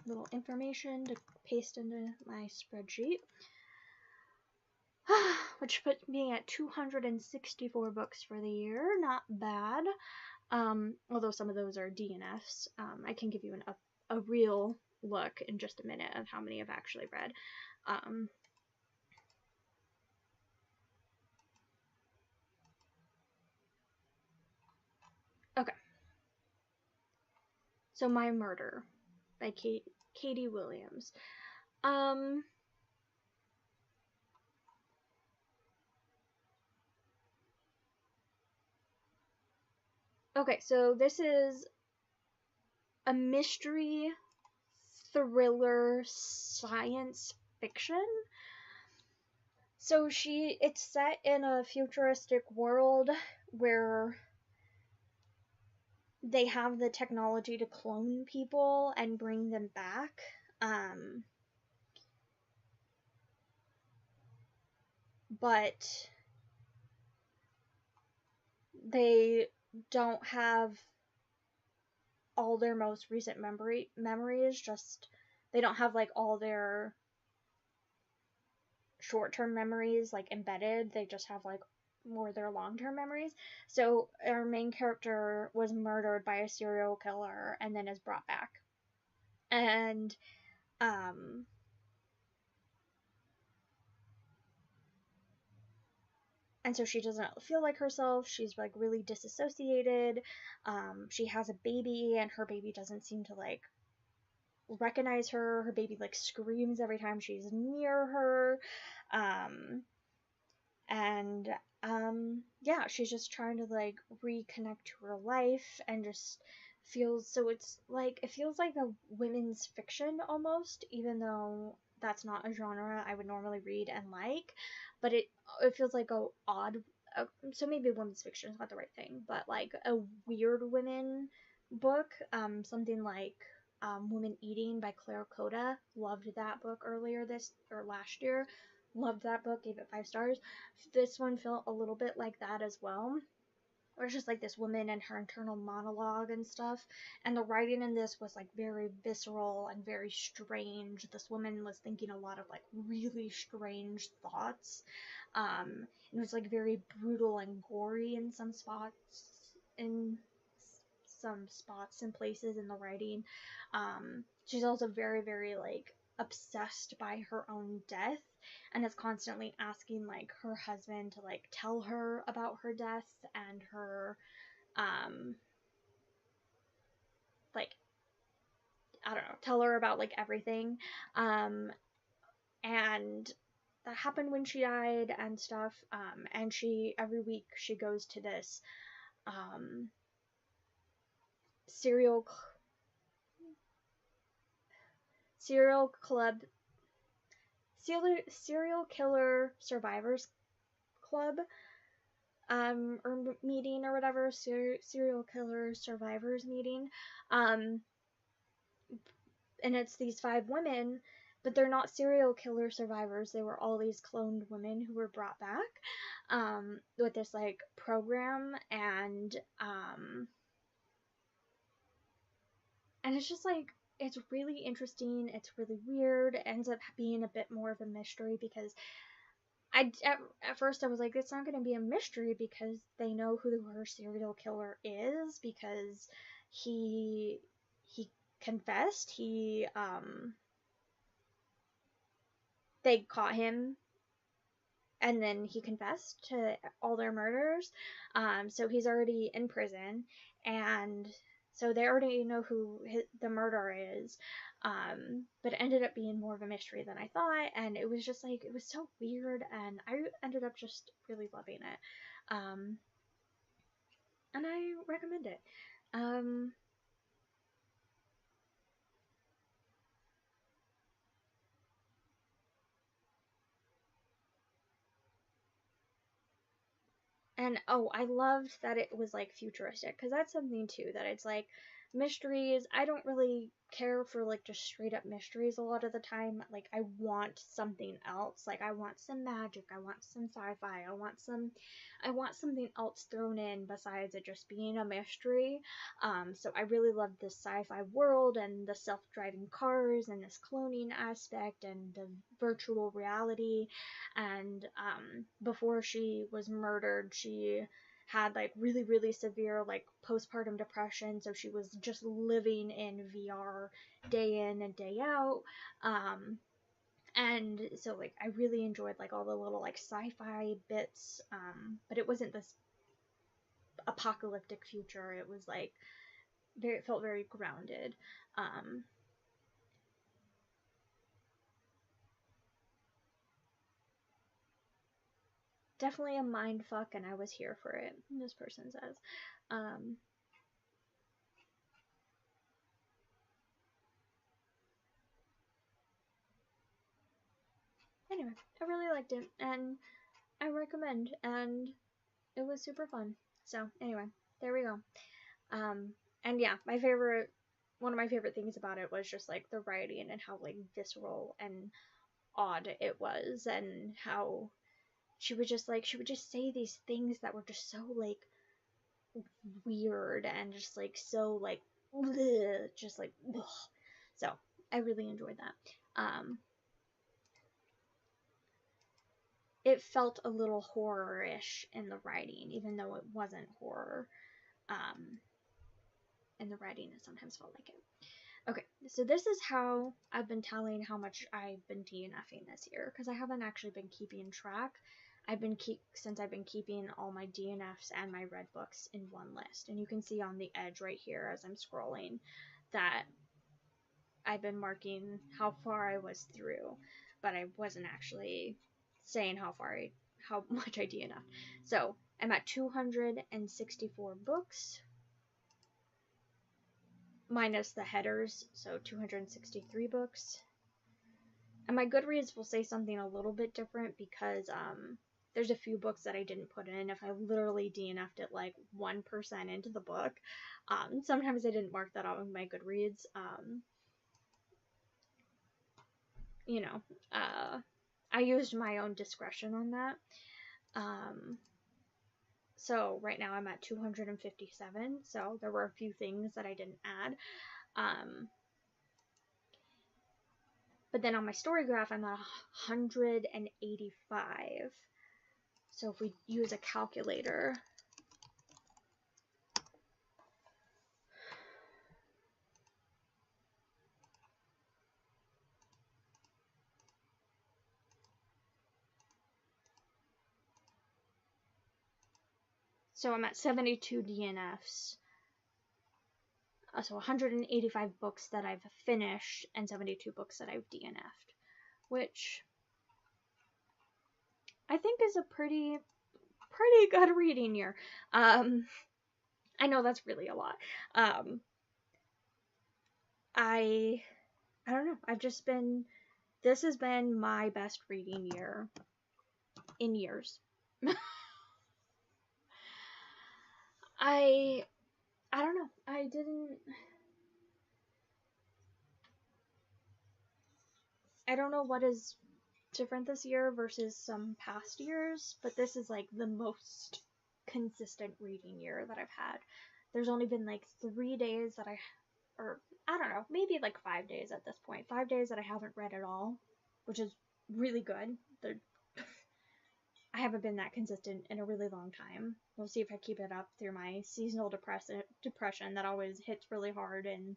little information to paste into my spreadsheet. Which put me at 264 books for the year. Not bad. Although some of those are DNFs. I can give you a real look in just a minute of how many I've actually read. Okay. So My Murder by Katie Williams. Okay, so this is a mystery thriller science fiction. So it's set in a futuristic world where they have the technology to clone people and bring them back. But they don't have all their most recent memories, just they don't have like all their short-term memories like embedded. They just have like more their long-term memories. So our main character was murdered by a serial killer and then is brought back. And so she doesn't feel like herself. She's like really disassociated. She has a baby and her baby doesn't seem to like recognize her. Her baby like screams every time she's near her. Yeah, she's just trying to like reconnect to her life and just feels, so it's like, it feels like a women's fiction almost, even though that's not a genre I would normally read and like, but it feels like a odd, so maybe women's fiction is not the right thing, but like a weird women book, something like Women Eating by Claire Coda. Loved that book last year. Loved that book, gave it 5 stars. This one felt a little bit like that as well. Or it's just like this woman and her internal monologue and stuff. And the writing in this was like very visceral and very strange. This woman was thinking a lot of like really strange thoughts. It was like very brutal and gory in some spots. And places in the writing. She's also very, very like obsessed by her own death and is constantly asking like her husband to like tell her about her death and her like, I don't know, tell her about like everything. And that happened when she died and stuff. And she every week she goes to this um, serial club, serial killer survivors club, or meeting or whatever, serial killer survivors meeting, um, and it's these 5 women, but they're not serial killer survivors. They were all these cloned women who were brought back, with this like program, and it's just like, it's really interesting. It's really weird. It ends up being a bit more of a mystery because at first I was like, it's not going to be a mystery because they know who her serial killer is, because he confessed. They caught him and then he confessed to all their murders. So he's already in prison, and so they already know who the murderer is. But it ended up being more of a mystery than I thought, and it was just like, it was so weird, and I ended up just really loving it. And I recommend it. And oh, I loved that it was like futuristic, because that's something too, that it's like mysteries. I don't really care for like just straight up mysteries a lot of the time. Like, I want something else. Like, I want some magic, I want some sci-fi, I want something else thrown in besides it just being a mystery. So I really loved this sci-fi world and the self-driving cars and this cloning aspect and the virtual reality. And before she was murdered, she had like really, really severe like postpartum depression, so she was just living in VR day in and day out. And so like I really enjoyed like all the little like sci-fi bits, but it wasn't this apocalyptic future. It was like it felt very grounded. Definitely a mind fuck, and I was here for it, this person says. Um, anyway, I really liked it, and I recommend, and it was super fun. So anyway, there we go. Um, and yeah, one of my favorite things about it was just like the writing and how like visceral and odd it was, and how she would just say these things that were just so like weird and just like so like bleh, just like ugh. So I really enjoyed that. It felt a little horror-ish in the writing, even though it wasn't horror. Um, and the writing it sometimes felt like it. Okay, so this is how I've been telling how much I've been DNFing this year, because I haven't actually been keeping track. Since I've been keeping all my DNFs and my read books in one list, and you can see on the edge right here as I'm scrolling that I've been marking how far I was through, but I wasn't actually saying how much I DNF'd. So I'm at 264 books minus the headers, so 263 books. And my Goodreads will say something a little bit different because there's a few books that I didn't put in. If I literally DNF'd it like 1% into the book, sometimes I didn't mark that out with my Goodreads. You know, I used my own discretion on that. So right now I'm at 257, so there were a few things that I didn't add. But then on my story graph, I'm at 185. So if we use a calculator, so I'm at 72 DNFs. So 185 books that I've finished and 72 books that I've DNF'd, which I think is a pretty good reading year. I know that's really a lot. I don't know. This has been my best reading year in years. I don't know. I don't know what is different this year versus some past years, but this is like the most consistent reading year that I've had. There's only been like 3 days that or I don't know, maybe like 5 days at this point. 5 days that I haven't read at all, which is really good. I haven't been that consistent in a really long time. We'll see if I keep it up through my seasonal depression that always hits really hard in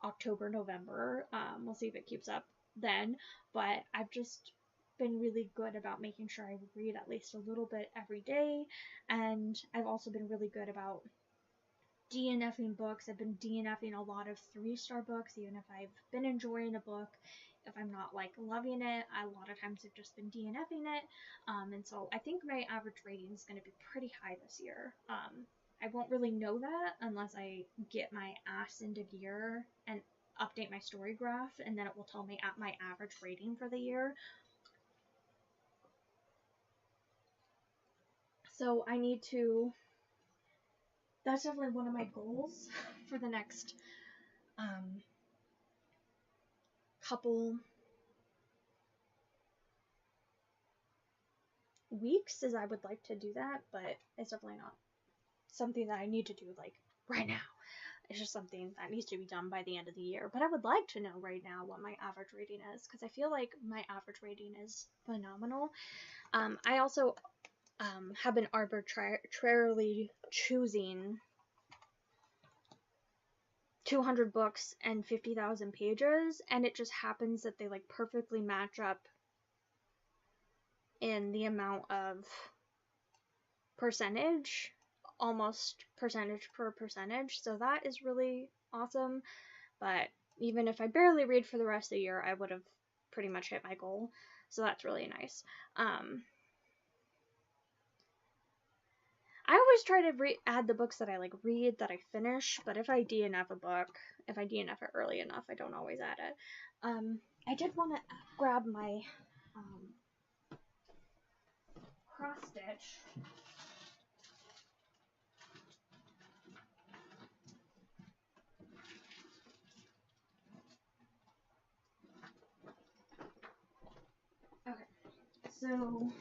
October, November. We'll see if it keeps up then. But I've just been really good about making sure I read at least a little bit every day. And I've also been really good about DNFing books. I've been DNFing a lot of 3-star books, even if I've been enjoying a book. If I'm not like loving it, a lot of times I've just been DNFing it. And so I think my average rating is going to be pretty high this year. I won't really know that unless I get my ass into gear and update my story graph, and then it will tell me at my average rating for the year. So I need to. That's definitely one of my goals for the next couple weeks, is I would like to do that, but it's definitely not something that I need to do like right now. It's just something that needs to be done by the end of the year. But I would like to know right now what my average rating is, because I feel like my average rating is phenomenal. I also have been arbitrarily choosing 200 books and 50,000 pages, and it just happens that they like perfectly match up in the amount of percentage, almost percentage per percentage. So that is really awesome. But even if I barely read for the rest of the year, I would have pretty much hit my goal. So that's really nice. I always try to add the books that I like read that I finish, but if I DNF a book, if I DNF it early enough, I don't always add it. I did want to grab my cross stitch. Okay, so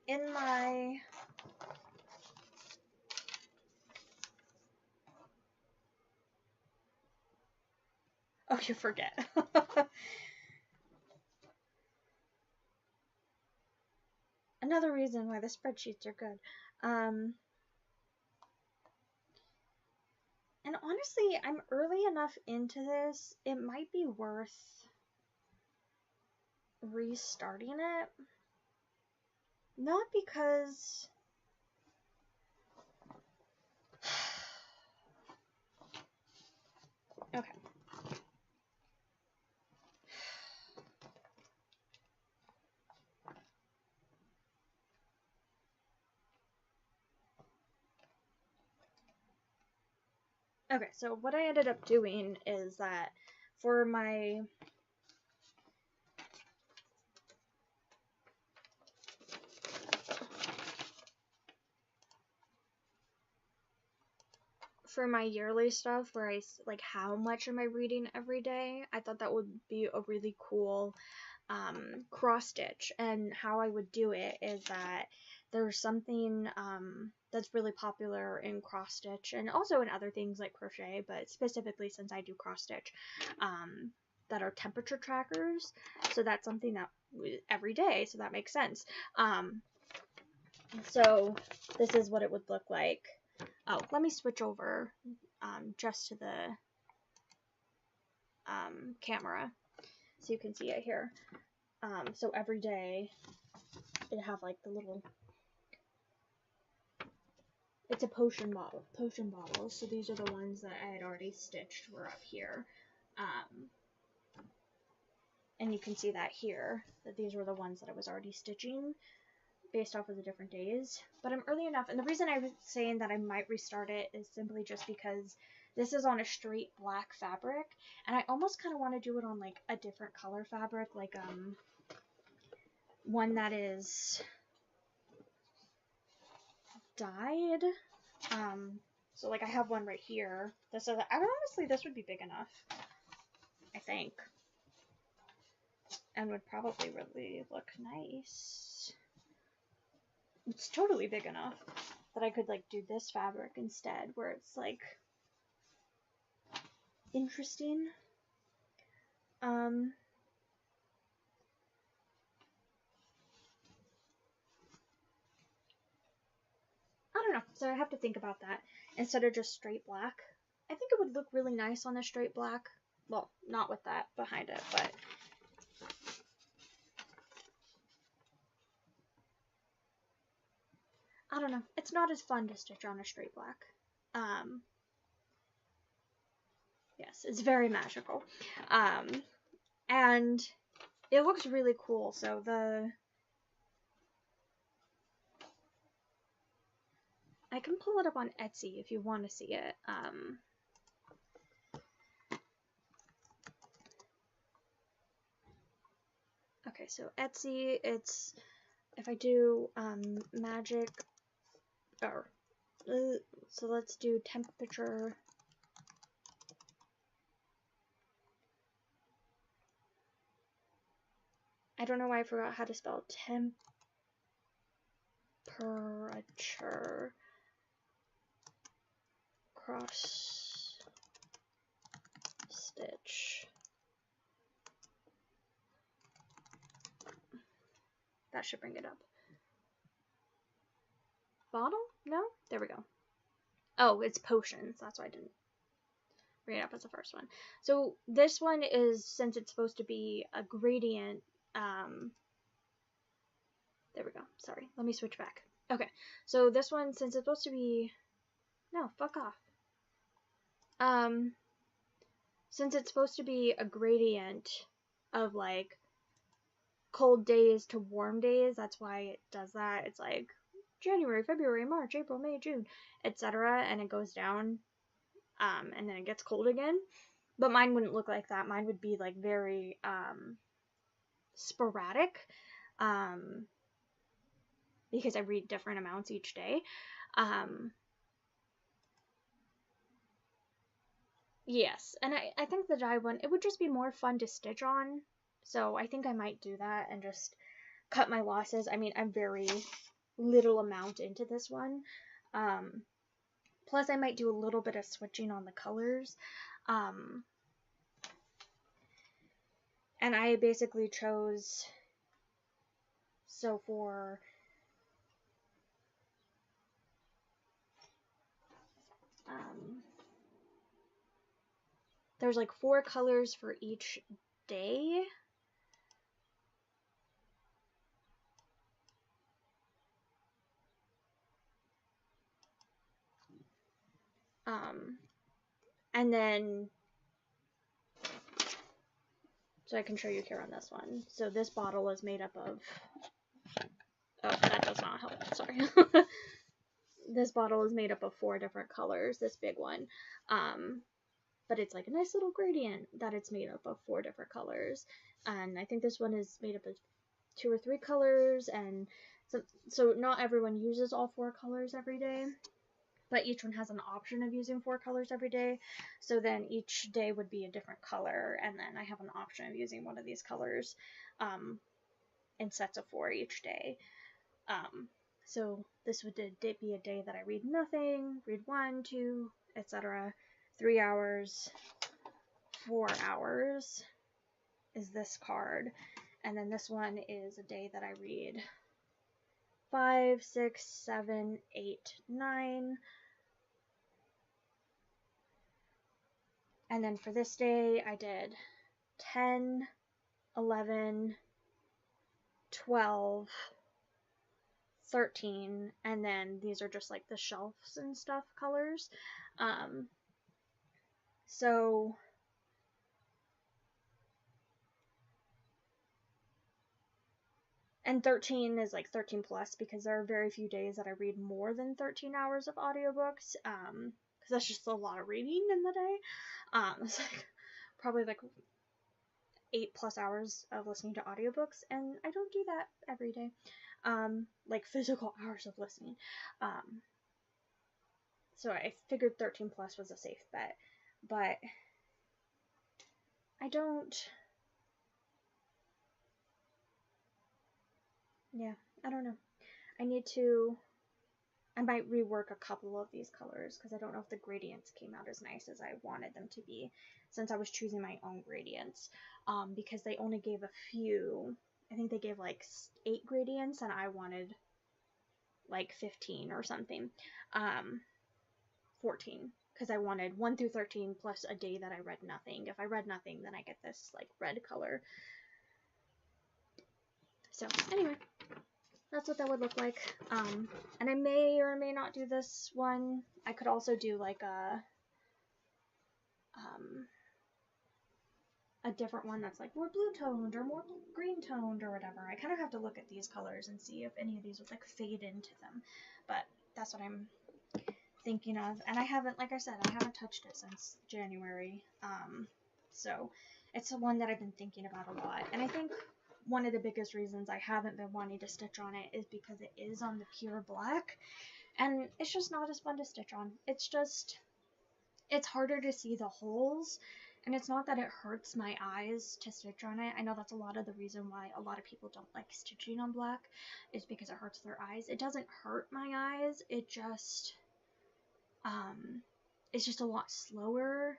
in my oh, you forget. Another reason why the spreadsheets are good. And honestly, I'm early enough into this, it might be worth restarting it. Not because okay. Okay, so what I ended up doing is that for my yearly stuff, where I like how much am I reading every day, I thought that would be a really cool cross stitch. And how I would do it is that there's something that's really popular in cross stitch and also in other things like crochet, but specifically since I do cross stitch, that are temperature trackers. So that's something that every day, so that makes sense. So this is what it would look like. Oh, let me switch over just to the camera so you can see it here. So every day it have like the little it's a potion bottle. So these are the ones that I had already stitched were up here. And you can see that here, that these were the ones that I was already stitching based off of the different days. But I'm early enough, and the reason I was saying that I might restart it is simply just because this is on a straight black fabric, and I almost kind of want to do it on like a different color fabric, like one that is dyed. So like I have one right here. This is, honestly, this would be big enough, I think, and would probably really look nice. It's totally big enough that I could like do this fabric instead, where it's like interesting. I don't know, so I have to think about that instead of just straight black. I think it would look really nice on a straight black. Well, not with that behind it, but I don't know. It's not as fun to stitch on a straight black. Yes, it's very magical. And it looks really cool. So I can pull it up on Etsy if you want to see it. Okay, so Etsy, it's, if I do magic, or so let's do temperature. I don't know why I forgot how to spell temperature cross stitch. That should bring it up. Bottle? No? There we go. Oh, it's potions. That's why I didn't bring it up as the first one. So this one is, since it's supposed to be a gradient, there we go. Sorry. Let me switch back. Okay. So this one, since it's supposed to be, no, fuck off. Since it's supposed to be a gradient of like cold days to warm days, that's why it does that. It's like January, February, March, April, May, June, etc. And it goes down, and then it gets cold again. But mine wouldn't look like that. Mine would be like very sporadic, because I read different amounts each day. Yes, and I think the dye one, it would just be more fun to stitch on. So I think I might do that and just cut my losses. I mean, I'm very little amount into this one. Plus I might do a little bit of switching on the colors. And I basically chose, so for there's like 4 colors for each day. And then, so I can show you here on this one. So this bottle is made up of, oh, that does not help, sorry. This bottle is made up of 4 different colors, this big one. But it's like a nice little gradient that it's made up of 4 different colors. And I think this one is made up of 2 or 3 colors, and so not everyone uses all 4 colors every day, but each one has an option of using 4 colors every day. So then each day would be a different color, and then I have an option of using one of these colors in sets of 4 each day. So this would be a day that I read nothing, read 1, 2, etc. 3 hours, 4 hours is this card. And then this one is a day that I read 5, 6, 7, 8, 9. And then for this day, I did 10, 11, 12, 13, and then these are just like the shelves and stuff colors. So and 13 is like 13 plus, because there are very few days that I read more than 13 hours of audiobooks, because that's just a lot of reading in the day. It's like probably like 8+ hours of listening to audiobooks, and I don't do that every day. Like physical hours of listening. So I figured 13 plus was a safe bet, but I don't, yeah, I don't know. I might rework a couple of these colors, because I don't know if the gradients came out as nice as I wanted them to be, since I was choosing my own gradients, because they only gave a few. I think they gave like 8 gradients, and I wanted like 15 or something. 14, because I wanted 1 through 13 plus a day that I read nothing. If I read nothing, then I get this like red color. So anyway, that's what that would look like. And I may or may not do this one. I could also do like a different one that's like more blue toned or more green toned or whatever. I kind of have to look at these colors and see if any of these would like fade into them. But that's what I'm thinking of. And I haven't, like I said, I haven't touched it since January. So it's the one that I've been thinking about a lot. And I think one of the biggest reasons I haven't been wanting to stitch on it is because it is on the pure black, and it's just not as fun to stitch on. It's harder to see the holes, and it's not that it hurts my eyes to stitch on it. I know that's a lot of the reason why a lot of people don't like stitching on black, is because it hurts their eyes. It doesn't hurt my eyes, it's just a lot slower,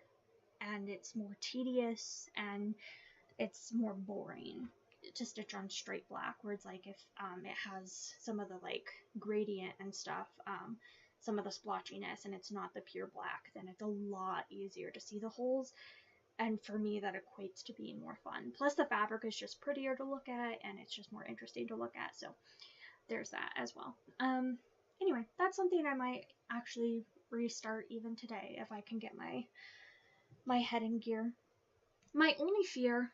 and it's more tedious, and it's more boring to stitch on straight black, where it's like if it has some of the like gradient and stuff, some of the splotchiness, and it's not the pure black, then it's a lot easier to see the holes, and for me that equates to being more fun. Plus the fabric is just prettier to look at, and it's just more interesting to look at, so there's that as well. Anyway, that's something I might actually restart even today if I can get my head in gear. My only fear,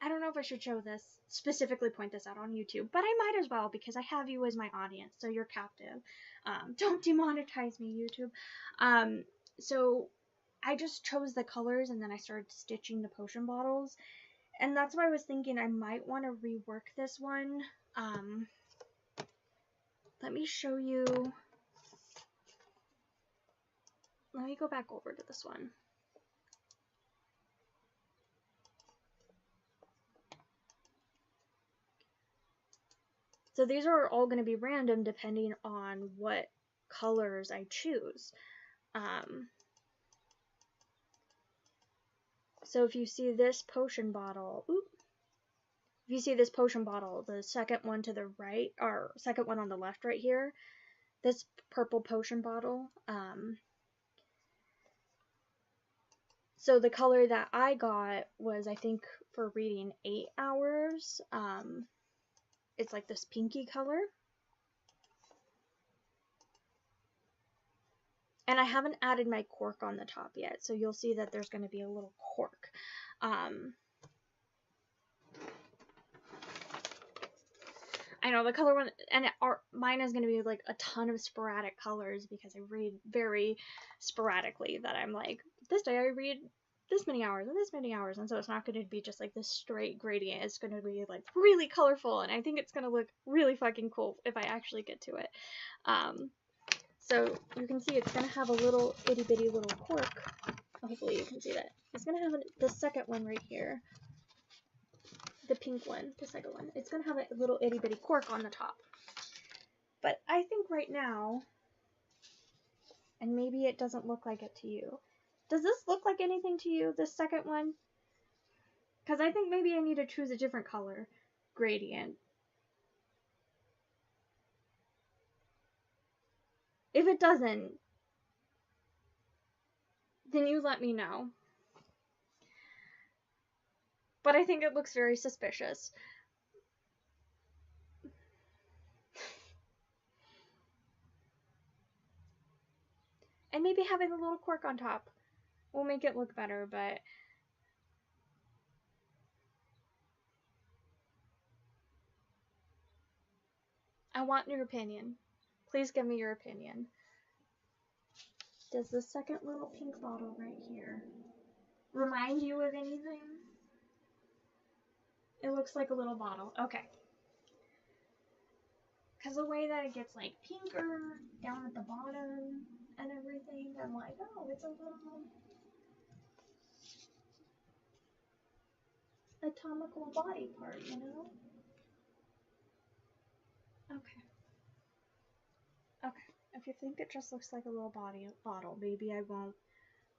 I don't know if I should show this, specifically point this out on YouTube, but I might as well, because I have you as my audience, so you're captive. Don't demonetize me, YouTube. So I just chose the colors, and then I started stitching the potion bottles, and that's why I was thinking I might want to rework this one. Let me show you. Let me go back over to this one. So these are all going to be random depending on what colors I choose. So if you see this potion bottle, if you see this potion bottle, the second one to the right, or second one on the left right here, this purple potion bottle, so the color that I got was, I think, for reading 8 hours, it's like this pinky color. And I haven't added my cork on the top yet, so you'll see that there's going to be a little cork. I know the color one, and mine is going to be like a ton of sporadic colors, because I read very sporadically, that I'm like, this day I read this many hours and this many hours, and so it's not going to be just like this straight gradient. It's going to be like really colorful, and I think it's going to look really fucking cool if I actually get to it. So you can see it's going to have a little itty bitty little cork. Hopefully you can see that. It's going to have the second one right here. The pink one, the second one. It's going to have a little itty bitty cork on the top. But I think right now, and maybe it doesn't look like it to you. Does this look like anything to you, this second one? Because I think maybe I need to choose a different color gradient. If it doesn't, then you let me know. But I think it looks very suspicious. And maybe having a little cork on top will make it look better, but I want your opinion. Please give me your opinion. Does the second little pink bottle right here remind you of anything? It looks like a little bottle. Okay. Because the way that it gets like pinker down at the bottom and everything, I'm like, oh, it's a little atomical body part, you know? Okay. Okay. If you think it just looks like a little bottle, maybe I won't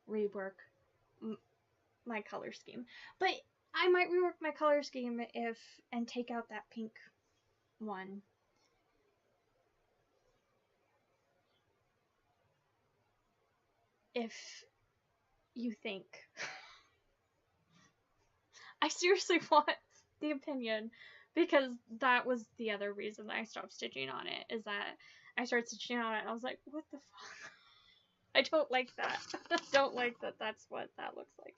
rework my color scheme. But I might rework my color scheme and take out that pink one. If you think. I seriously want the opinion, because that was the other reason that I stopped stitching on it, is that I started stitching on it and I was like, what the fuck? I don't like that. I don't like that that's what that looks like.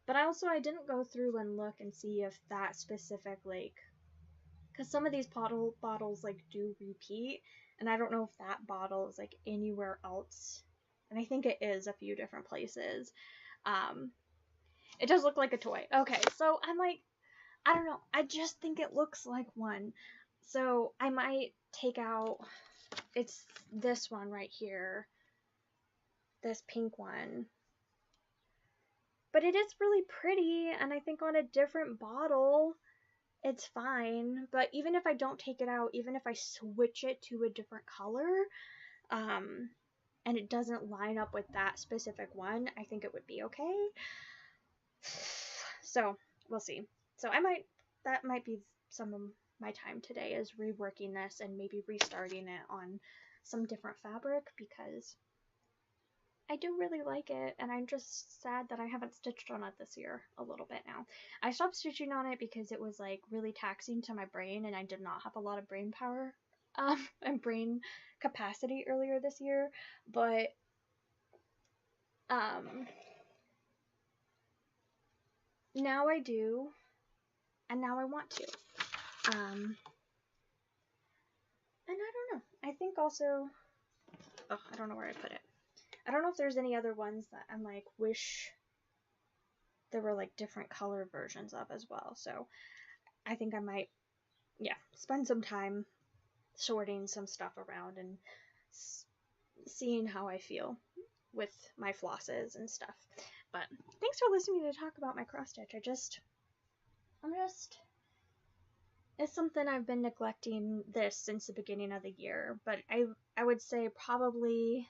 But I didn't go through and look and see if that specific, like, because some of these bottles like do repeat, and I don't know if that bottle is like anywhere else, and I think it is a few different places. It does look like a toy. Okay, so I'm like, I don't know, I just think it looks like one, so I might take out, it's this one right here, this pink one, but it is really pretty, and I think on a different bottle it's fine. But even if I don't take it out, even if I switch it to a different color, and it doesn't line up with that specific one, I think it would be okay. So we'll see. So that might be some of my time today, is reworking this and maybe restarting it on some different fabric, because I do really like it, and I'm just sad that I haven't stitched on it this year a little bit now. I stopped stitching on it because it was like really taxing to my brain, and I did not have a lot of brain power and brain capacity earlier this year, but now I do, and now I want to. And I don't know. I think also, oh, I don't know where I put it. I don't know if there's any other ones that I'm like, wish there were like different color versions of as well. So I think I might, spend some time sorting some stuff around and seeing how I feel with my flosses and stuff. But thanks for listening to talk about my cross stitch. It's something I've been neglecting this since the beginning of the year, but I would say probably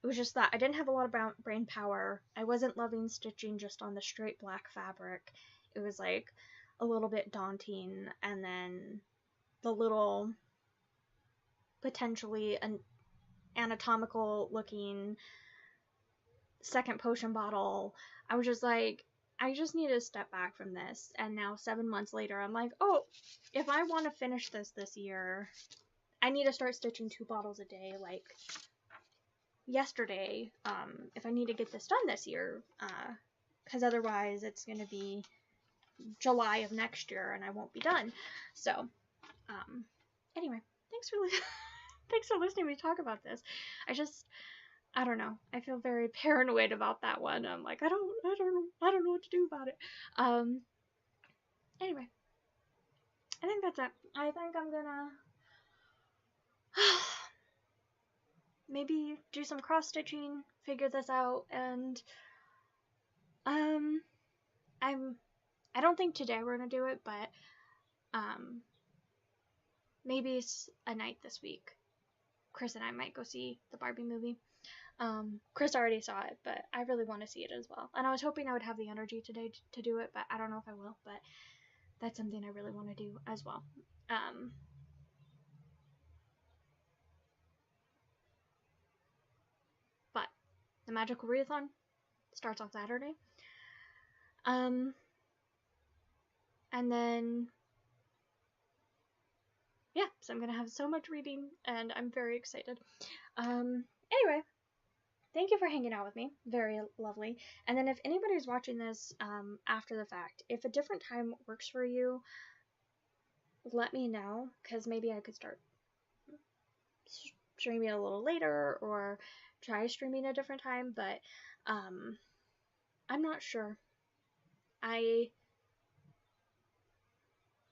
it was just that I didn't have a lot of brain power. I wasn't loving stitching just on the straight black fabric. It was like a little bit daunting, and then the little potentially an anatomical looking second potion bottle, I was just like, I just need to step back from this. And now 7 months later, I'm like, oh, if I want to finish this year, I need to start stitching 2 bottles a day, like yesterday, if I need to get this done this year, because otherwise it's going to be July of next year and I won't be done. So, anyway, thanks for listening to me talk about this. I don't know. I feel very paranoid about that one. I'm like, I don't know what to do about it. Anyway, I think that's it. I think I'm gonna maybe do some cross stitching, figure this out, and I don't think today we're gonna do it, but maybe it's a night this week. Chris and I might go see the Barbie movie. Chris already saw it, but I really want to see it as well. And I was hoping I would have the energy today to do it, but I don't know if I will, but that's something I really want to do as well. But the Magical Readathon starts on Saturday. And then, yeah, so I'm going to have so much reading, and I'm very excited. Anyway, thank you for hanging out with me. Very lovely. And then if anybody's watching this after the fact, if a different time works for you, let me know, because maybe I could start streaming a little later or try streaming a different time, but I'm not sure.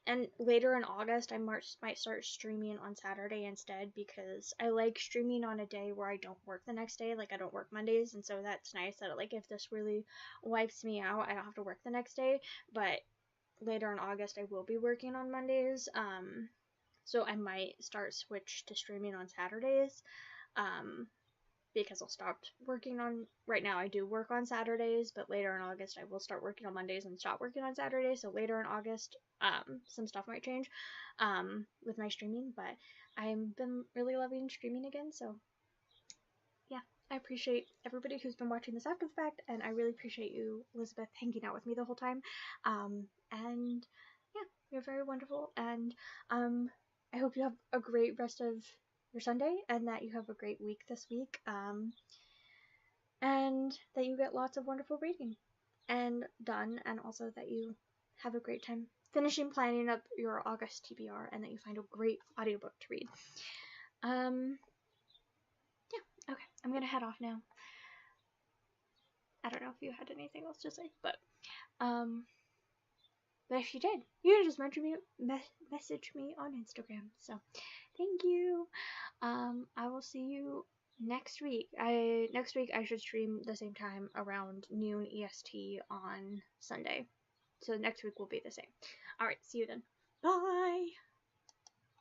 And later in August, I might start streaming on Saturday instead, because I like streaming on a day where I don't work the next day. Like, I don't work Mondays, and so that's nice that, like, if this really wipes me out, I don't have to work the next day. But later in August, I will be working on Mondays. So I might switch to streaming on Saturdays. Because I'll stop working on, right now I do work on Saturdays, but later in August I will start working on Mondays and stop working on Saturdays. So later in August, some stuff might change with my streaming, but I've been really loving streaming again. So yeah, I appreciate everybody who's been watching this after the fact, and I really appreciate you, Elizabeth, hanging out with me the whole time. And yeah, you're very wonderful, and I hope you have a great rest of your Sunday, and that you have a great week this week, and that you get lots of wonderful reading and done, and also that you have a great time finishing planning up your August TBR, and that you find a great audiobook to read. Yeah, okay, I'm gonna head off now. I don't know if you had anything else to say, but if you did, you can just message me on Instagram. So thank you. I will see you next week. Next week I should stream the same time, around noon EST on Sunday. So next week will be the same. Alright, see you then. Bye!